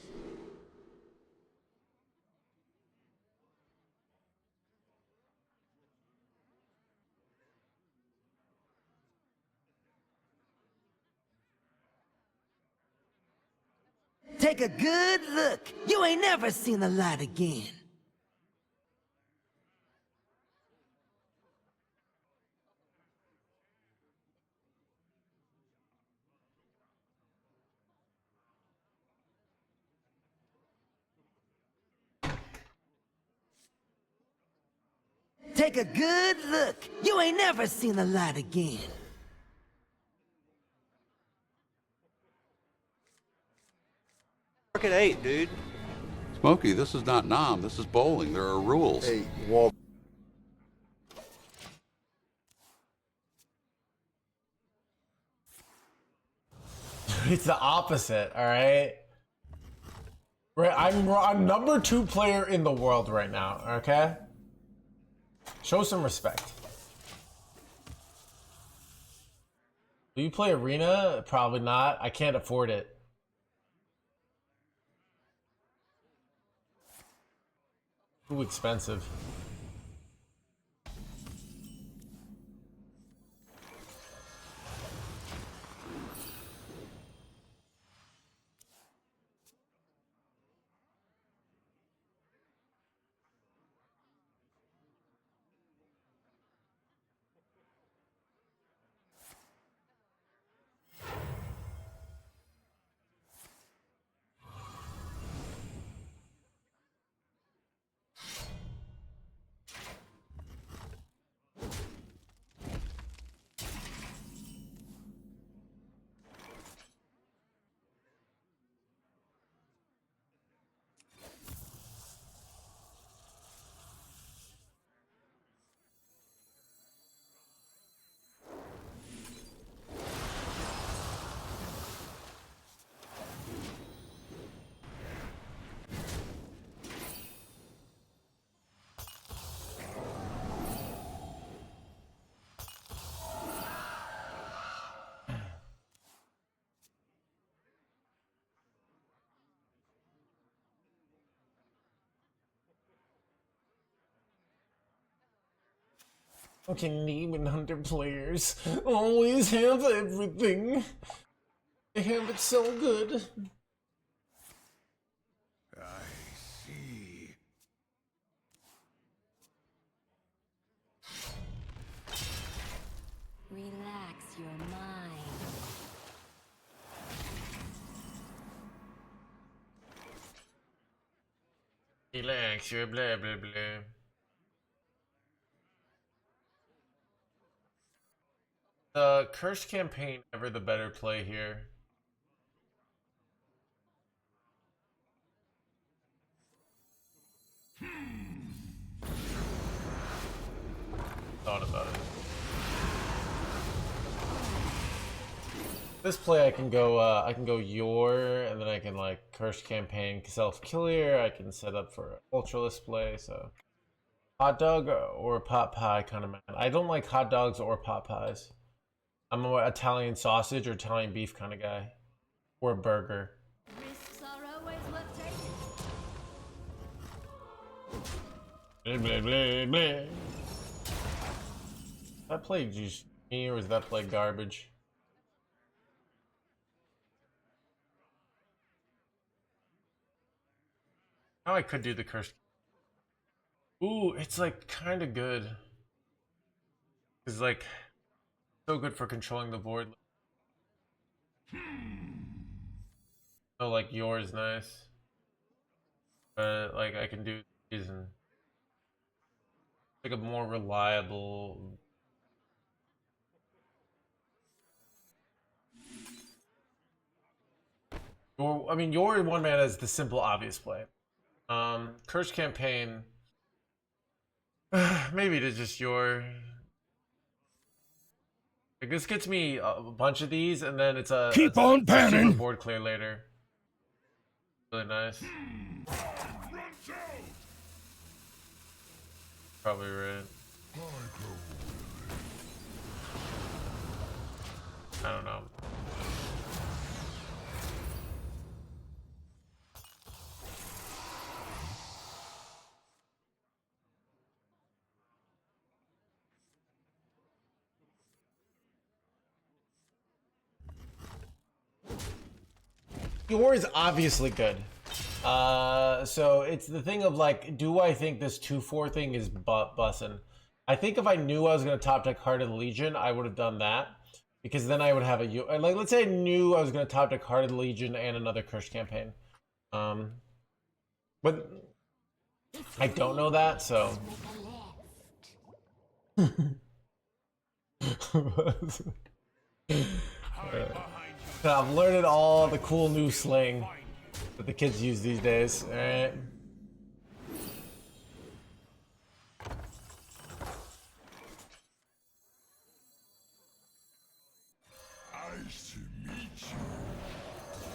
Take a good look. You ain't never seen the light again. Take a good look. You ain't never seen the light again. at 8, dude. Smokey, this is not Nom. This is bowling. There are rules. Hey, Walt. It's the opposite, all right? Right, I'm number 2 player in the world right now, okay? Show some respect. Do you play Arena? Probably not. I can't afford it. Too expensive. Fucking name 100 players. Always have everything. They have it so good. I see. Relax your mind. Relax, you're blah blah blah. The Curse campaign ever the better play here. Thought about it. This play I can go Yor, and then I can like Curse campaign self killer. I can set up for ultraless play. So hot dog or pot pie kind of man. I don't like hot dogs or pot pies. I'm a more Italian sausage or Italian beef kind of guy, or a burger. Risks are always worth Blah taking. blah blah blah. That play just me, or is that play garbage? Now I could do the curse. Ooh, it's like kind of good. It's like so good for controlling the board. So like yours nice. Like I can do these and like a more reliable. Your one mana is the simple obvious play. Curse campaign. Maybe it is just your. Like this gets me a bunch of these, and then it's a Keep on panning. Board clear later. Really nice. Probably right. I don't know. Yours is obviously good. So it's the thing of like, do I think this 2/4 thing is bussin'? I think if I knew I was gonna top deck Heart of the Legion, I would have done that. Because then I would have a like, let's say I knew I was gonna top deck Heart of the Legion and another Curse campaign. But I don't know that, so. I've learned all the cool new slang. that the kids use these days. All right. Nice to meet you.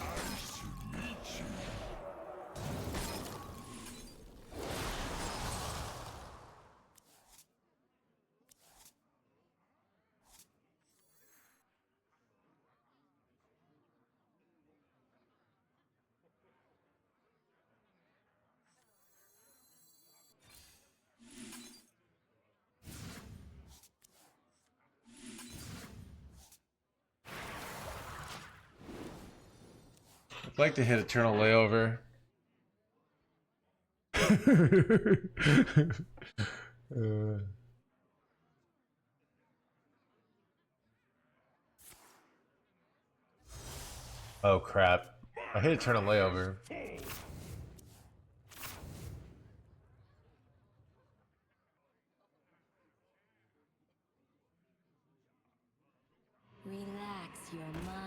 Nice to meet you. I'd like to hit Eternal Layover. Oh crap. I hit Eternal Layover. Relax your mind.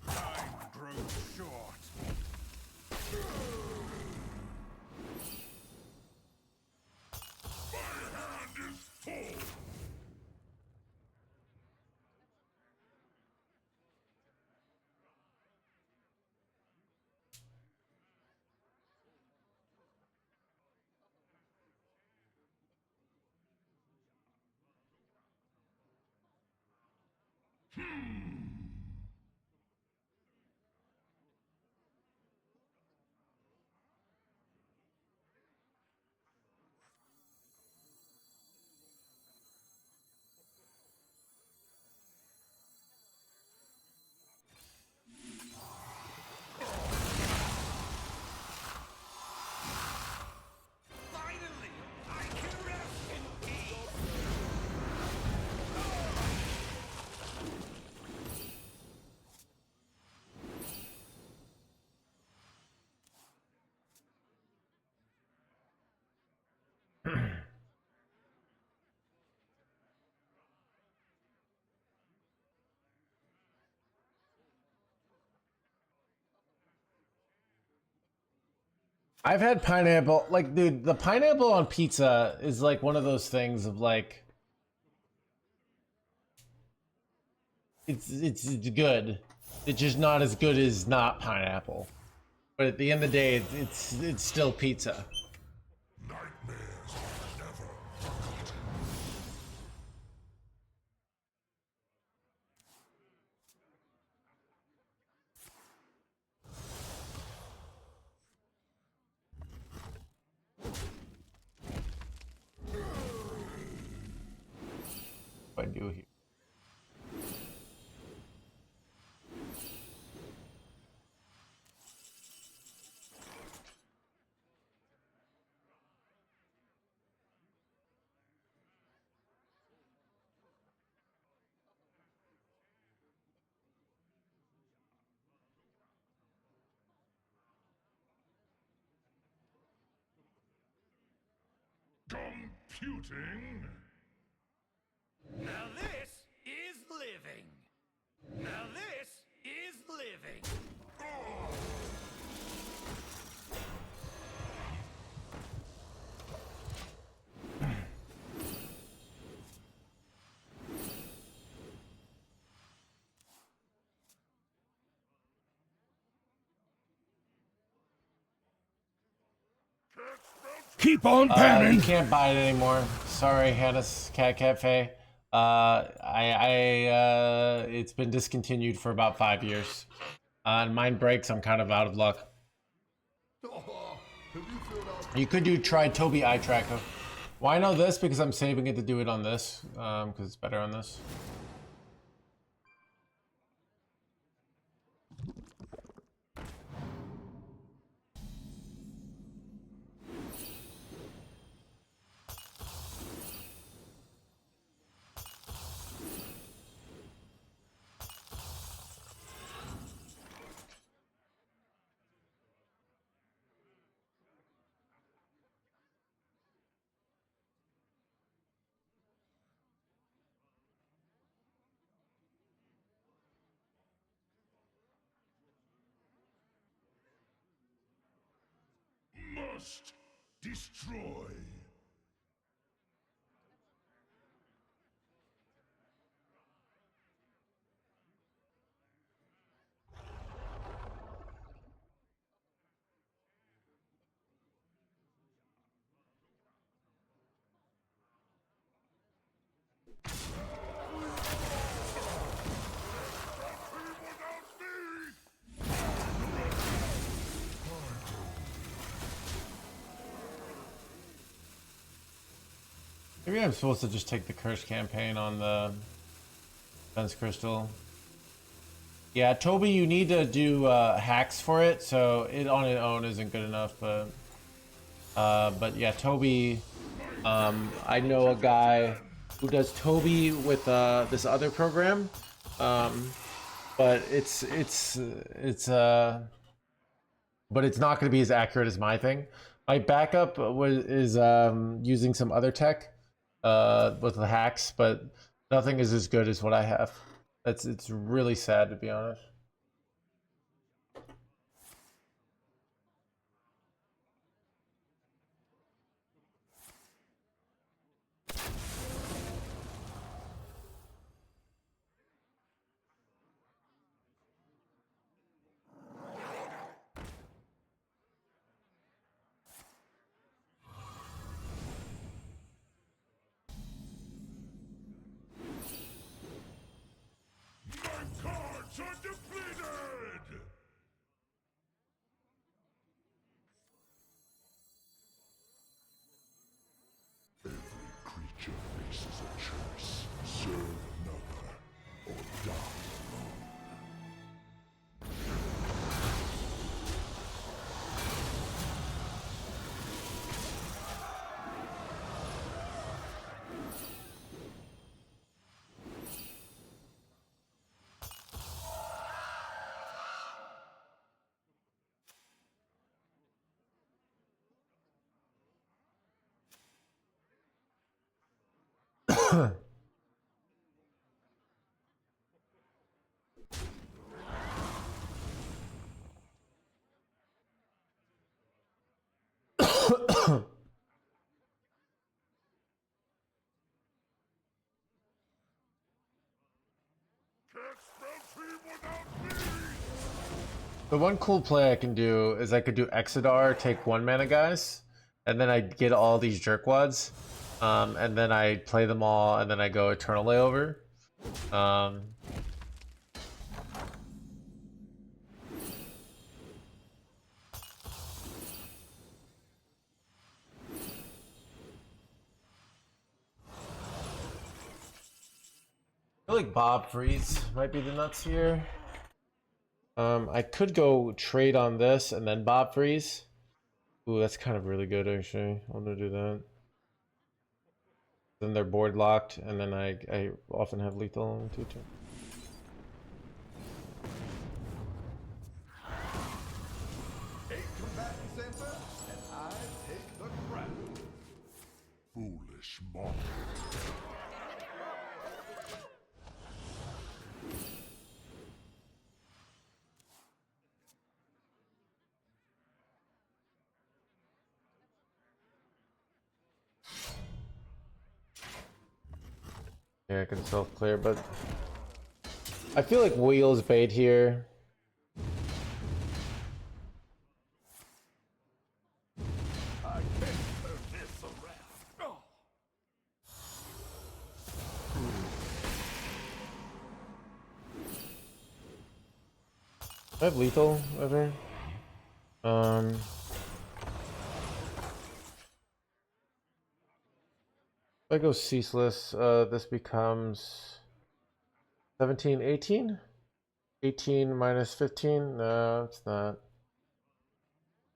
Time grows short. My hand is full. Finally, I can rest in peace. I've had pineapple, like, dude, the pineapple on pizza is like one of those things of like, it's good. It's just not as good as not pineapple. But at the end of the day, it's still pizza. Nightmares are never forgotten. What I do here. Computing. Now this is living. Now this is living. Keep on You panning. can't buy it anymore. Sorry, Hannah's Cat Cafe. It's been discontinued for about 5 years. And mine breaks, I'm kind of out of luck. Have you filled out You could do try Toby Eye Tracker. Why know this? Because I'm saving it to do it on this. Because it's better on this. First, destroy. Maybe I'm supposed to just take the curse campaign on the Fence Crystal. Yeah, Toby, you need to do hacks for it, so it on its own isn't good enough. But yeah, Toby, I know a guy who does Toby with this other program, but but it's not going to be as accurate as my thing. My backup is using some other tech with the hacks, but nothing is as good as what I have. It's really sad, to be honest. Cards are depleted! Every creature faces a choice. Serve another, or die alone. The one cool play I can do is I could do Exodar, take 1 mana guys, and then I get all these jerkwads, and then I play them all, and then I go Eternal Layover. I feel like Bob Freeze might be the nuts here. I could go trade on this and then Bob Freeze. Ooh, that's kind of really good actually. I'm gonna do that. Then they're board locked, and then I often have lethal in 2 turns. Foolish mortal. Yeah, I can self-clear, but I feel like Wheels bait here. I have lethal ever. If I go ceaseless, this becomes 17, 18? 18 minus 15? No, it's not.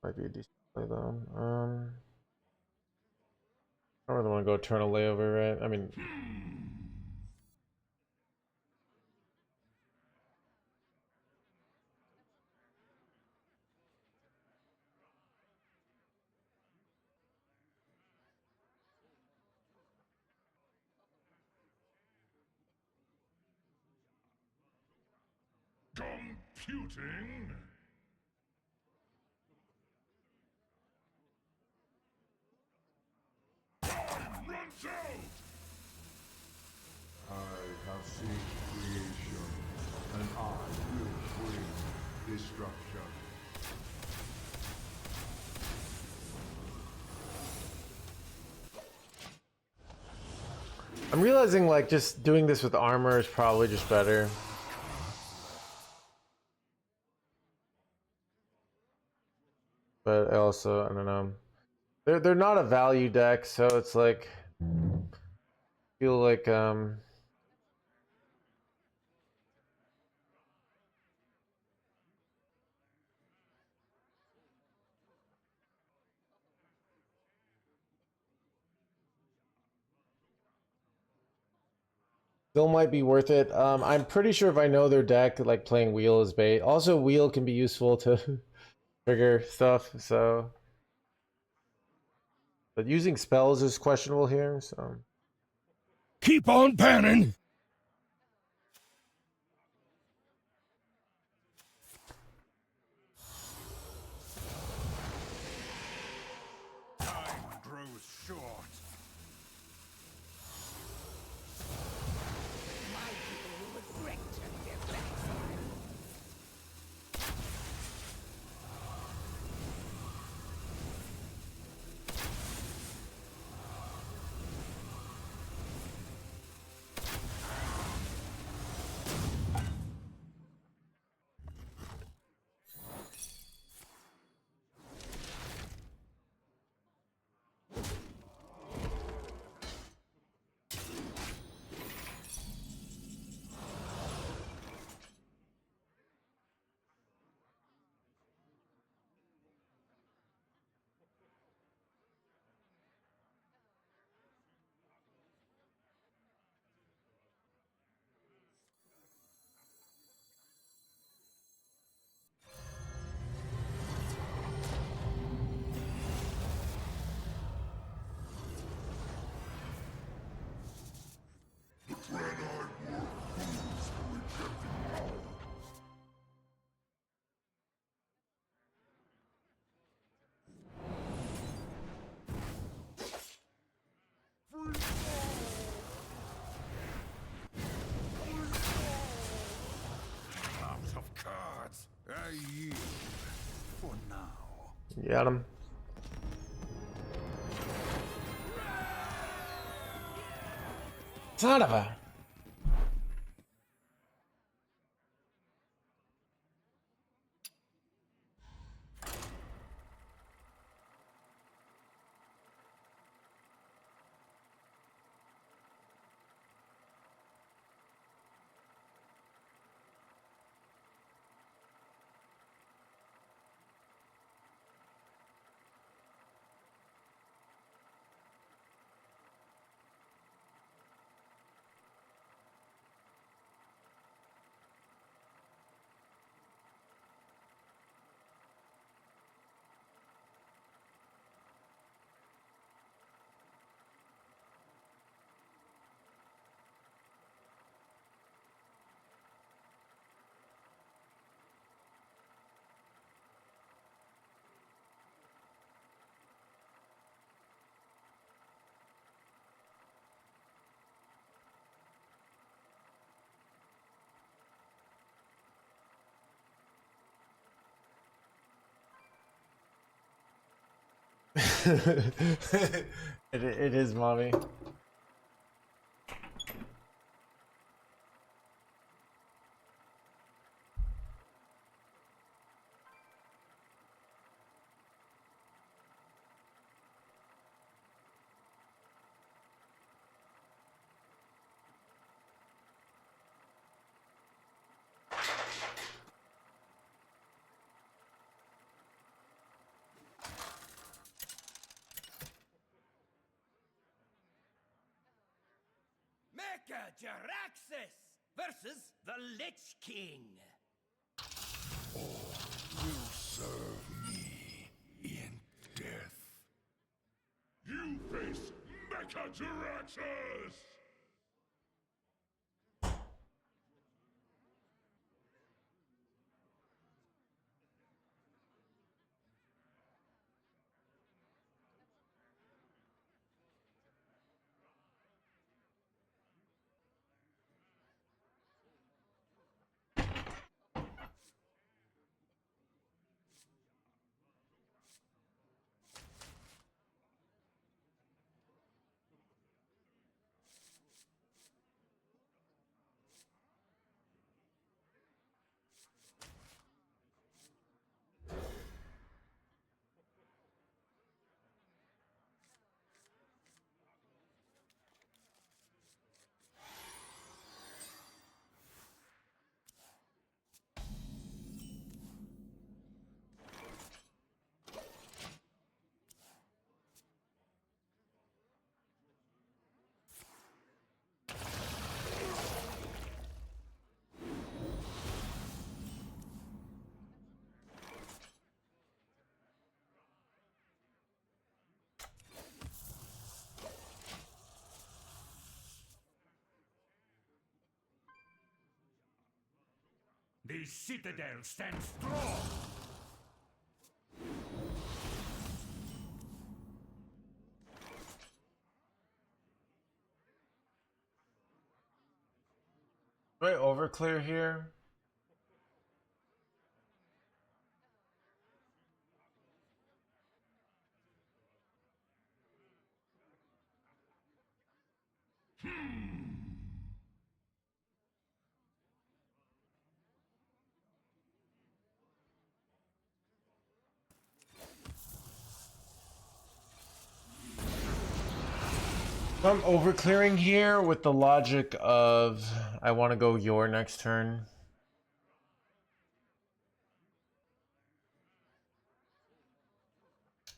Might be a decent play though. I don't really want to go Eternal Layover, right? I mean, Computing. shall seek creation, and I will bring destruction. I'm realizing like just doing this with armor is probably just better. But I also, I don't know. They're not a value deck, so it's like feel like still might be worth it. I'm pretty sure if I know their deck, like playing wheel is bait. Also, wheel can be useful to trigger stuff. So, but using spells is questionable here. So Keep on banning. Time grows short. My people will regret turning their backs on you. Out of cards. I yield. For now. got him. Son of a. It is, mommy. Mecha Jaraxxus versus the Lich King. Will serve me in death. You face Mecha Jaraxxus! The citadel stands strong. Do I overclear here? I'm overclearing here with the logic of I want to go your next turn.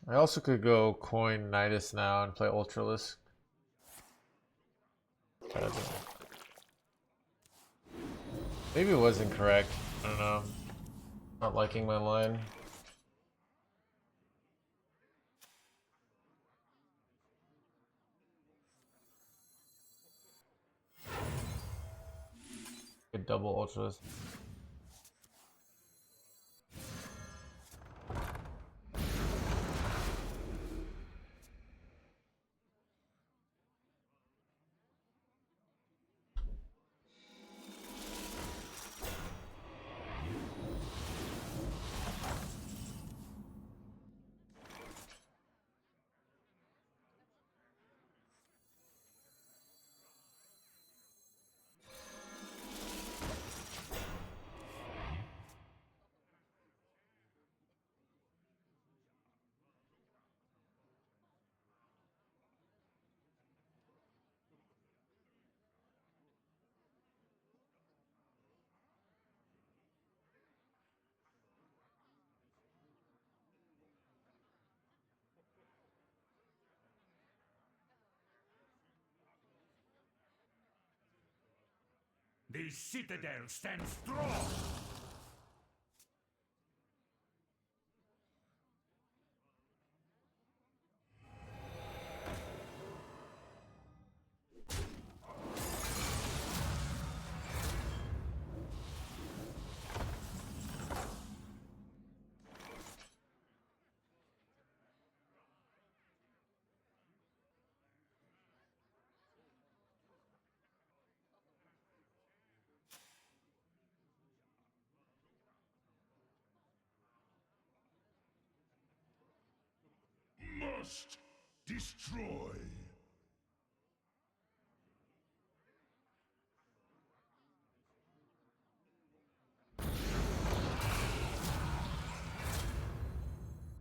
I also could go coin Nidus now and play Ultralisk. Maybe it was incorrect. I don't know. Not liking my line. Could double Ultralisk. The citadel stands strong. Must destroy.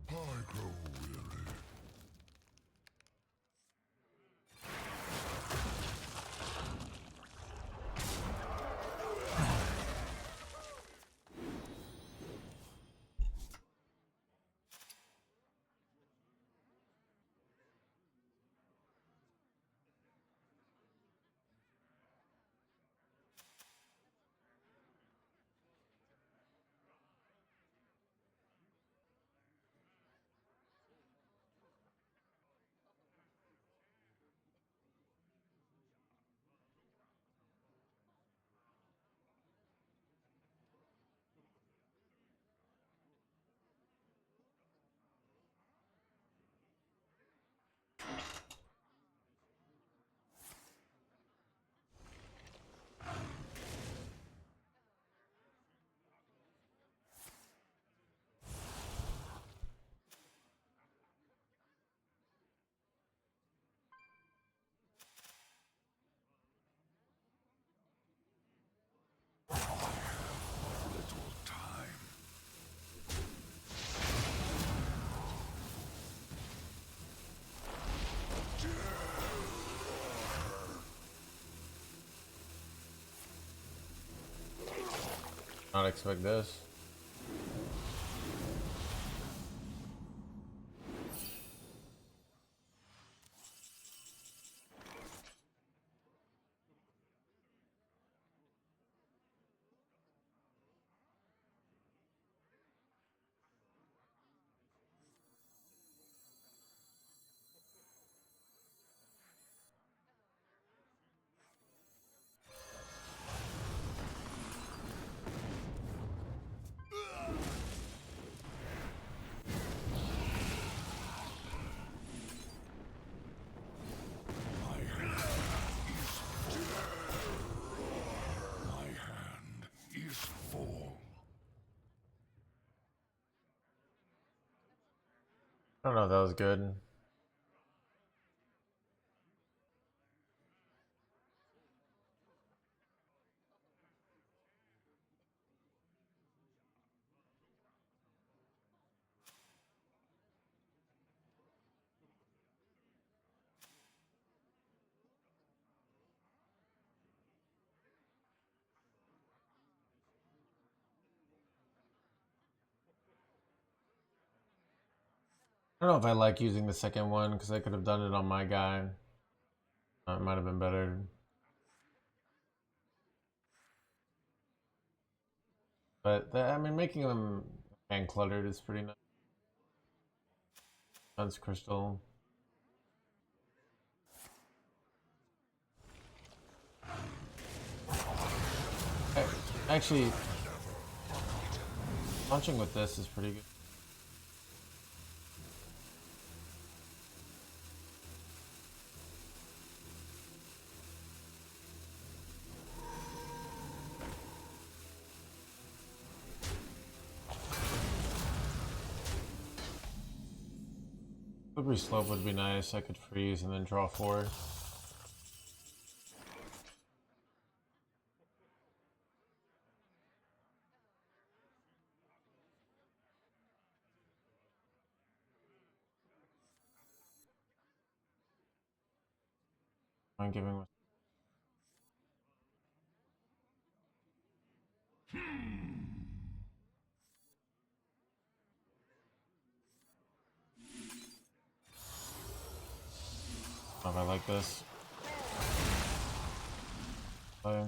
I grow weary. Little time. Not expect this. I don't know if that was good. I don't know if I like using the second one because I could have done it on my guy. It might have been better. But I mean, making them hand cluttered is pretty nice. That's crystal. Actually, launching with this is pretty good. Slippery slope would be nice. I could freeze and then draw 4. I'm giving. Oh, I like this. Oh.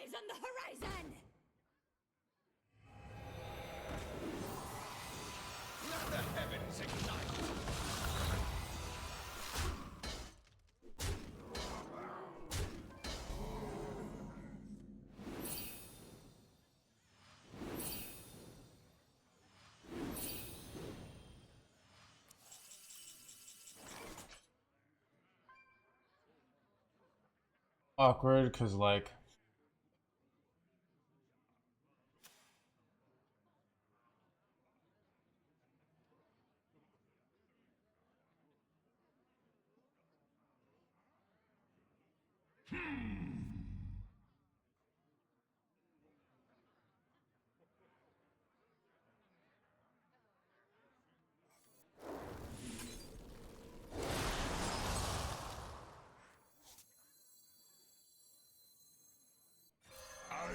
Eyes on the horizon! Let the heavens ignite! Awkward, because like.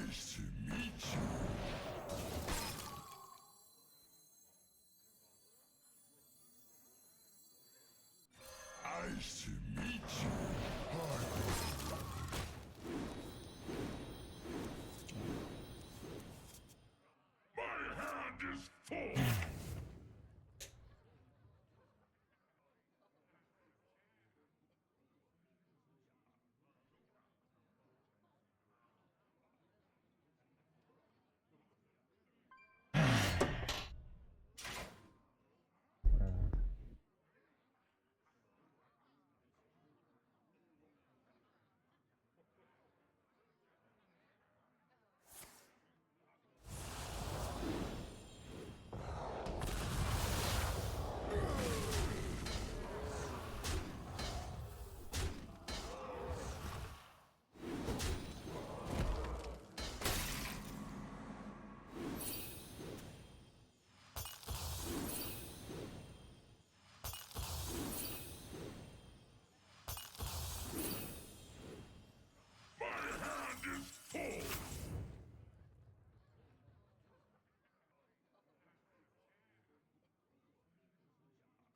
Nice to meet you. Nice to meet you. My hand is full.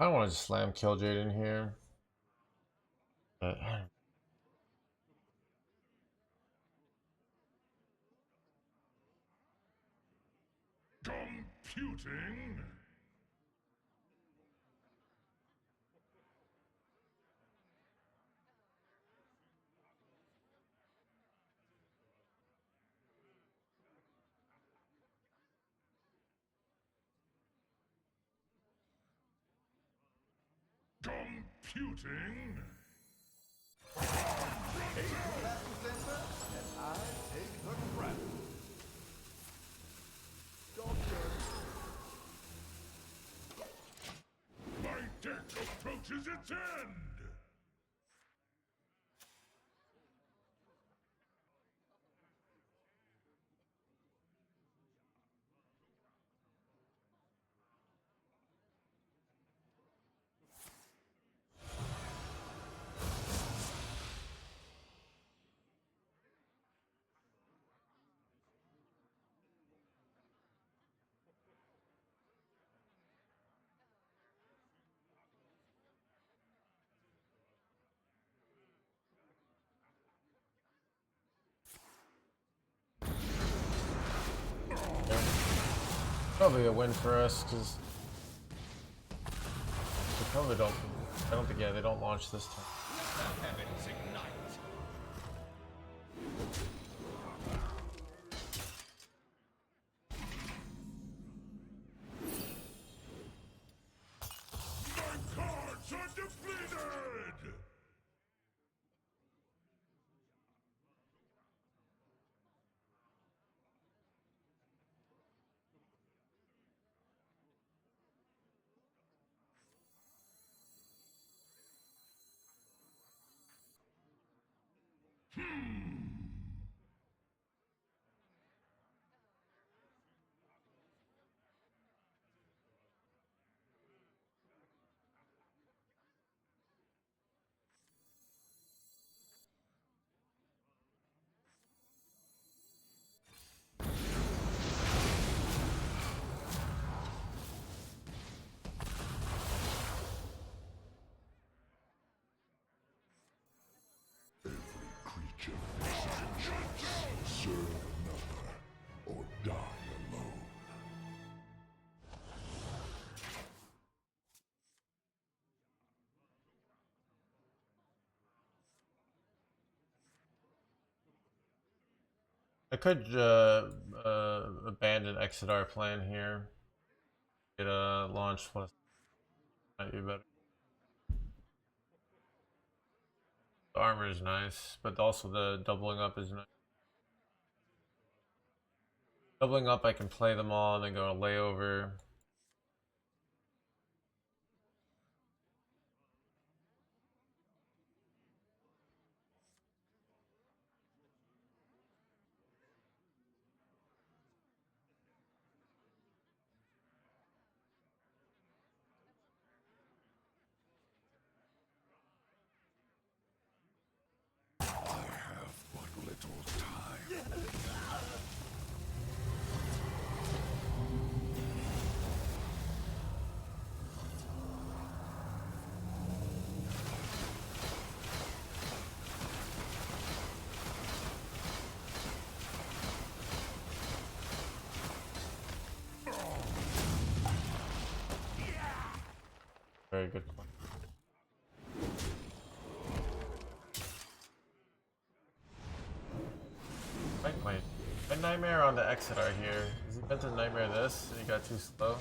I don't want to slam Killjade in here. But Compete. Computing. Computing. My deck approaches its end. Probably a win for us because they probably don't. I don't think. Yeah, they don't launch this time. Heavens ignite. My cards are depleted. Creature faces vengeance. Serve another or die alone. I could abandon exit our plan here. Get a launch plus might be better. The armor is nice, but also the doubling up is nice. Doubling up, I can play them all and then go to layover. I have but little time. Very good plan. My nightmare on the exit are here. Is he meant to nightmare this? And he got too slow.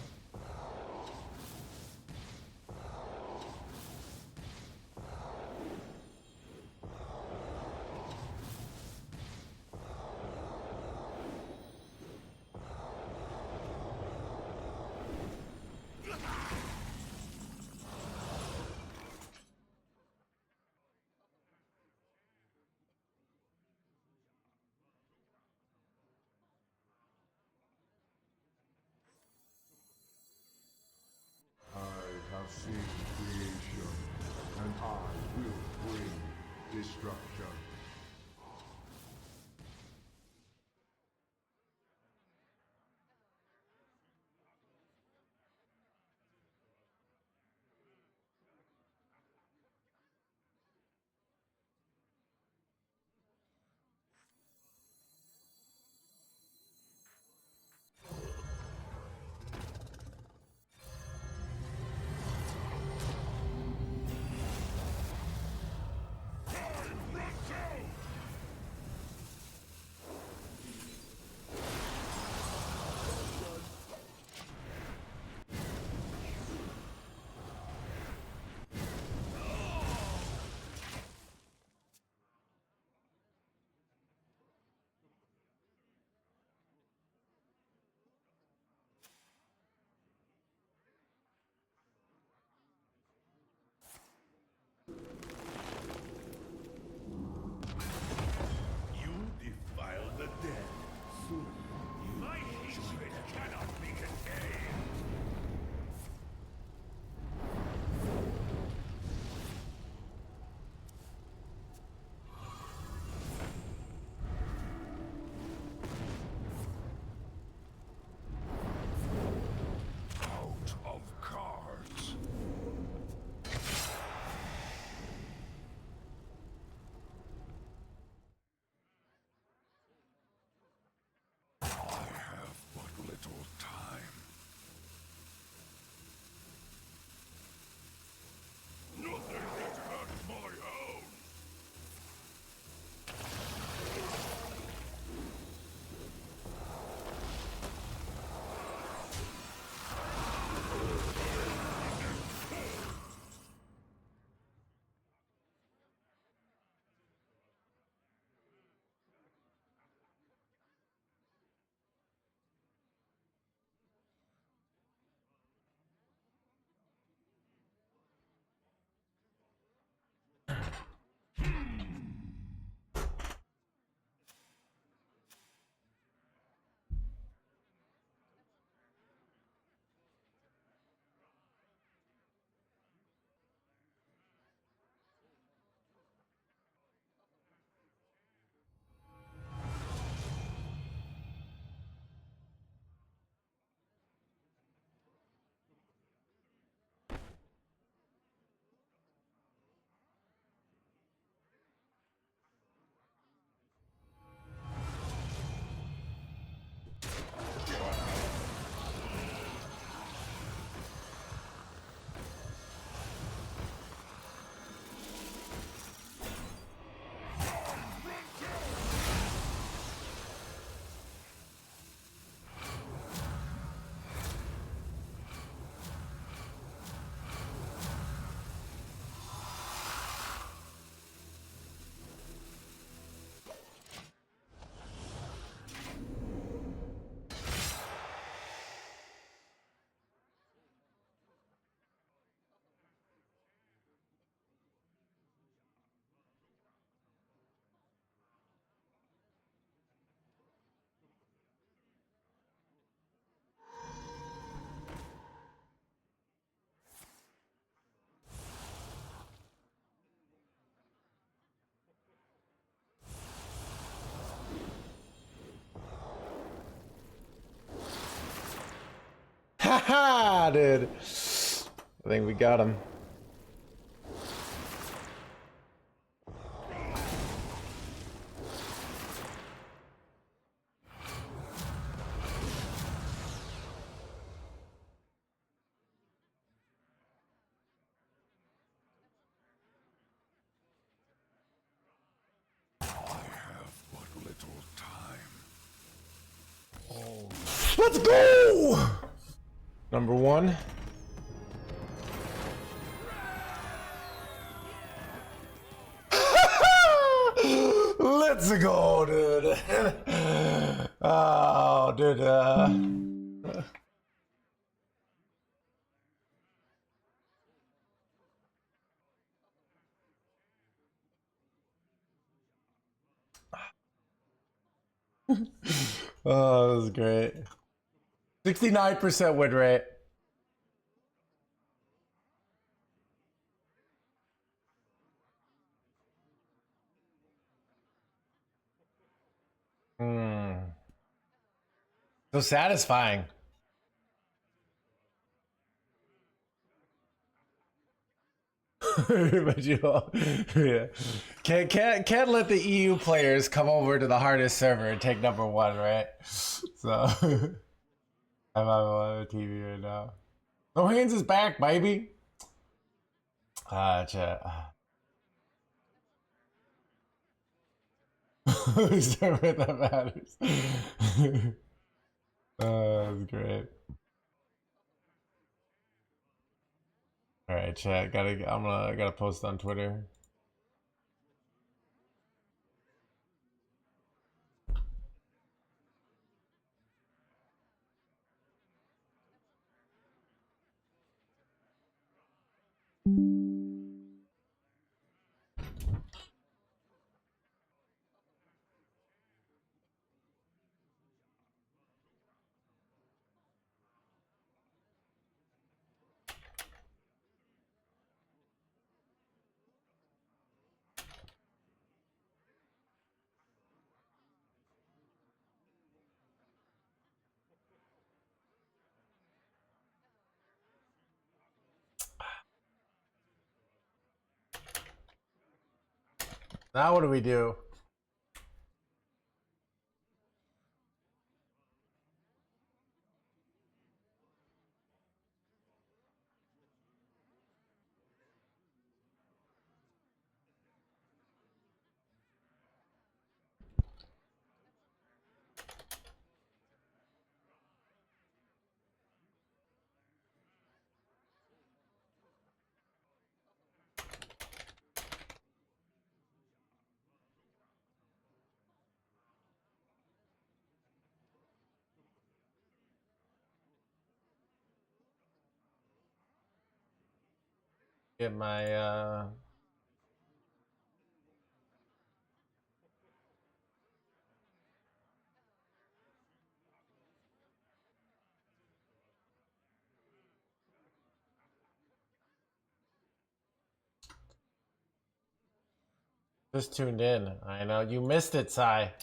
I have seen creation, and I will bring destruction. Dude. I think we got him. Let's go! Number one. Let's go, dude. Oh, dude. Oh, that was great. 69% win rate. So satisfying. But yeah. Can't let the EU players come over to the hardest server and take number one, right? So I'm on TV right now. No Hands is back, baby. Chat. Server that matters. That's great. All right, chat. Gotta post on Twitter. Now what do we do? Get my just tuned in. I know you missed it, Sai.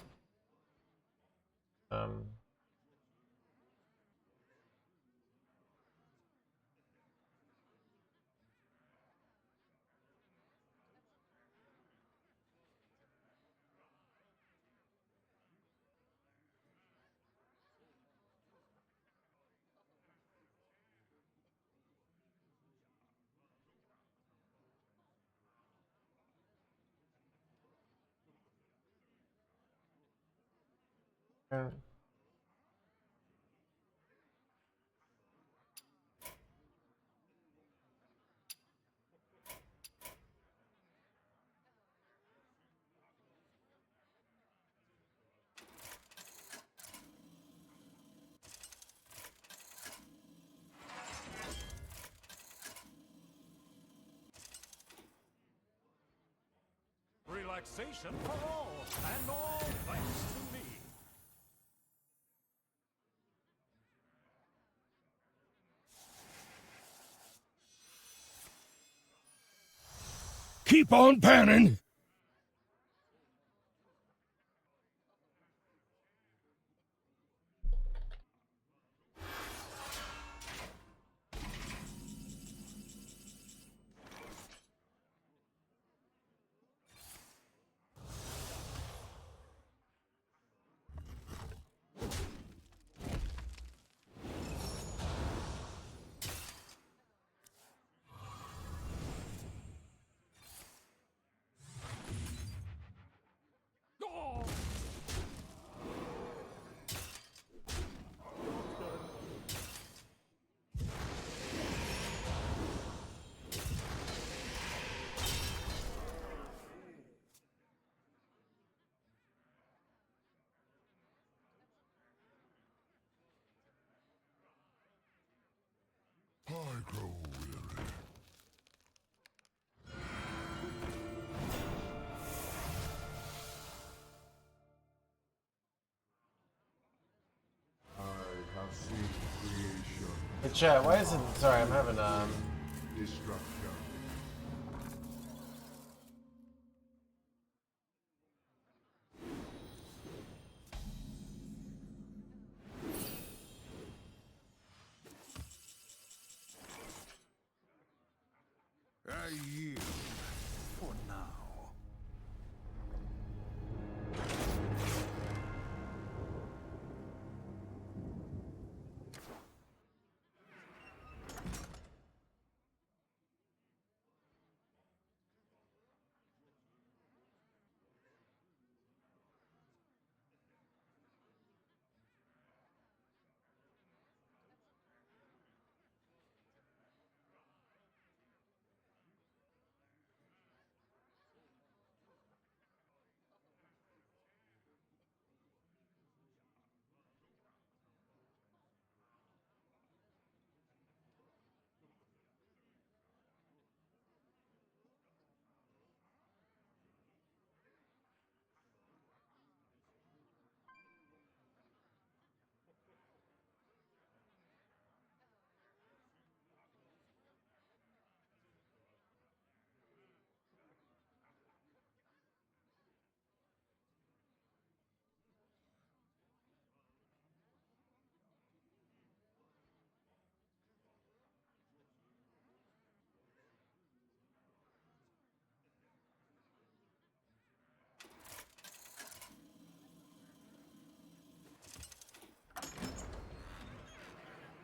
Relaxation for all, and all thanks to me. Keep on panning! I grow weary. I have seen creation. Hey, chat, why isn't... Sorry, I'm having, Destruction. I yield for now.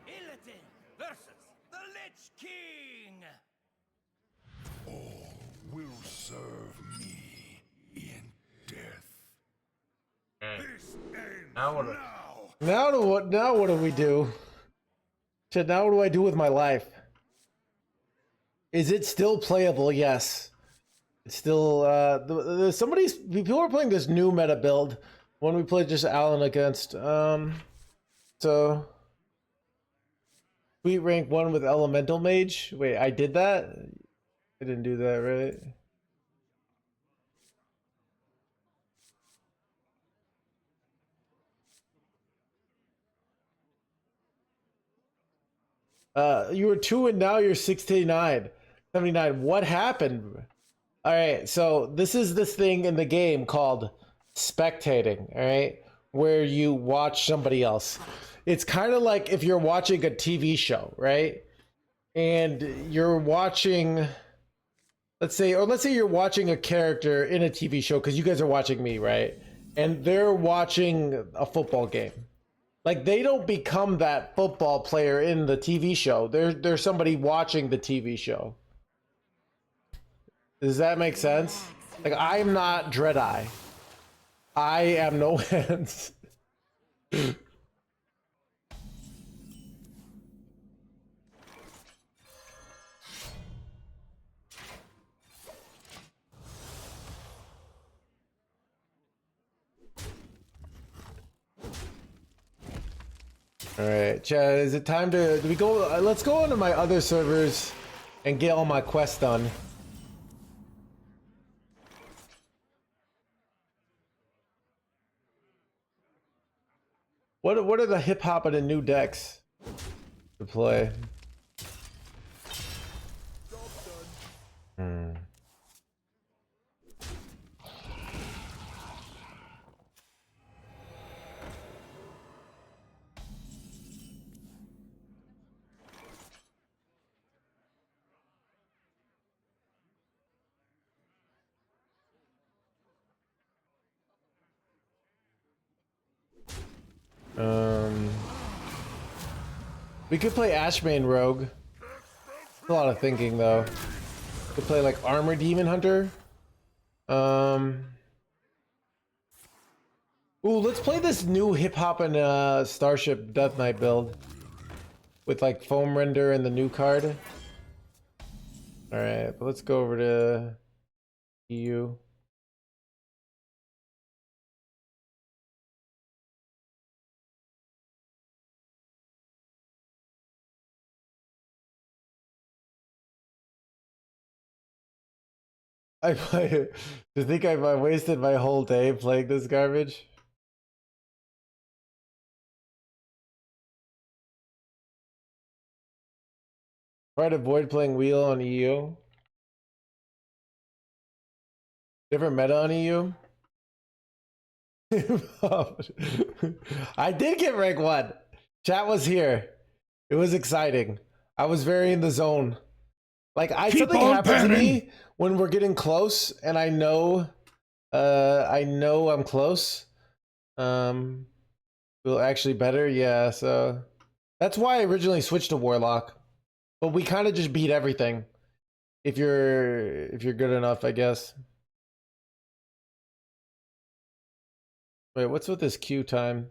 Illidan versus the Lich King! All will serve me in death. This ends now what? now. Now what do we do? Shit, now what do I do with my life? Is it still playable? Yes. It's still, people are playing this new meta build. One we played just Alan against. So we rank 1 with Elemental Mage. Wait, I did that? I didn't do that, right? You were 2 and now you're 69. 79. What happened? All right, so this is this thing in the game called spectating, all right, where you watch somebody else. It's kind of like if you're watching a TV show, right? And you're watching, let's say you're watching a character in a TV show because you guys are watching me, right? And they're watching a football game. Like they don't become that football player in the TV show. They're somebody watching the TV show. Does that make sense? Like I'm not Dreadeye. I am no hands. All right, Chad, is it time to, do we go, let's go onto my other servers and get all my quests done. What are the hip hop of the new decks to play? Hmm. We could play Ashbane Rogue. A lot of thinking though. We could play like Armor Demon Hunter. Ooh, let's play this new hip hop and Starship Death Knight build with like foam render and the new card. All right, but let's go over to EU. to think I wasted my whole day playing this garbage. Try to avoid playing wheel on EU. Different meta on EU. I did get rank 1. Chat was here. It was exciting. I was very in the zone. Like something happens to me when we're getting close, and I know I'm close. Feel actually better, yeah. So that's why I originally switched to Warlock. But we kind of just beat everything. If you're good enough, I guess. Wait, what's with this queue time?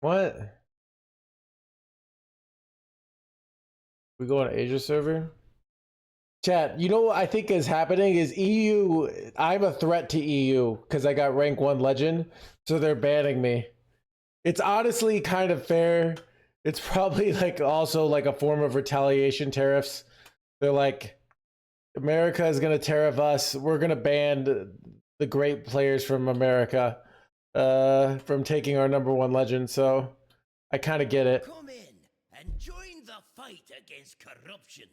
What? We go on Asia server? Chat, you know what I think is happening is EU, I'm a threat to EU because I got rank 1 legend, so they're banning me. It's honestly kind of fair. It's probably like also like a form of retaliation tariffs. They're like, America is going to tariff us. We're going to ban the great players from America from taking our number 1 legend. So I kind of get it. Come in and join the fight against corruption.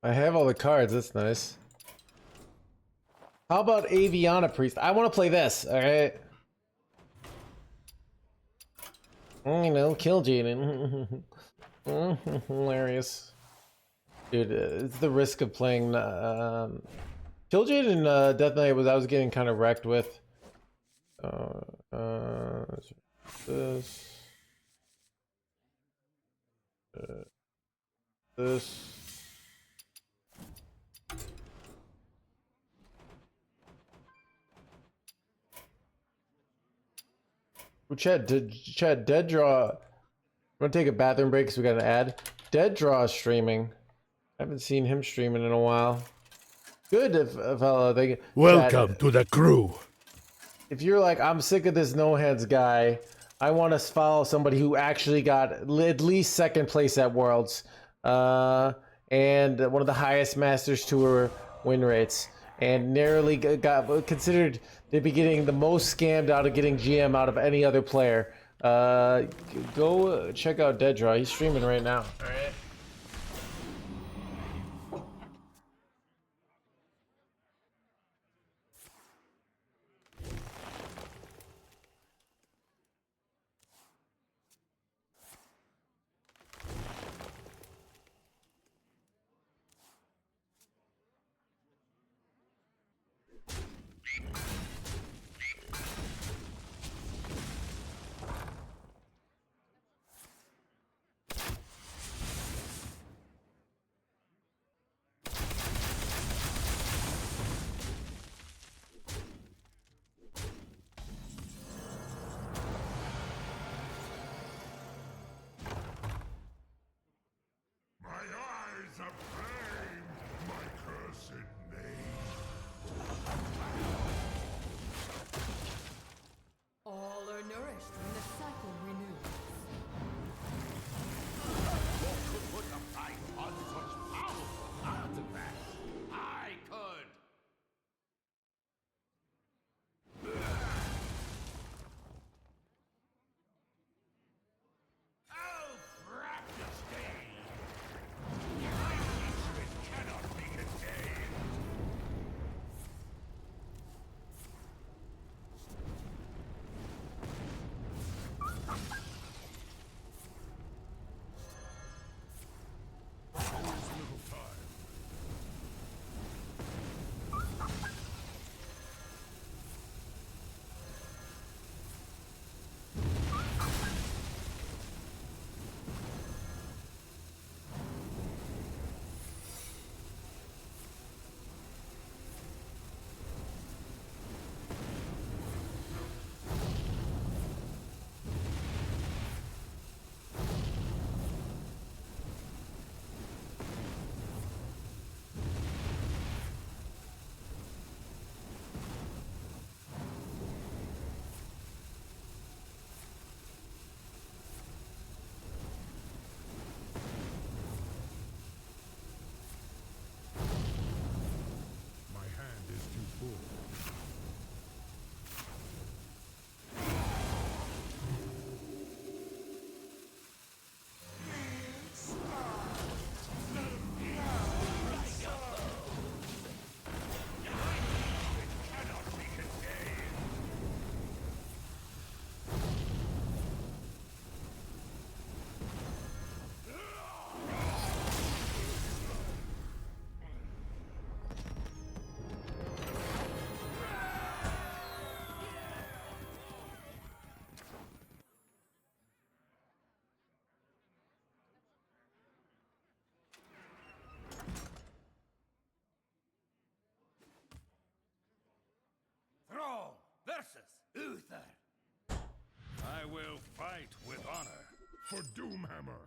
I have all the cards. That's nice. How about Aviana Priest? I want to play this. All right. You know, kill Jaden. Hilarious. Dude, it's the risk of playing. Kill Jaden Death Knight I was getting kind of wrecked with. This. This. Chad, Dead Draw. I'm gonna take a bathroom break because we got an ad. Dead Draw is streaming. I haven't seen him streaming in a while. Good if they Welcome to the crew. If you're like, I'm sick of this no hands guy, I want to follow somebody who actually got at least 2nd place at Worlds, and one of the highest Masters Tour win rates, and narrowly got considered to be getting the most scammed out of getting GM out of any other player. Go check out Dead Draw. He's streaming right now. All right. for Doomhammer.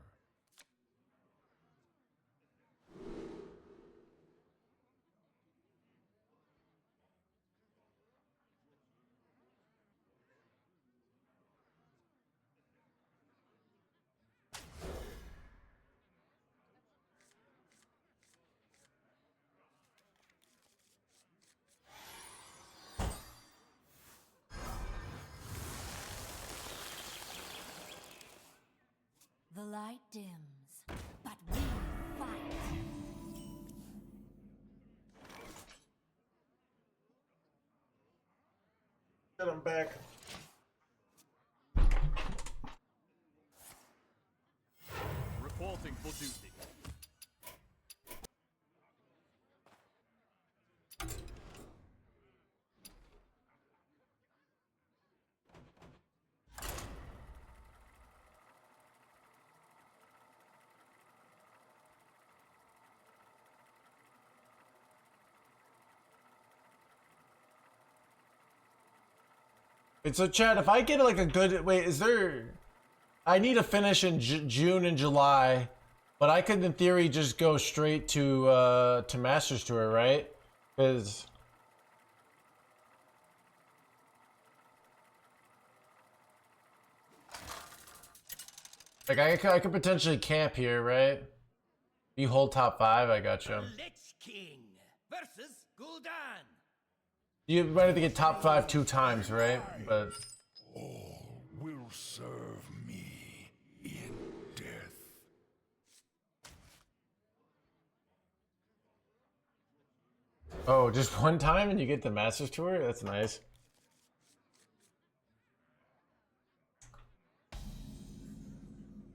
The light dims, but we fight. Get him back. Reporting for duty. Wait, so Chad, if I get like a good wait, is there? I need to finish in June and July, but I could, in theory, just go straight to Masters Tour, right? Because like I could potentially camp here, right? You hold top 5, I gotcha. Lich King versus Gul'dan. You might have to get top 5 2 times, right? But All will serve me in death. oh, just one time and you get the Masters Tour? That's nice.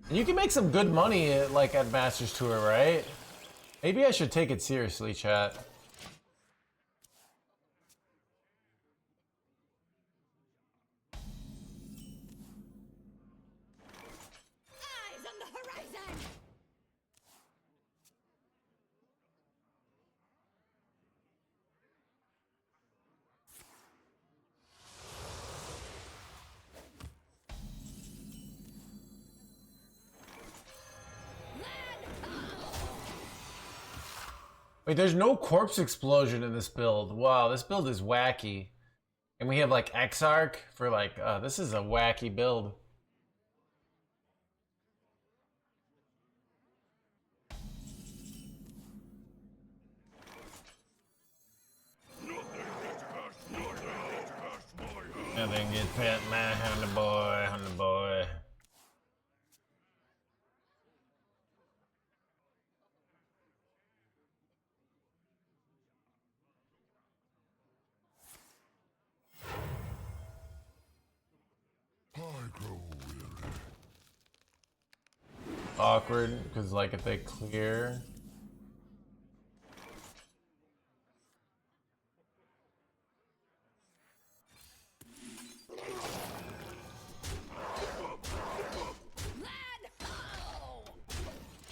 And you can make some good money at, like at Masters Tour, right? Maybe I should take it seriously, chat. Eyes on the horizon! Wait, there's no corpse explosion in this build. Wow, this build is wacky. And we have like Exarch for like, this is a wacky build. Nothing gets past my honey boy, honey boy. I grow weary. Awkward, because like if they clear.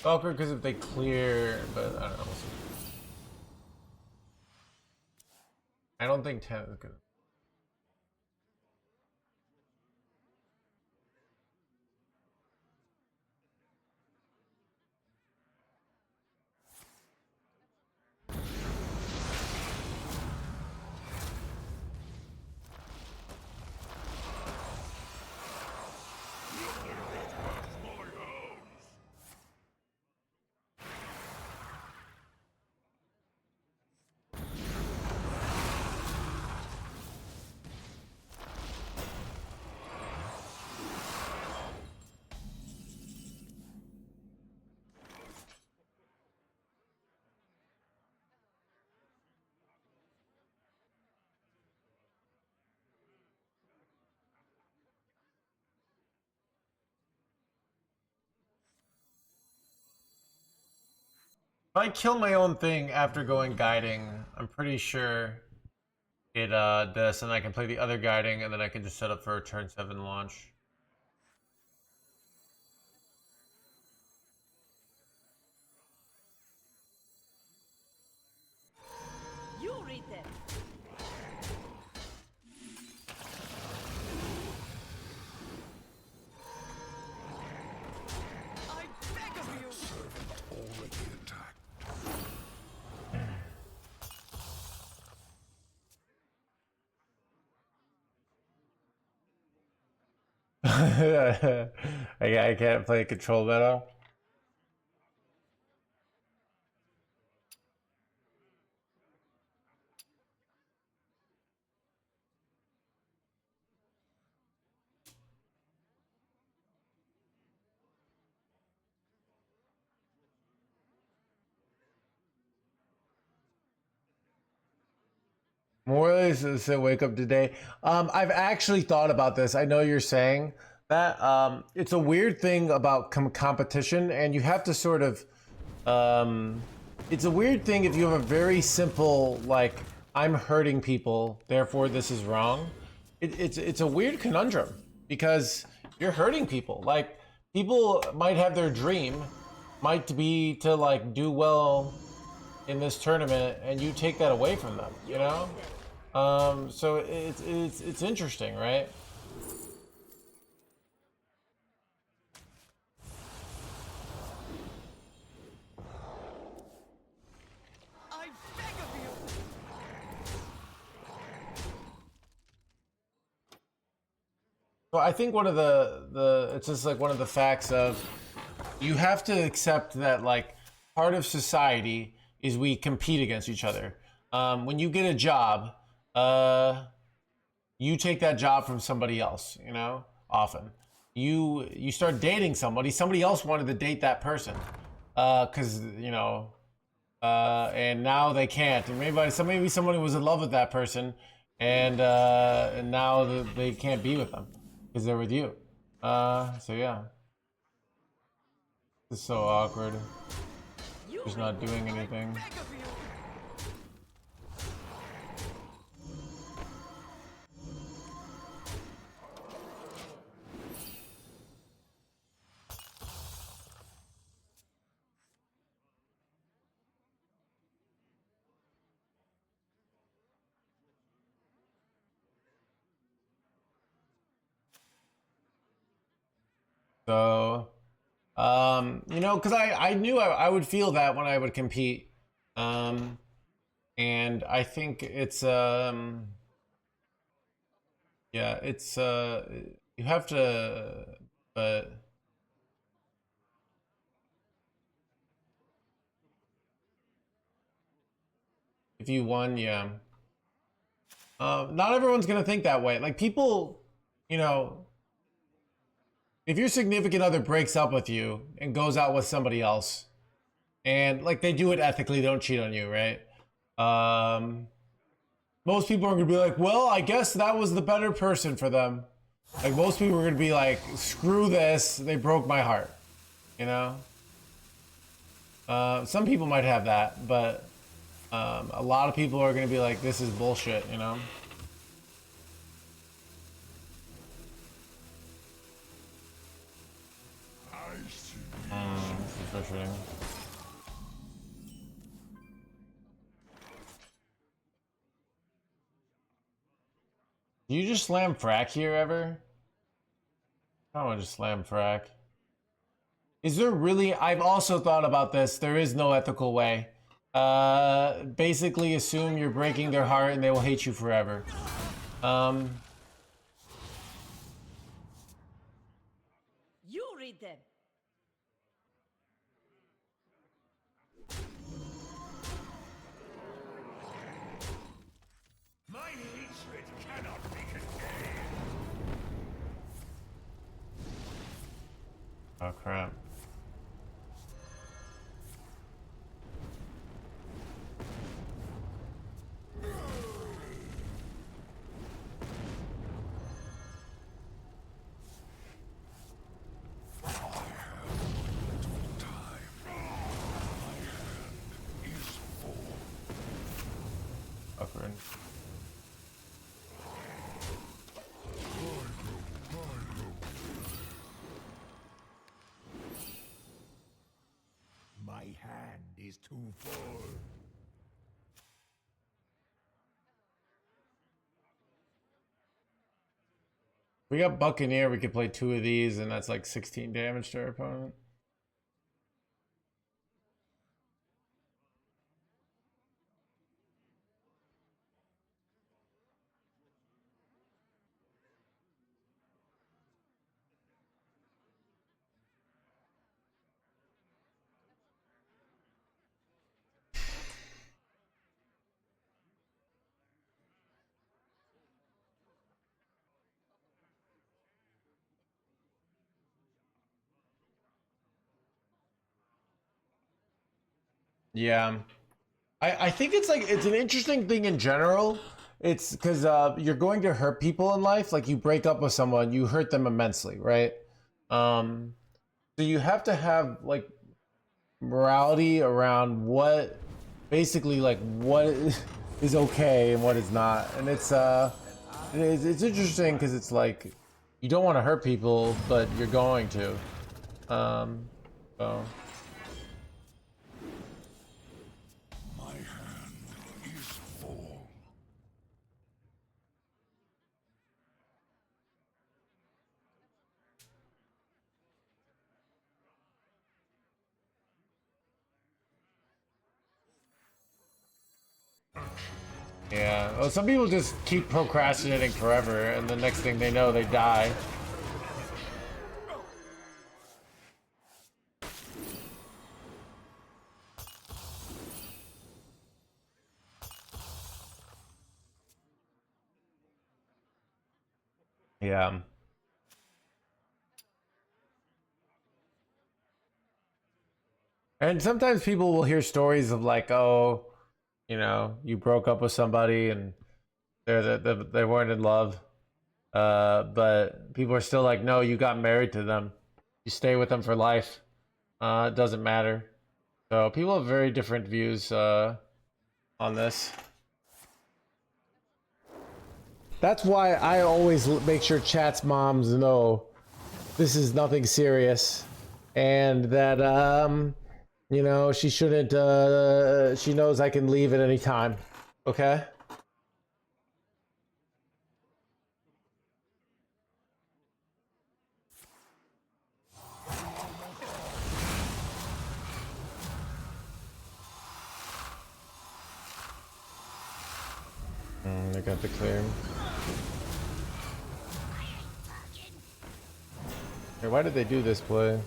Awkward because if they clear, but I don't know. I don't think 10 is good. If I kill my own thing after going guiding, I'm pretty sure it this, and I can play the other guiding, and then I can just set up for a turn 7 launch. You read them. I can't play control meta. Morley said wake up today. I've actually thought about this. I know you're saying that. It's a weird thing about competition, and you have to sort of. It's a weird thing if you have a very simple like I'm hurting people, therefore this is wrong. It's a weird conundrum because you're hurting people. Like people might have their dream, might be to like do well in this tournament, and you take that away from them. You know. So it's interesting, right? I beg of you. So I think one of the it's just like one of the facts of you have to accept that like part of society is we compete against each other. When you get a job, you take that job from somebody else, you know, often. You start dating somebody else wanted to date that person. Cause you know, and now they can't. And maybe somebody was in love with that person and now they can't be with them because they're with you. So yeah. This is so awkward. Just not doing anything. So, you know, because I knew I would feel that when I would compete. And I think it's, yeah, it's, you have to, but if you won, yeah. Not everyone's gonna think that way. Like people, you know, if your significant other breaks up with you and goes out with somebody else, and like they do it ethically, they don't cheat on you, right? Most people are gonna be like, well, I guess that was the better person for them. Like most people are gonna be like, screw this, they broke my heart, you know? Some people might have that, but a lot of people are gonna be like, this is bullshit, you know? This is frustrating. Do you just slam frack here ever? I don't want to just slam frack. Is there really? I've also thought about this. There is no ethical way. Basically assume you're breaking their heart and they will hate you forever. You read them. My hatred cannot be contained. Oh crap. Awkward. My hand is too full. We got Buccaneer, we could play 2 of these and that's like 16 damage to our opponent. Yeah. I think it's like it's an interesting thing in general. It's because you're going to hurt people in life. Like you break up with someone, you hurt them immensely, right? So you have to have like morality around what basically like what is okay and what is not. And it's interesting because it's like you don't want to hurt people, but you're going to. So. Yeah, well, some people just keep procrastinating forever, and the next thing they know, they die. Yeah. And sometimes people will hear stories of like, oh, you know, you broke up with somebody and they weren't in love. But people are still like, no, you got married to them. You stay with them for life. It doesn't matter. So people have very different views on this. That's why I always make sure chat's moms know this is nothing serious, and that you know, she shouldn't. She knows I can leave at any time. Okay. I got the clear. Hey, why did they do this play?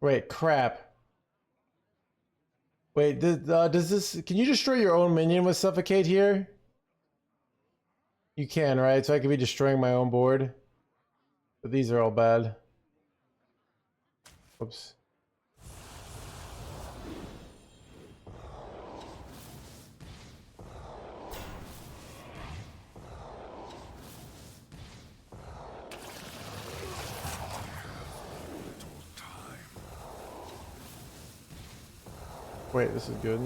Wait, crap. Wait, does this? Can you destroy your own minion with suffocate here? You can, right? So I could be destroying my own board. But these are all bad. Oops. Wait, this is good.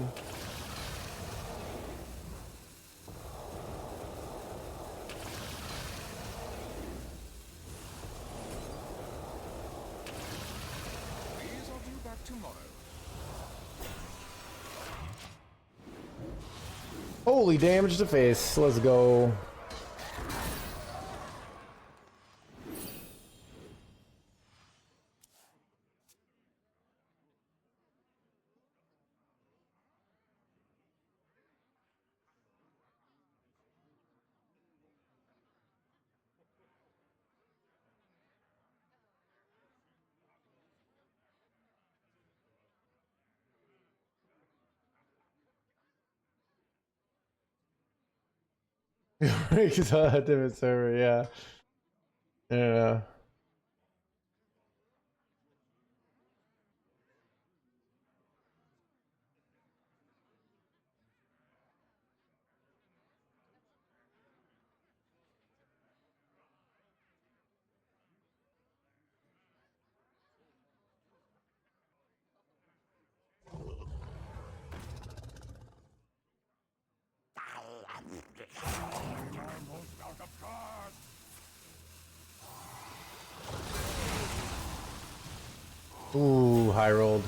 Holy damage to face. Let's go. Different server, yeah. Yeah. Ooh, high rolled.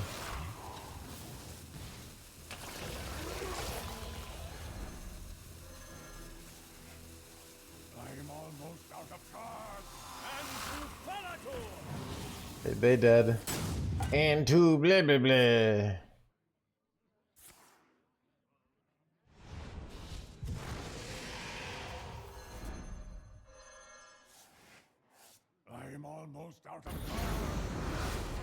I'm almost out of cards. And to They dead. And to blah blah blah. almost out of cards.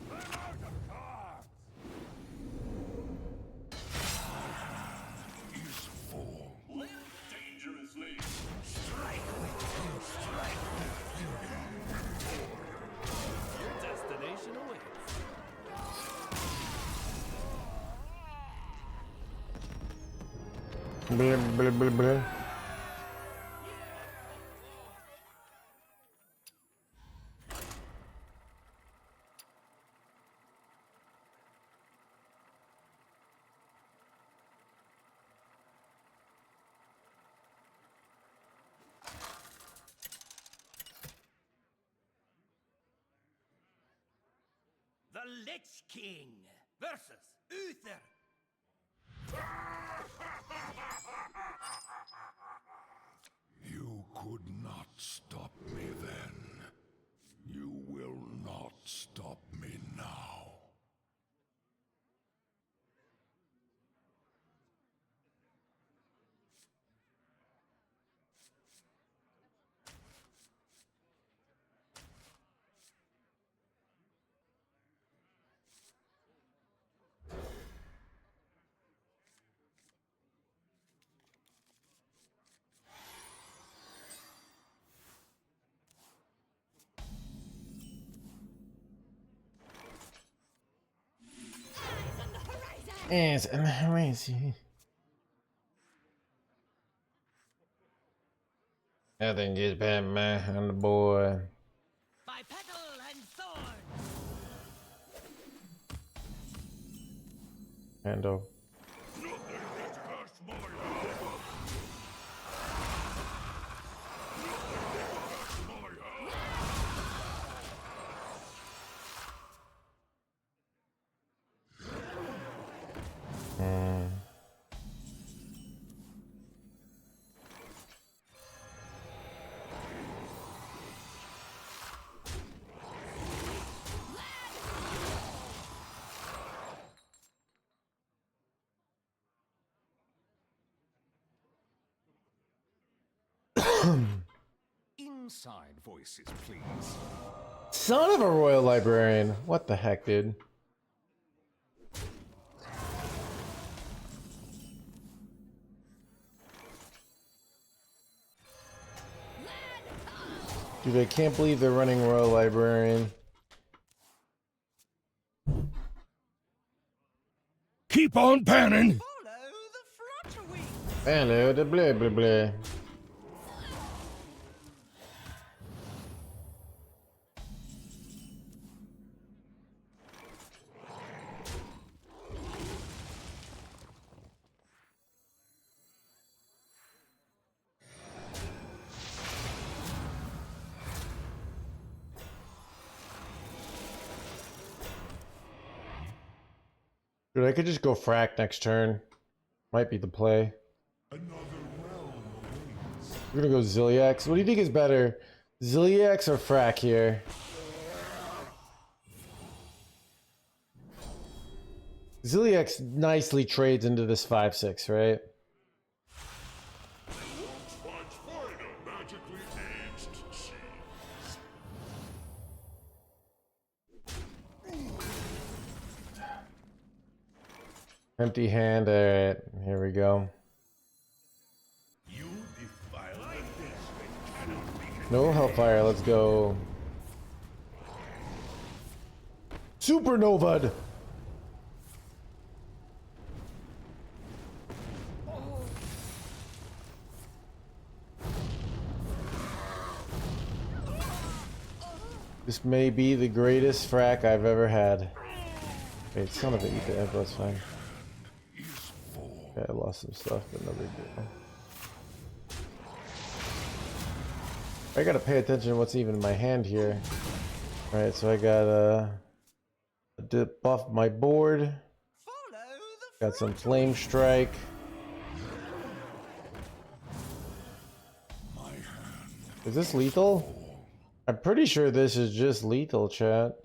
They're out of cards. Is full. Live dangerously. Strike with strike. Your destination awaits. Blah, blah, blah, blah. The Lich King versus Uther. You could not stop me then. You will not stop me now. Yes, amazing. Nothing just Batman on the boy. By petal and sword. Handle. Inside voices, please. Son of a royal librarian. What the heck, dude? Dude, I can't believe they're running royal librarian. Keep on panning. Hello, the blah blah blah. Dude, I could just go frack next turn. Might be the play. We're gonna go Ziliax. What do you think is better? Ziliax or frack here? Ziliax nicely trades into this 5-6, right? Empty hand. Alright, here we go. No Hellfire, let's go. Supernova! This may be the greatest frack I've ever had. Wait, son of a eat the Emperor, that's fine. Okay, I lost some stuff, but no big deal. I gotta pay attention to what's even in my hand here. Alright, so I got buff my board. Got some flame strike. Is this lethal? I'm pretty sure this is just lethal, chat.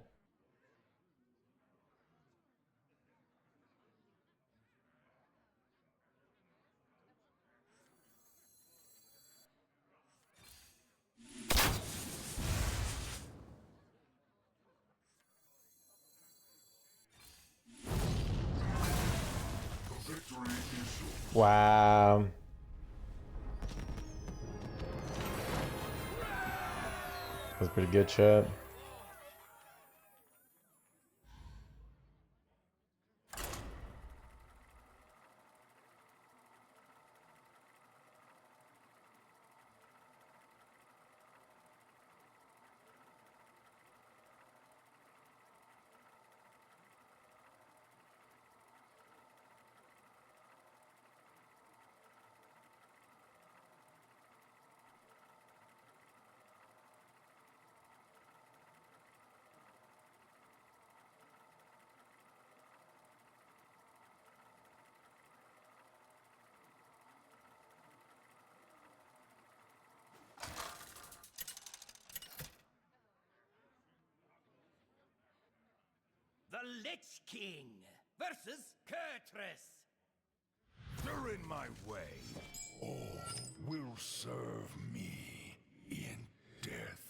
Wow. That's pretty good, chat. The Lich King versus Kurtress. They're in my way. All will serve me in death.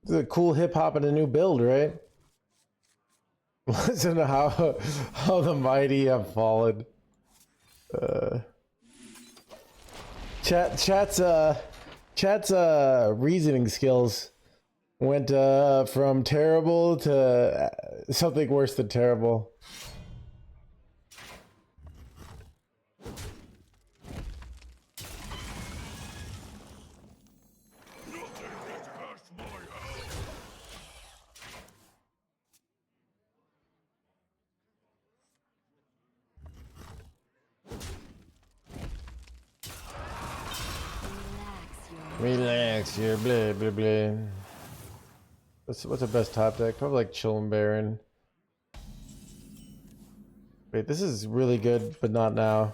This is a cool hip hop and a new build, right? Listen to how the mighty have fallen. Chat's reasoning skills went from terrible to something worse than terrible. Relax, your blah blah blah. What's the best top deck? Probably like Chillin' Baron. Wait, this is really good, but not now.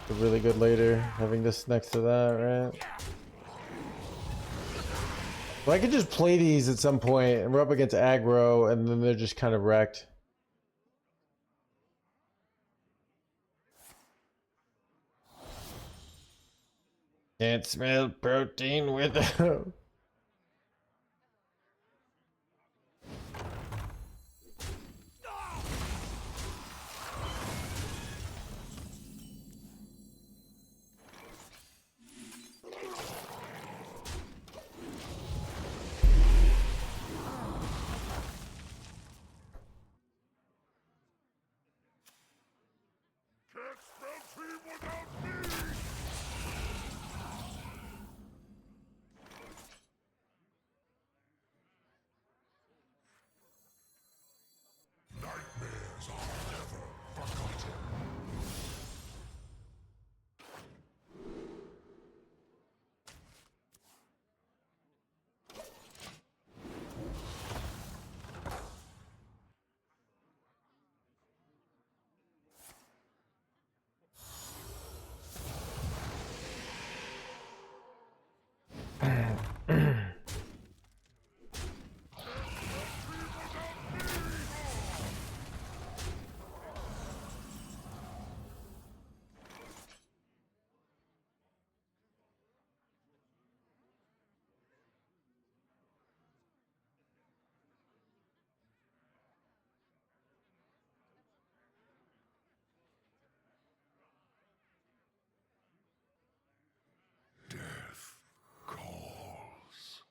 But really good later. Having this next to that, right? Well, I could just play these at some point and we're up against aggro, and then they're just kind of wrecked. Can't smell protein without. Can't spell team without me! Nightmares are never forgotten. Death calls.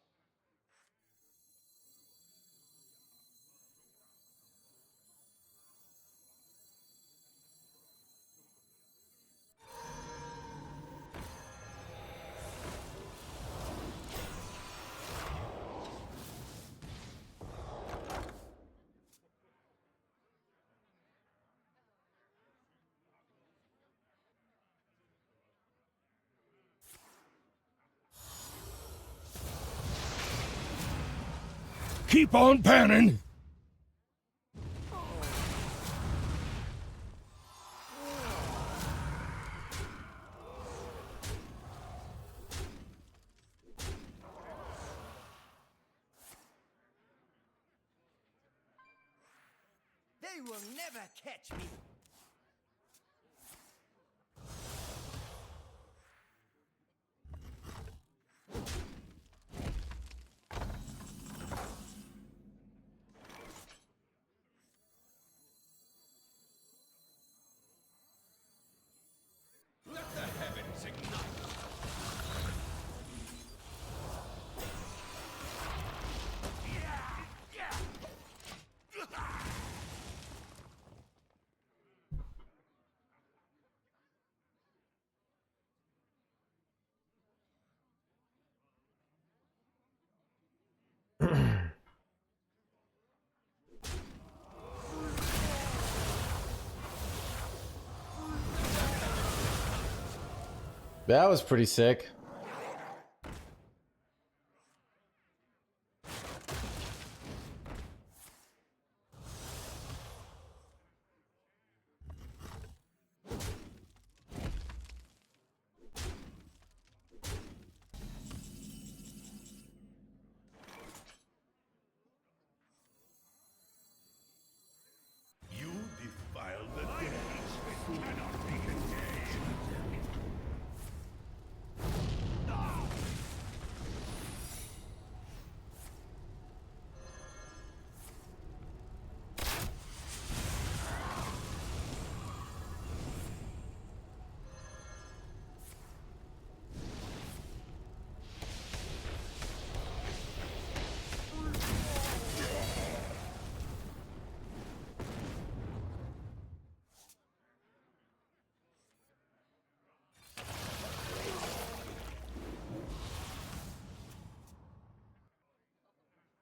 Keep on panning! They will never catch me. Let the heavens ignite. That was pretty sick. You defile the dead. It cannot be contained.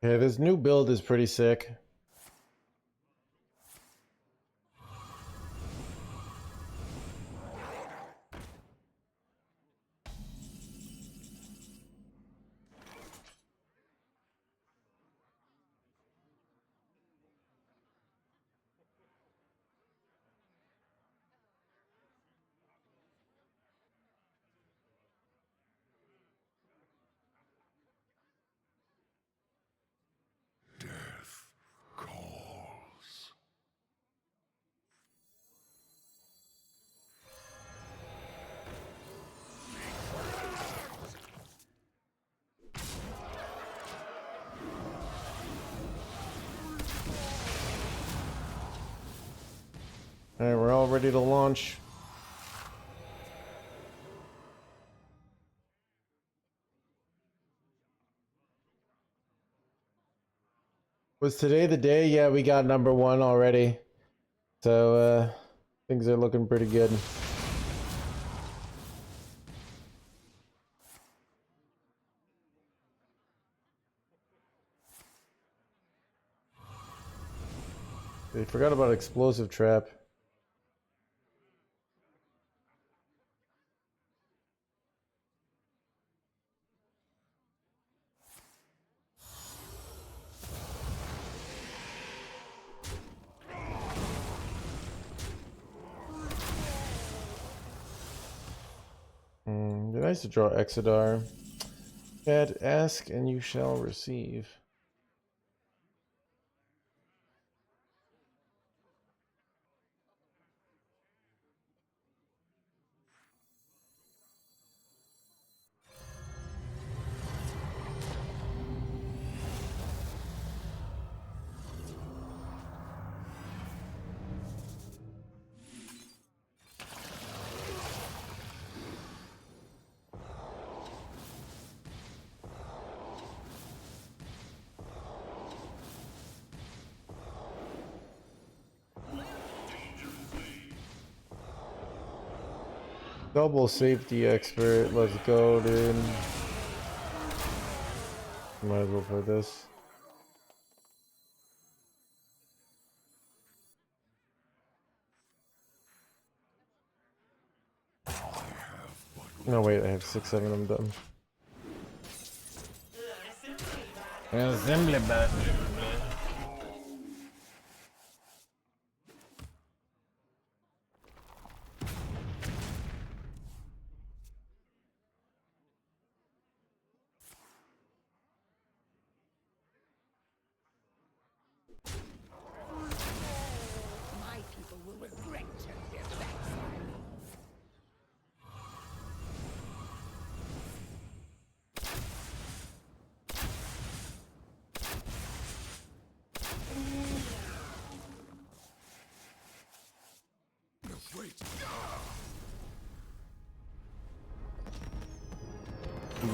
Yeah, this new build is pretty sick. Death calls. All right, we're all ready to launch. Was today the day? Yeah, we got #1 already. So things are looking pretty good. They forgot about explosive trap. Be nice to draw Exodar. Chat, ask and you shall receive. Double safety expert. Let's go, dude. Might as well play this. No, wait, I have 6, 7 of them done. Assembly button.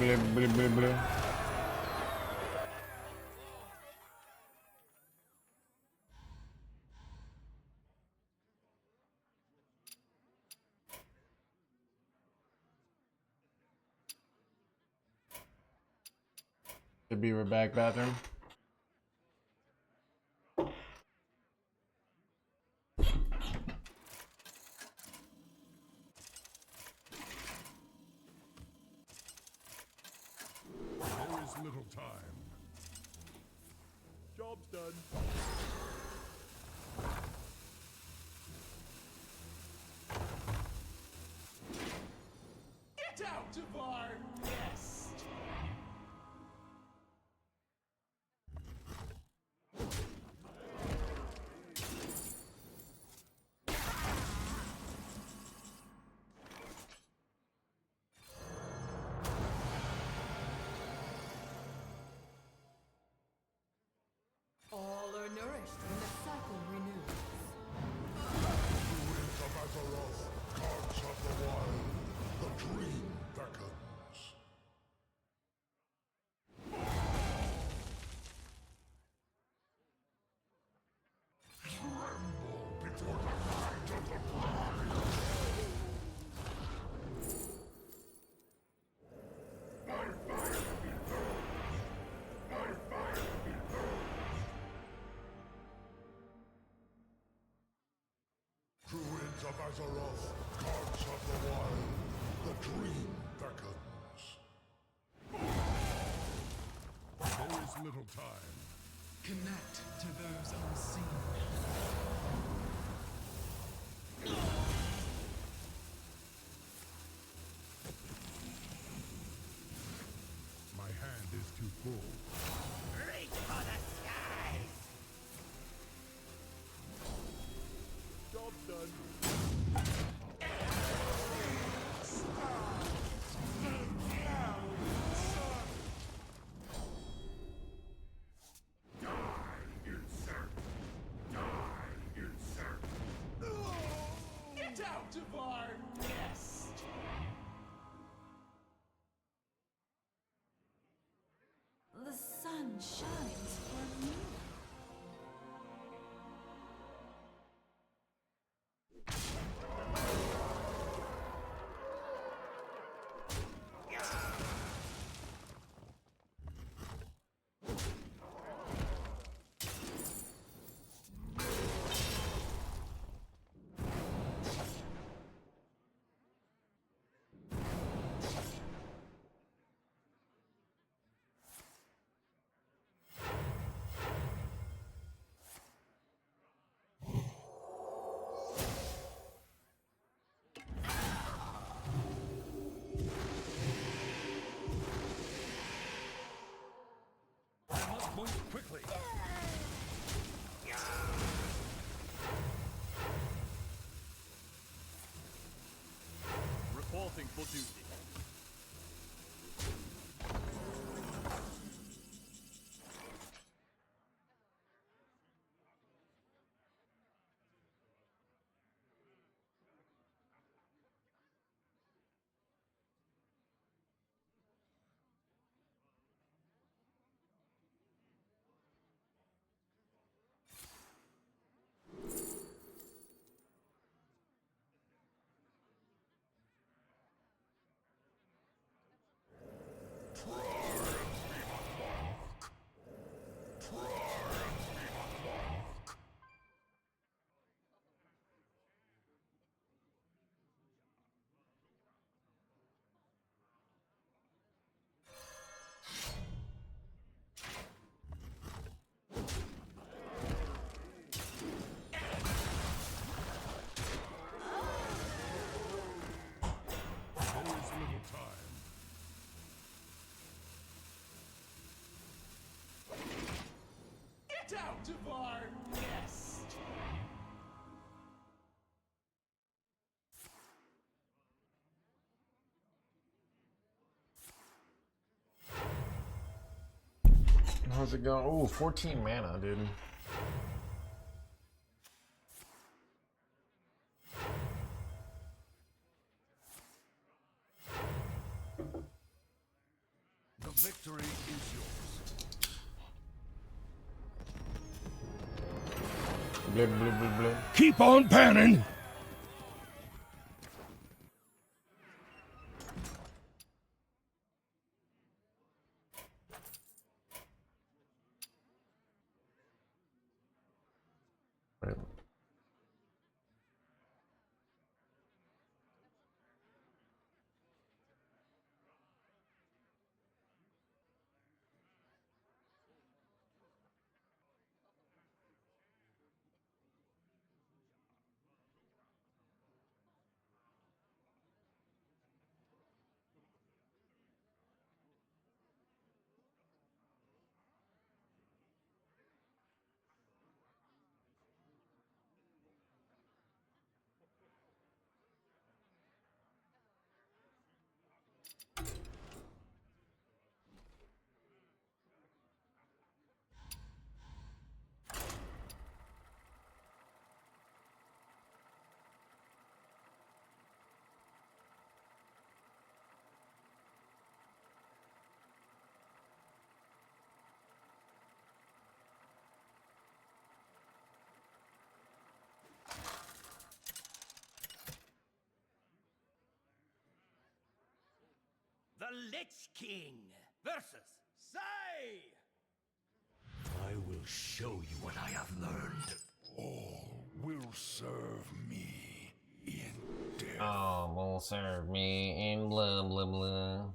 blah, blah, blah, blah. The beaver back bathroom. There is little time. Job's done. Get out of our nest! All are nourished when the cycle renews. Winds of Azeroth, gods of the wild, the dream beckons. Tremble before the might of the bride. Druids of Azeroth, gods of the wild, the dream beckons. There is little time. Connect to those unseen. My hand is too full. Reach for the skies! Job's done. Get out of our nest! The sun shines for me. Move quickly. Reporting for duty. Get out of our nest! How's it going? Ooh, 14 mana, dude. Blah, blah, blah, blah. Keep on panning. Right. The Lich King versus Sai. I will show you what I have learned. All will serve me in death. Oh, will serve me in blah blah blah.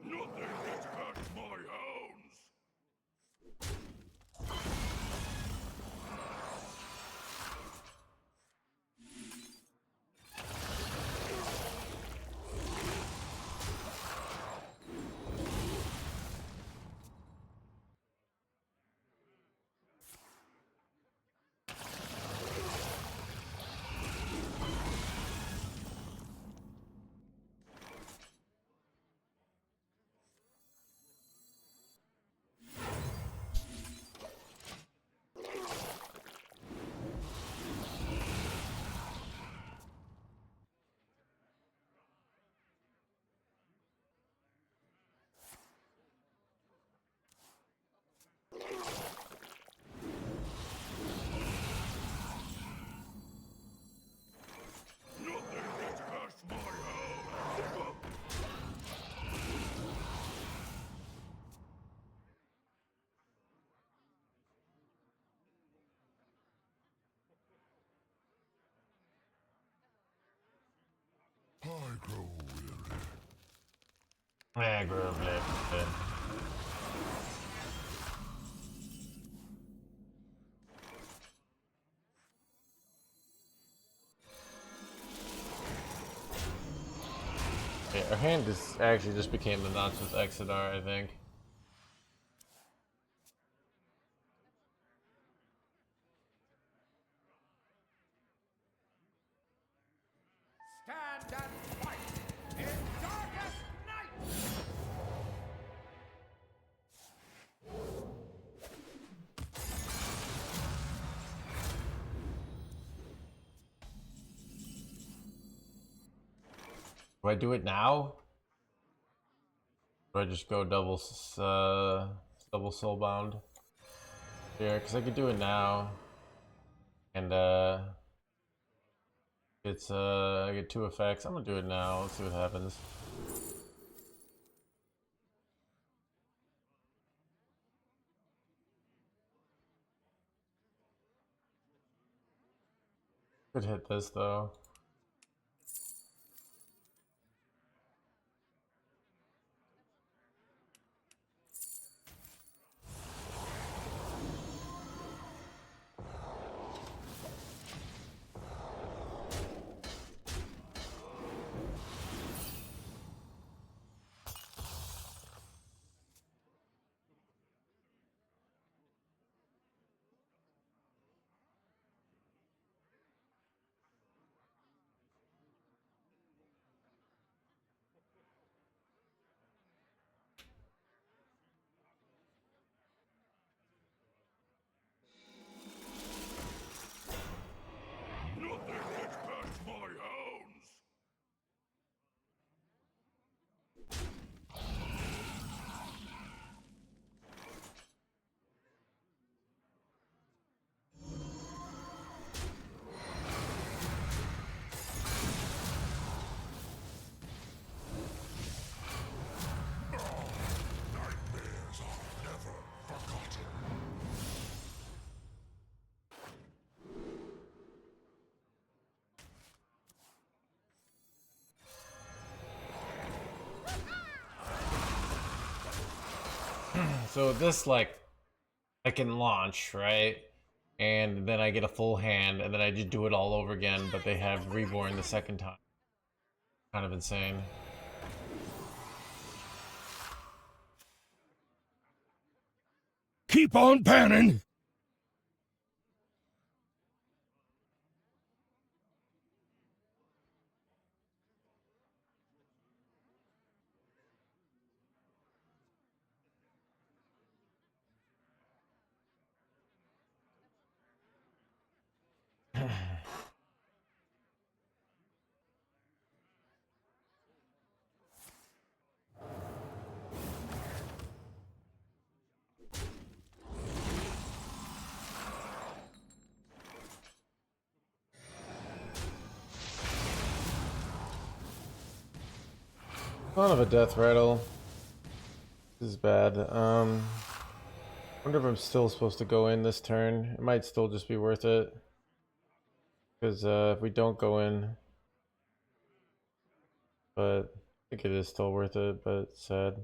Nothing gets past my hounds. Nothing gets past my hounds. I grow weary. Aggro, blah, blah. Yeah, our hand is actually just became the nuts with Exodar, I think. Stand and fight in darkest night. Do I do it now? Or I just go double soulbound here? Because I could do it now. And it's I get 2 effects. I'm gonna do it now. Let's see what happens. Could hit this though. So this, like, I can launch, right? And then I get a full hand, and then I just do it all over again, but they have reborn the second time. Kind of insane. Keep on panning! Son of a death rattle. This is bad. Wonder if I'm still supposed to go in this turn. It might still just be worth it. Because if we don't go in, but I think it is still worth it, but it's sad.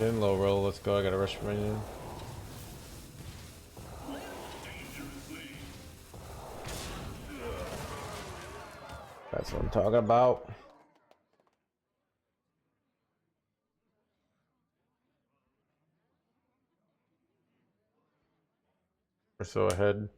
In low roll, let's go. I gotta rush minion. That's what I'm talking about. We're so ahead.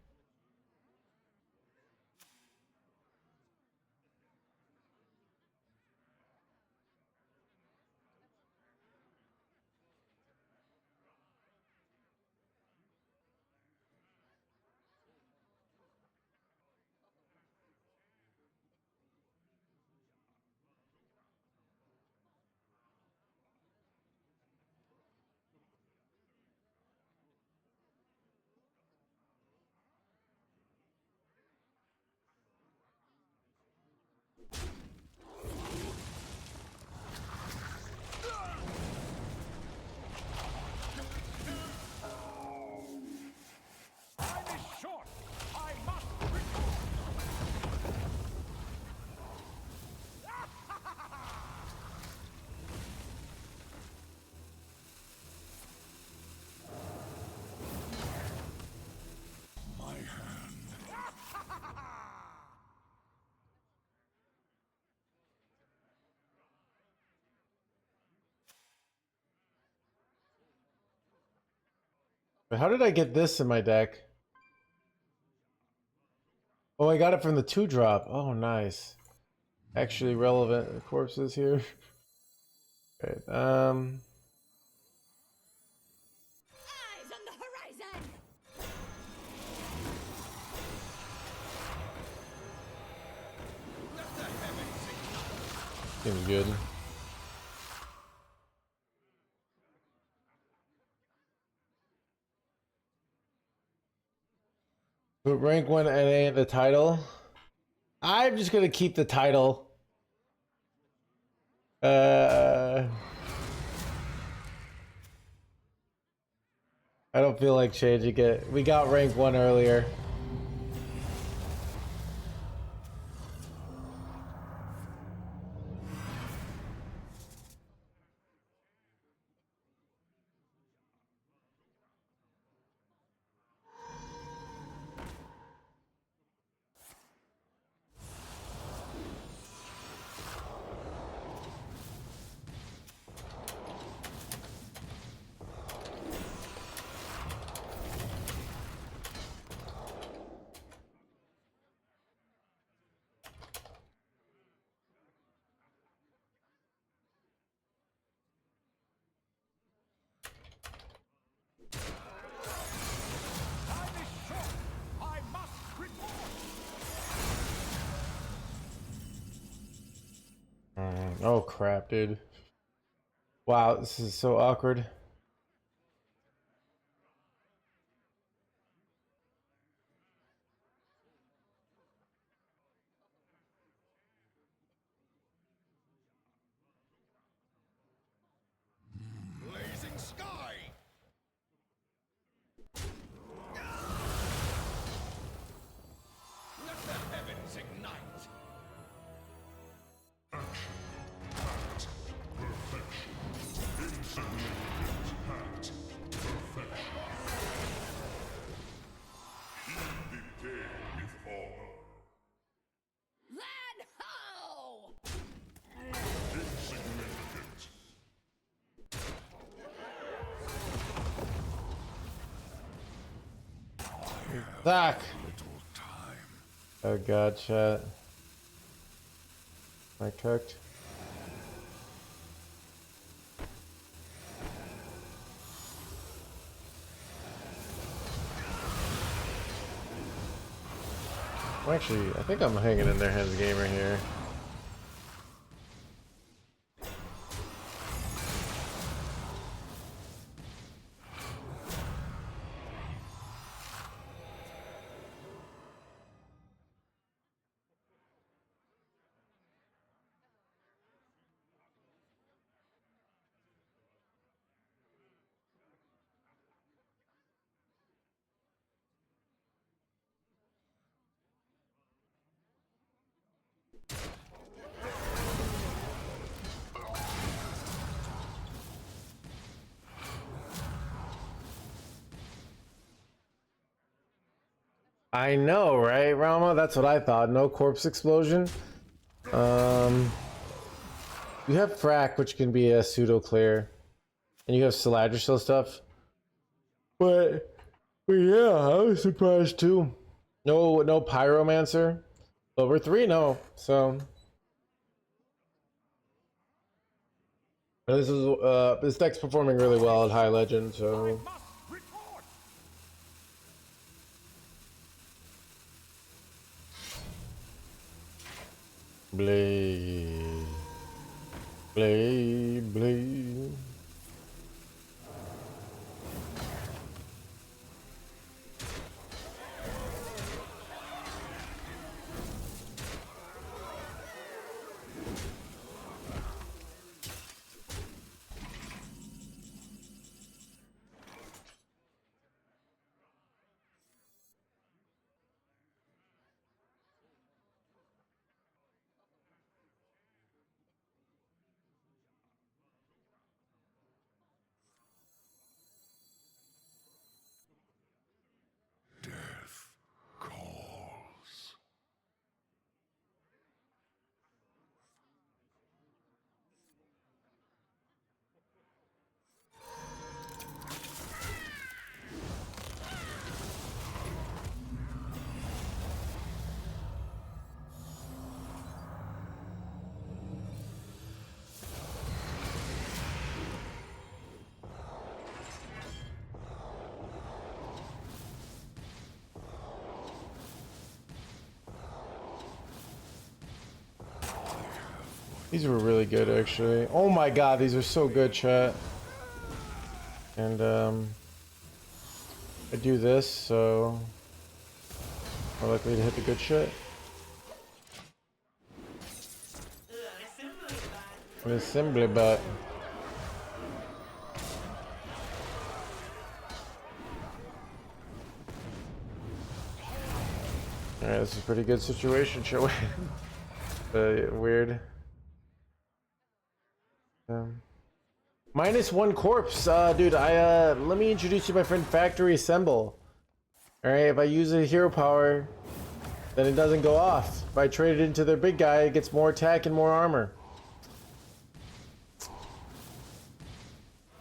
But how did I get this in my deck? Oh, I got it from the 2-drop. Oh, nice. Actually relevant corpses here. Right, Eyes on the horizon. seems good. Put rank 1 NA in the title. I'm just gonna keep the title. I don't feel like changing it. We got rank 1 earlier. Oh crap, dude. Wow, this is so awkward. Blazing sky! Let the heavens ignite! Then ho! Zack! Oh god, chat. Am I cooked? Actually, I think I'm hanging in there, NoHandsGamer here. I know, right, Rama? That's what I thought. No corpse explosion. You have frack, which can be a pseudo clear, and you have Saladrisil stuff. But yeah, I was surprised too. No pyromancer. Over 3, no. So this deck's performing really well at high legend. So. Blade, blade, blade. Death calls. These were really good, actually. Oh my god, these are so good, chat. And I do this, so more likely to hit the good shit. An assembly bot. Alright, this is a pretty good situation, shall we? Weird. -1 corpse, dude. Let me introduce you to my friend Factory Assemble. All right, if I use a hero power, then it doesn't go off. If I trade it into their big guy, it gets more attack and more armor.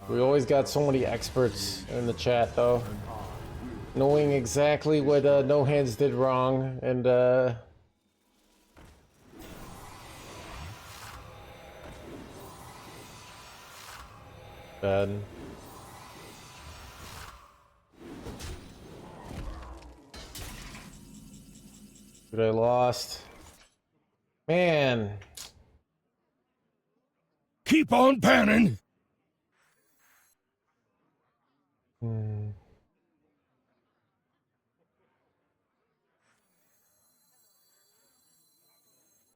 We always got so many experts in the chat, though, knowing exactly what NoHands did wrong, and bad. But I lost. Man. Keep on banning.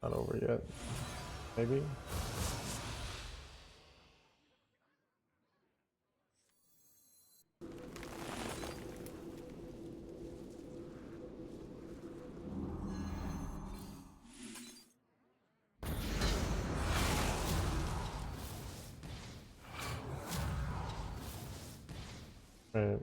Not over yet. Maybe. Right.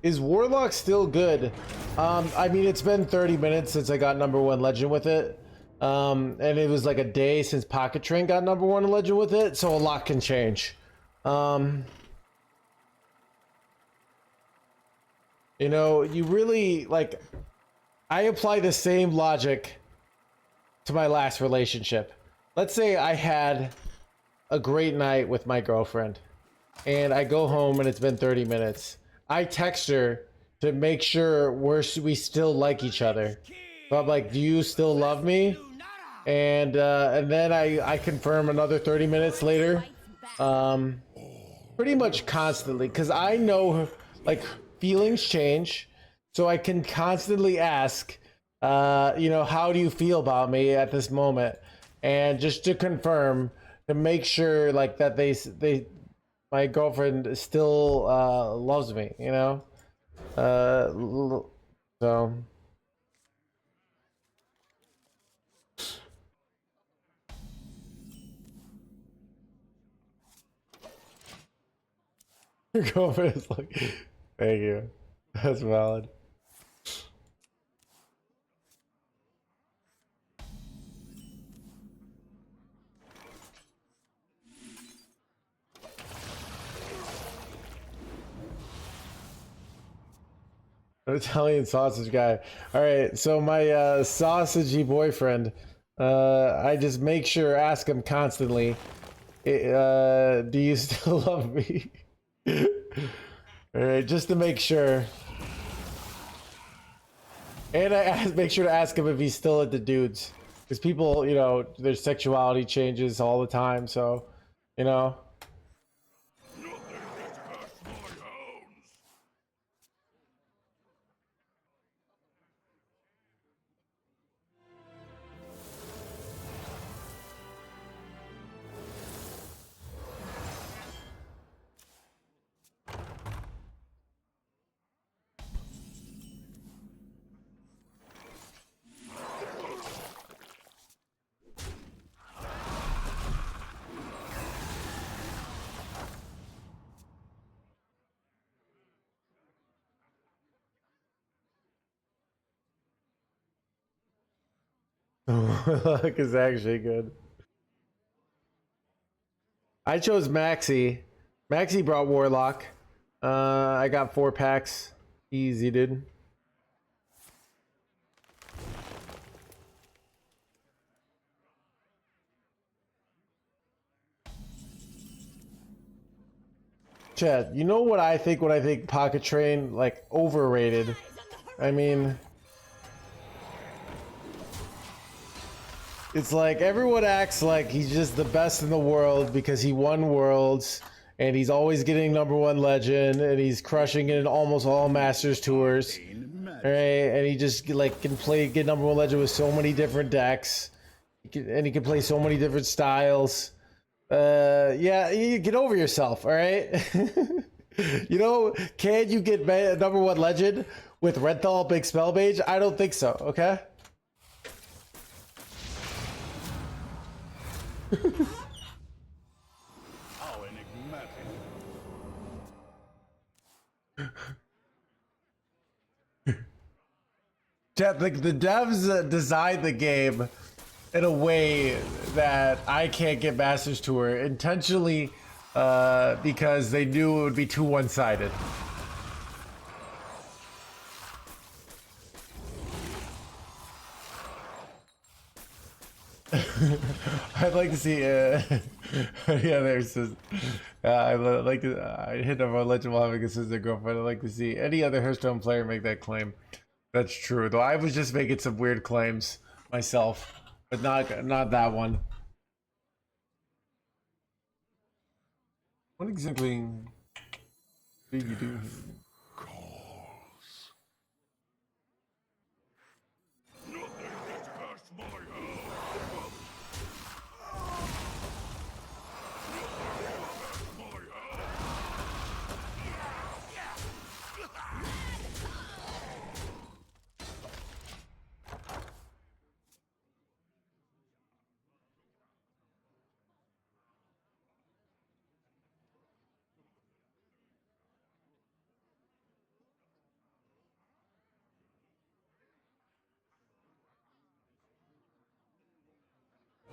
Is Warlock still good? I mean, it's been 30 minutes since I got #1 legend with it. And it was like a day since Pocket Train got #1 legend with it, so a lot can change. You know, you really, like, I apply the same logic to my last relationship. Let's say I had a great night with my girlfriend, and I go home and it's been 30 minutes. I text her to make sure we still like each other. So I'm like, do you still love me? And then I confirm another 30 minutes later. Pretty much constantly, because I know, like, feelings change. So I can constantly ask, you know, how do you feel about me at this moment? And just to confirm, to make sure, like, that my girlfriend still loves me, you know? So your girlfriend is like, thank you. That's valid. Italian sausage guy. All right, so my sausagey boyfriend, I just make sure, ask him constantly, do you still love me? All right, just to make sure. And I make sure to ask him if he's still into dudes, because people, you know, their sexuality changes all the time, so, you know. Luck is actually good. I chose Maxi. Maxi brought Warlock. I got 4 packs. Easy, dude. Chad, you know what I think when I think Pocket Train, like, overrated? I mean, it's like everyone acts like he's just the best in the world because he won Worlds and he's always getting #1 legend and he's crushing it in almost all Masters tours. Right? And he just like can get #1 legend with so many different decks. And he can play so many different styles. Yeah, you get over yourself, all right? You know, can you get #1 legend with Renthal Big Spell Mage? I don't think so, okay? How enigmatic. Chat, like, the devs designed the game in a way that I can't get Masters Tour intentionally because they knew it would be too one-sided. I'd like to see, yeah, there's this, I'd like to, I hit up our legend while having a sister girlfriend. I'd like to see any other Hearthstone player make that claim. That's true, though. I was just making some weird claims myself, but not that one. What exactly did you do here?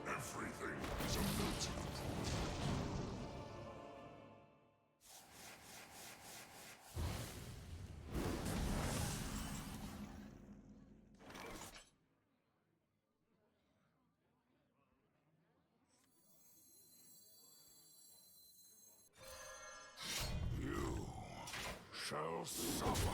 Everything is a melting pot. You shall suffer.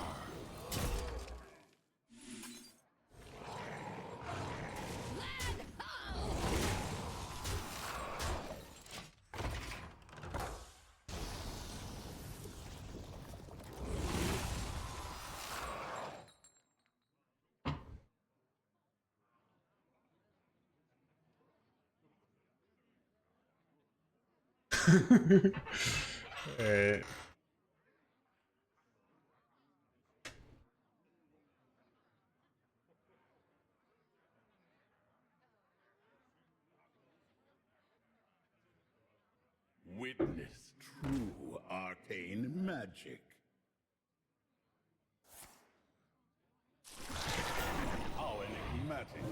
Alright. Witness true arcane magic. How enigmatic.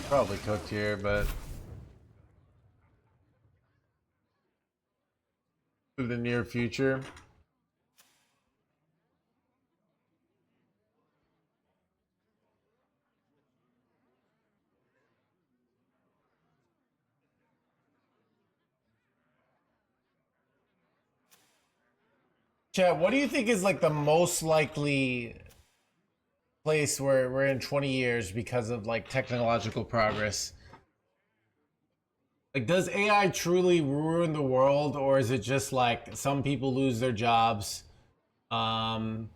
Probably cooked here, but in the near future. Chat, what do you think is like the most likely place where we're in 20 years because of like technological progress? Like, does AI truly ruin the world, or is it just like some people lose their jobs, and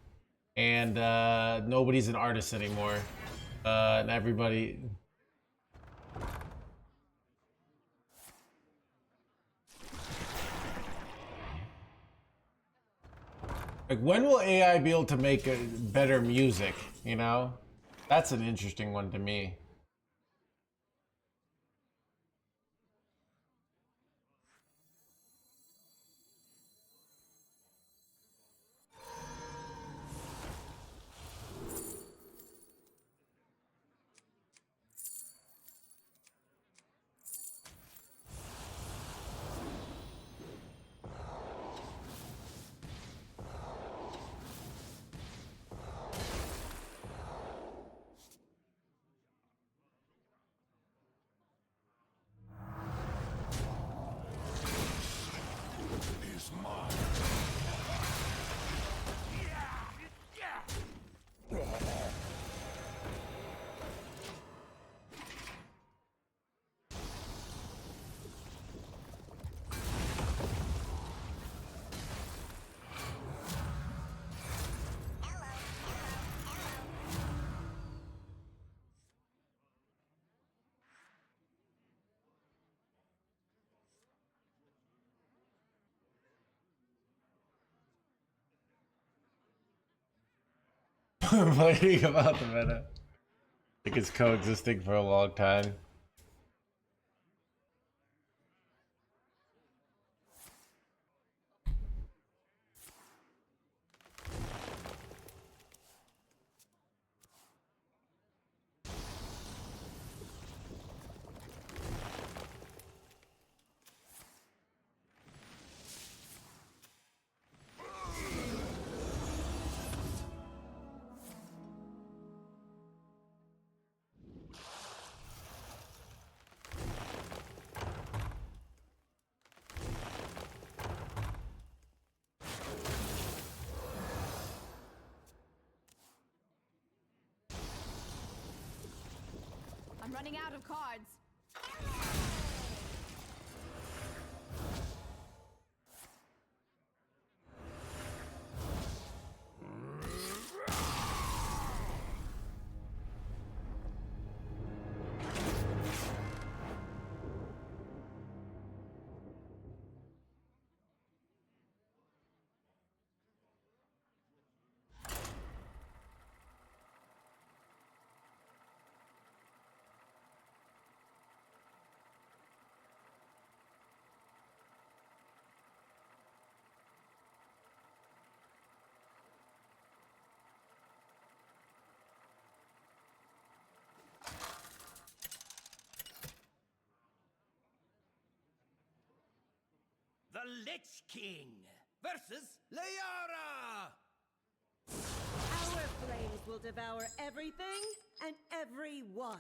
nobody's an artist anymore, and everybody? Like, when will AI be able to make better music? You know, that's an interesting one to me. Is mine. Complaining about the meta. think it's coexisting for a long time. I'm running out of cards. The Lich King versus Liara! Our flames will devour everything and everyone.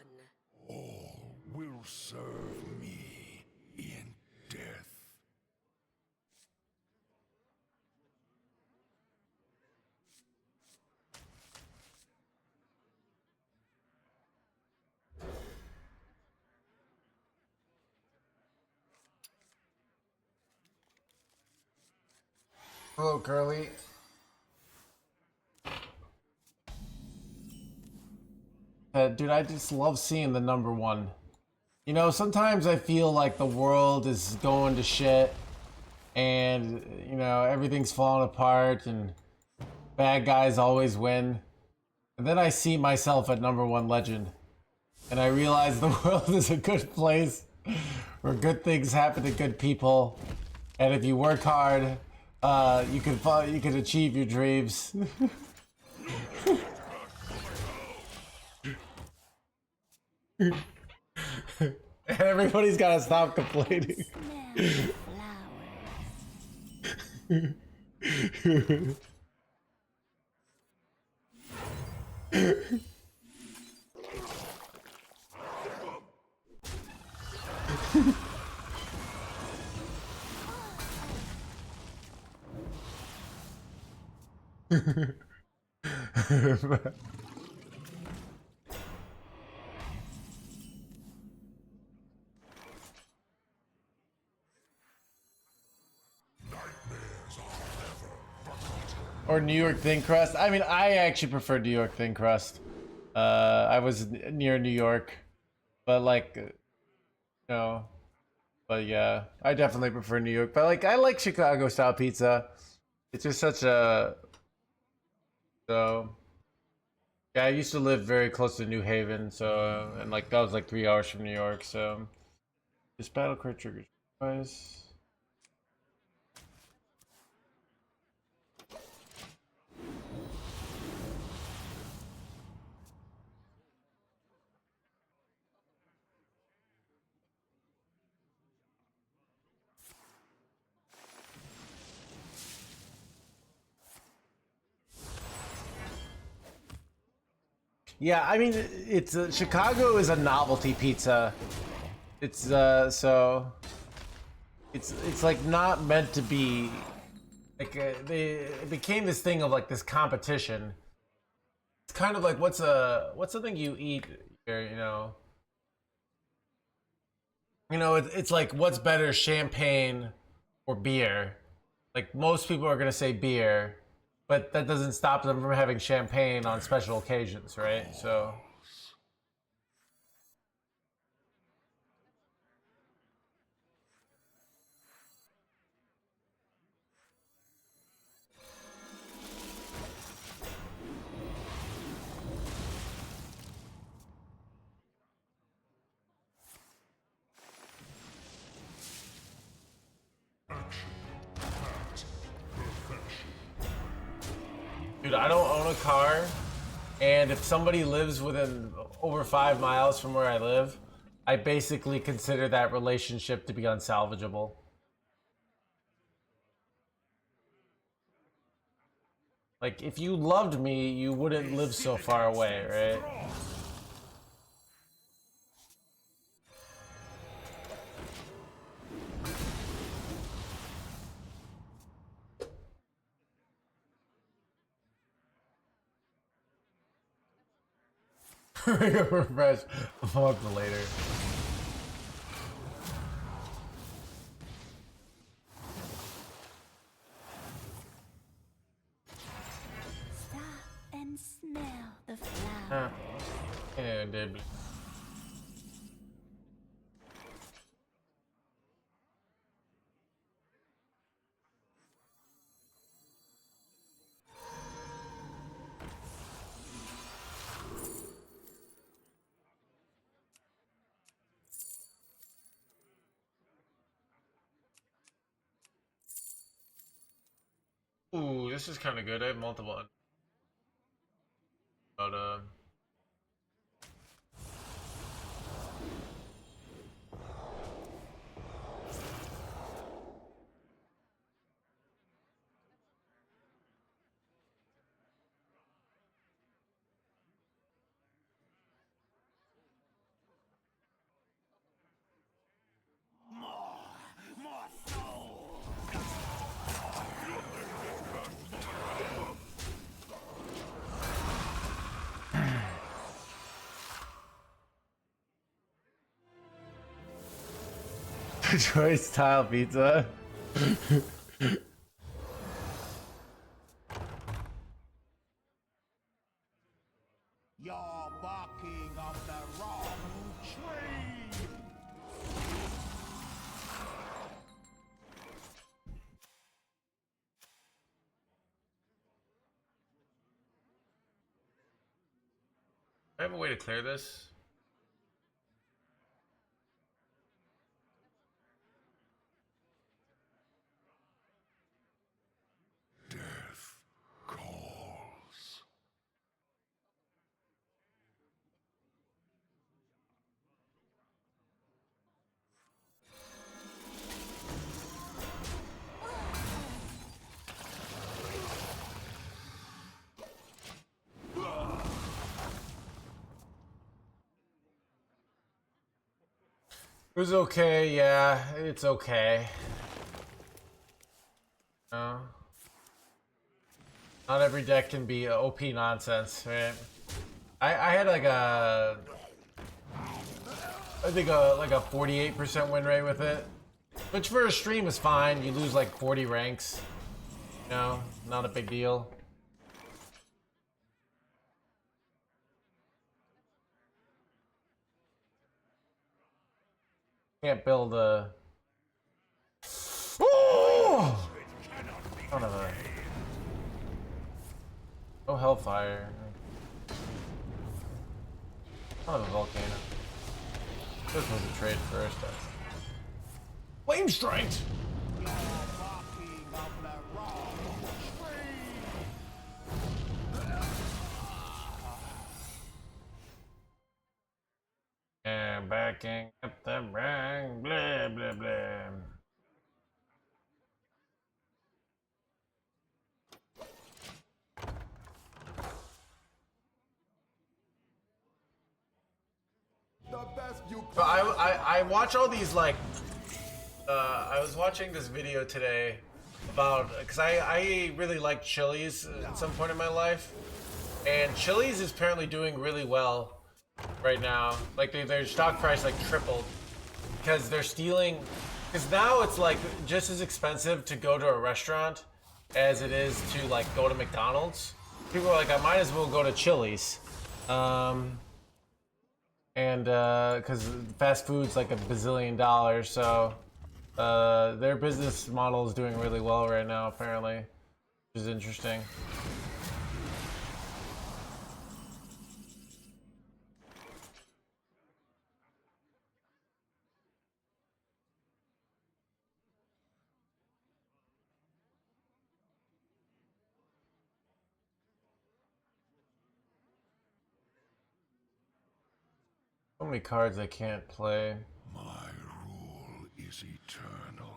All will serve me in death. Hello, Curly. Dude, I just love seeing the number one. You know, sometimes I feel like the world is going to shit and, you know, everything's falling apart and bad guys always win. And then I see myself at number one legend. And I realize the world is a good place where good things happen to good people. And if you work hard, you can achieve your dreams. Everybody's gotta stop complaining. Or New York thin crust. I mean, I actually prefer New York thin crust. I was near New York, but like, you know, but yeah, I definitely prefer New York. But like, I like Chicago style pizza. It's just such a so. Yeah, I used to live very close to New Haven, so and like that was like 3 hours from New York. So, this battle card triggers twice. Yeah, I mean, it's Chicago is a novelty pizza. It's so it's like not meant to be like it became this thing of like this competition. It's kind of like what's something you eat here, you know? You know, it's like what's better, champagne or beer? Like most people are gonna say beer, but that doesn't stop them from having champagne on special occasions, right? So. Dude, I don't own a car, and if somebody lives within over 5 miles from where I live, I basically consider that relationship to be unsalvageable. Like, if you loved me, you wouldn't live so far away, right? Refresh a month later. Stop and smell the flower. Yeah, dude. Ooh, this is kind of good. I have multiple. But choice tile pizza. You're barking up the wrong tree! I have a way to clear this. Death calls. It was okay, yeah, it's okay. No. Not every deck can be OP nonsense, right? I had like a... I think like a 48% win rate with it. Which for a stream is fine, you lose like 40 ranks. You know, not a big deal. Can't build a... Oh! Son of a... No hellfire. Son of a volcano. This was a trade first. Flame strikes! And backing up the rank, blah blah blah. But I watch all these like I was watching this video today about because I really like Chili's at some point in my life, and Chili's is apparently doing really well right now. Like their stock price like tripled because they're stealing. Because now it's like just as expensive to go to a restaurant as it is to like go to McDonald's. People are like, I might as well go to Chili's. And because fast food's like $1 bazillion, so their business model is doing really well right now, apparently, which is interesting. So many cards I can't play. My rule is eternal.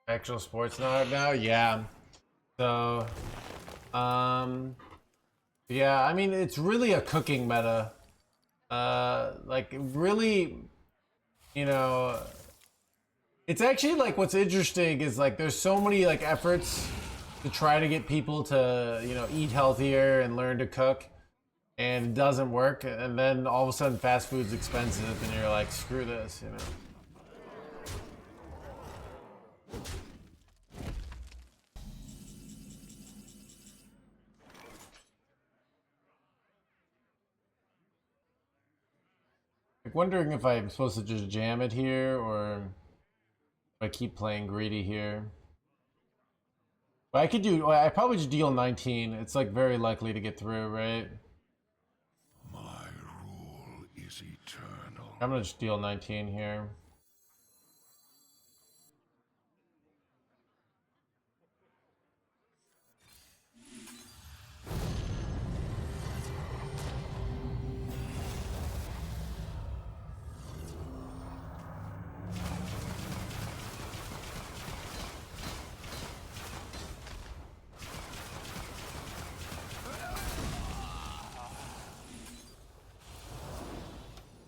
Actual sports now? Yeah. So, yeah, I mean, it's really a cooking meta. Like, really, you know, it's actually, like, what's interesting is, like, there's so many, like, efforts to try to get people to, you know, eat healthier and learn to cook, and it doesn't work, and then all of a sudden fast food's expensive, and you're like, screw this, you know? Like, wondering if I'm supposed to just jam it here, or if I keep playing greedy here. But I probably just deal 19. It's like very likely to get through, right? My rule is eternal. I'm gonna just deal 19 here.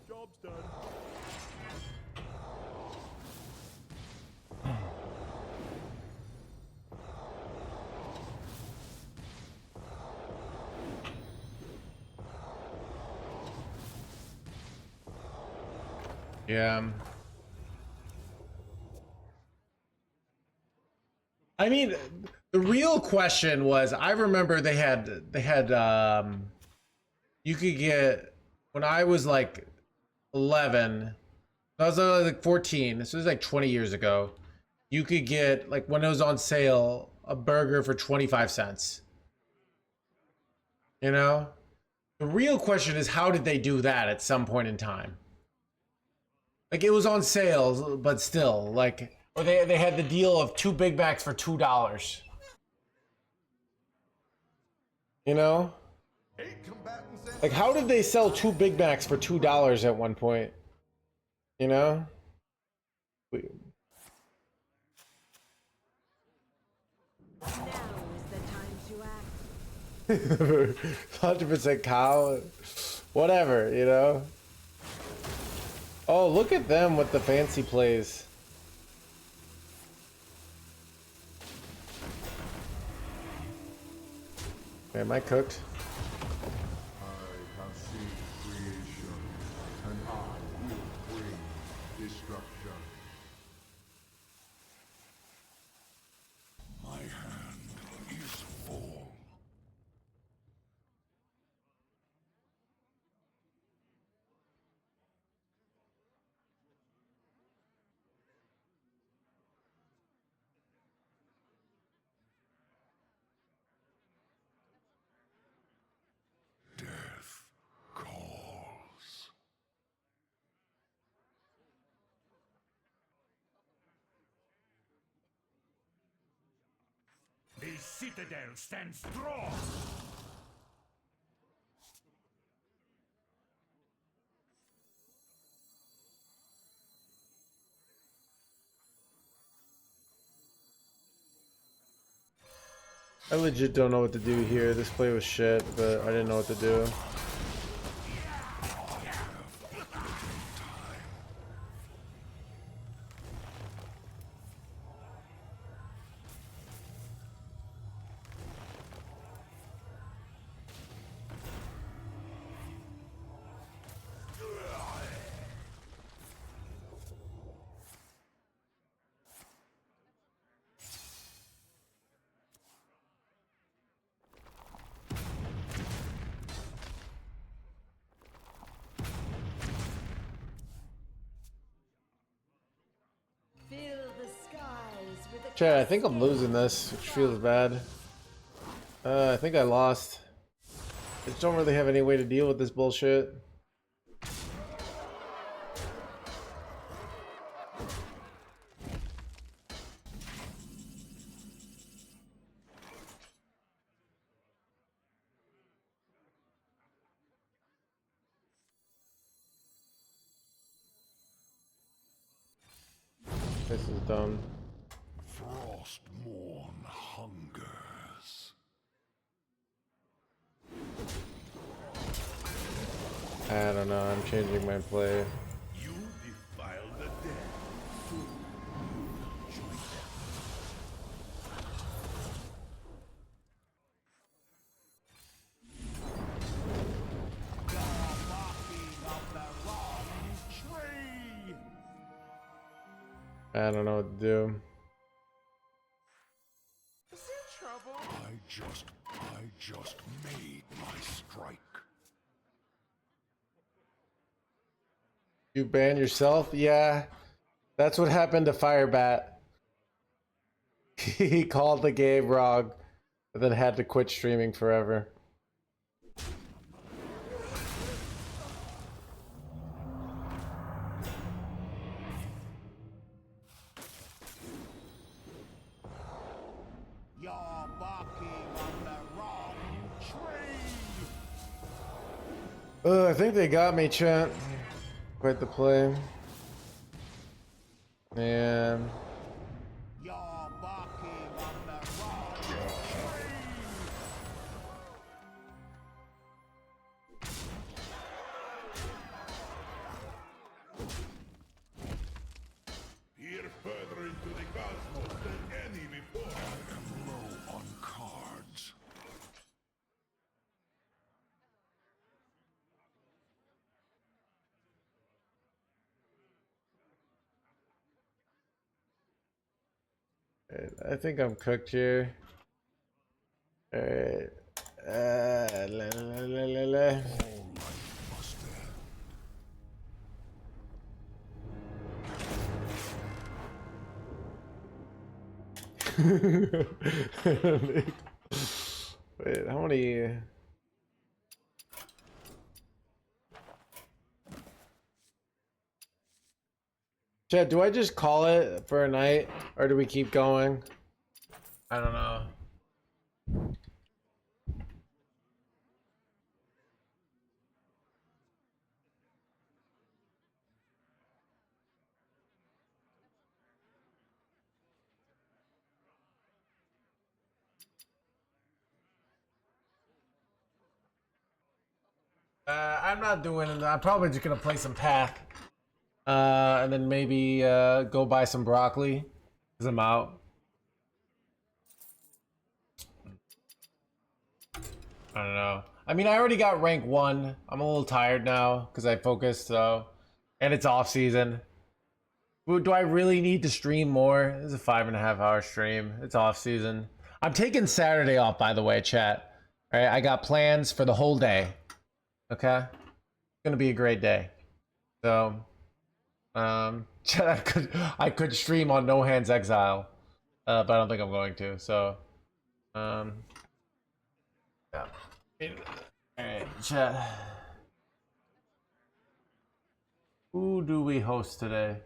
Job's done. Yeah. I mean, the real question was, I remember they had you could get, when I was like 11, I was like 14, this was like 20 years ago, you could get, like, when it was on sale, a burger for 25 cents. You know? The real question is, how did they do that at some point in time? Like, it was on sale, but still, like, or they had the deal of 2 Big Macs for $2. You know? Like, how did they sell 2 Big Macs for $2 at one point? You know? Now is the time to act. 100% cow. Whatever, you know? Oh, look at them with the fancy plays. Okay, am I cooked? I have seen creation, and I will bring destruction. My hand is full. Death calls. The citadel stands strong. I legit don't know what to do here. This play was shit, but I didn't know what to do. Fill the skies with the Chad, I think I'm losing this, which feels bad. I think I lost. I just don't really have any way to deal with this bullshit. This is dumb. Frostmourne hungers. I don't know, I'm changing my play. You defile the dead. Soon you will join them. You're barking up the wrong tree. I don't know what to do. Is there trouble? I just made my strike. You ban yourself? Yeah. That's what happened to Firebat. He called the game wrong, and then had to quit streaming forever. You're barking on the wrong tree. I think they got me, chat. Quite the play. And You're barking on the wrong tree. Here further into the cosmos than any before. I am low on cards. I think I'm cooked here. Alright. La, la, la, la, la. All life must end. Wait, how many? Chad, do I just call it for a night, or do we keep going? I don't know. I'm not doing it. I'm probably just gonna play some Path. And then maybe go buy some broccoli, because I'm out. I don't know. I mean, I already got rank 1. I'm a little tired now, because I focused, so... And it's off season. Do I really need to stream more? This is a 5.5 hour stream. It's off season. I'm taking Saturday off, by the way, chat. Alright, I got plans for the whole day. Okay? It's gonna be a great day. So... I could stream on No Hands Exile, but I don't think I'm going to. So, yeah. Alright, chat. Who do we host today?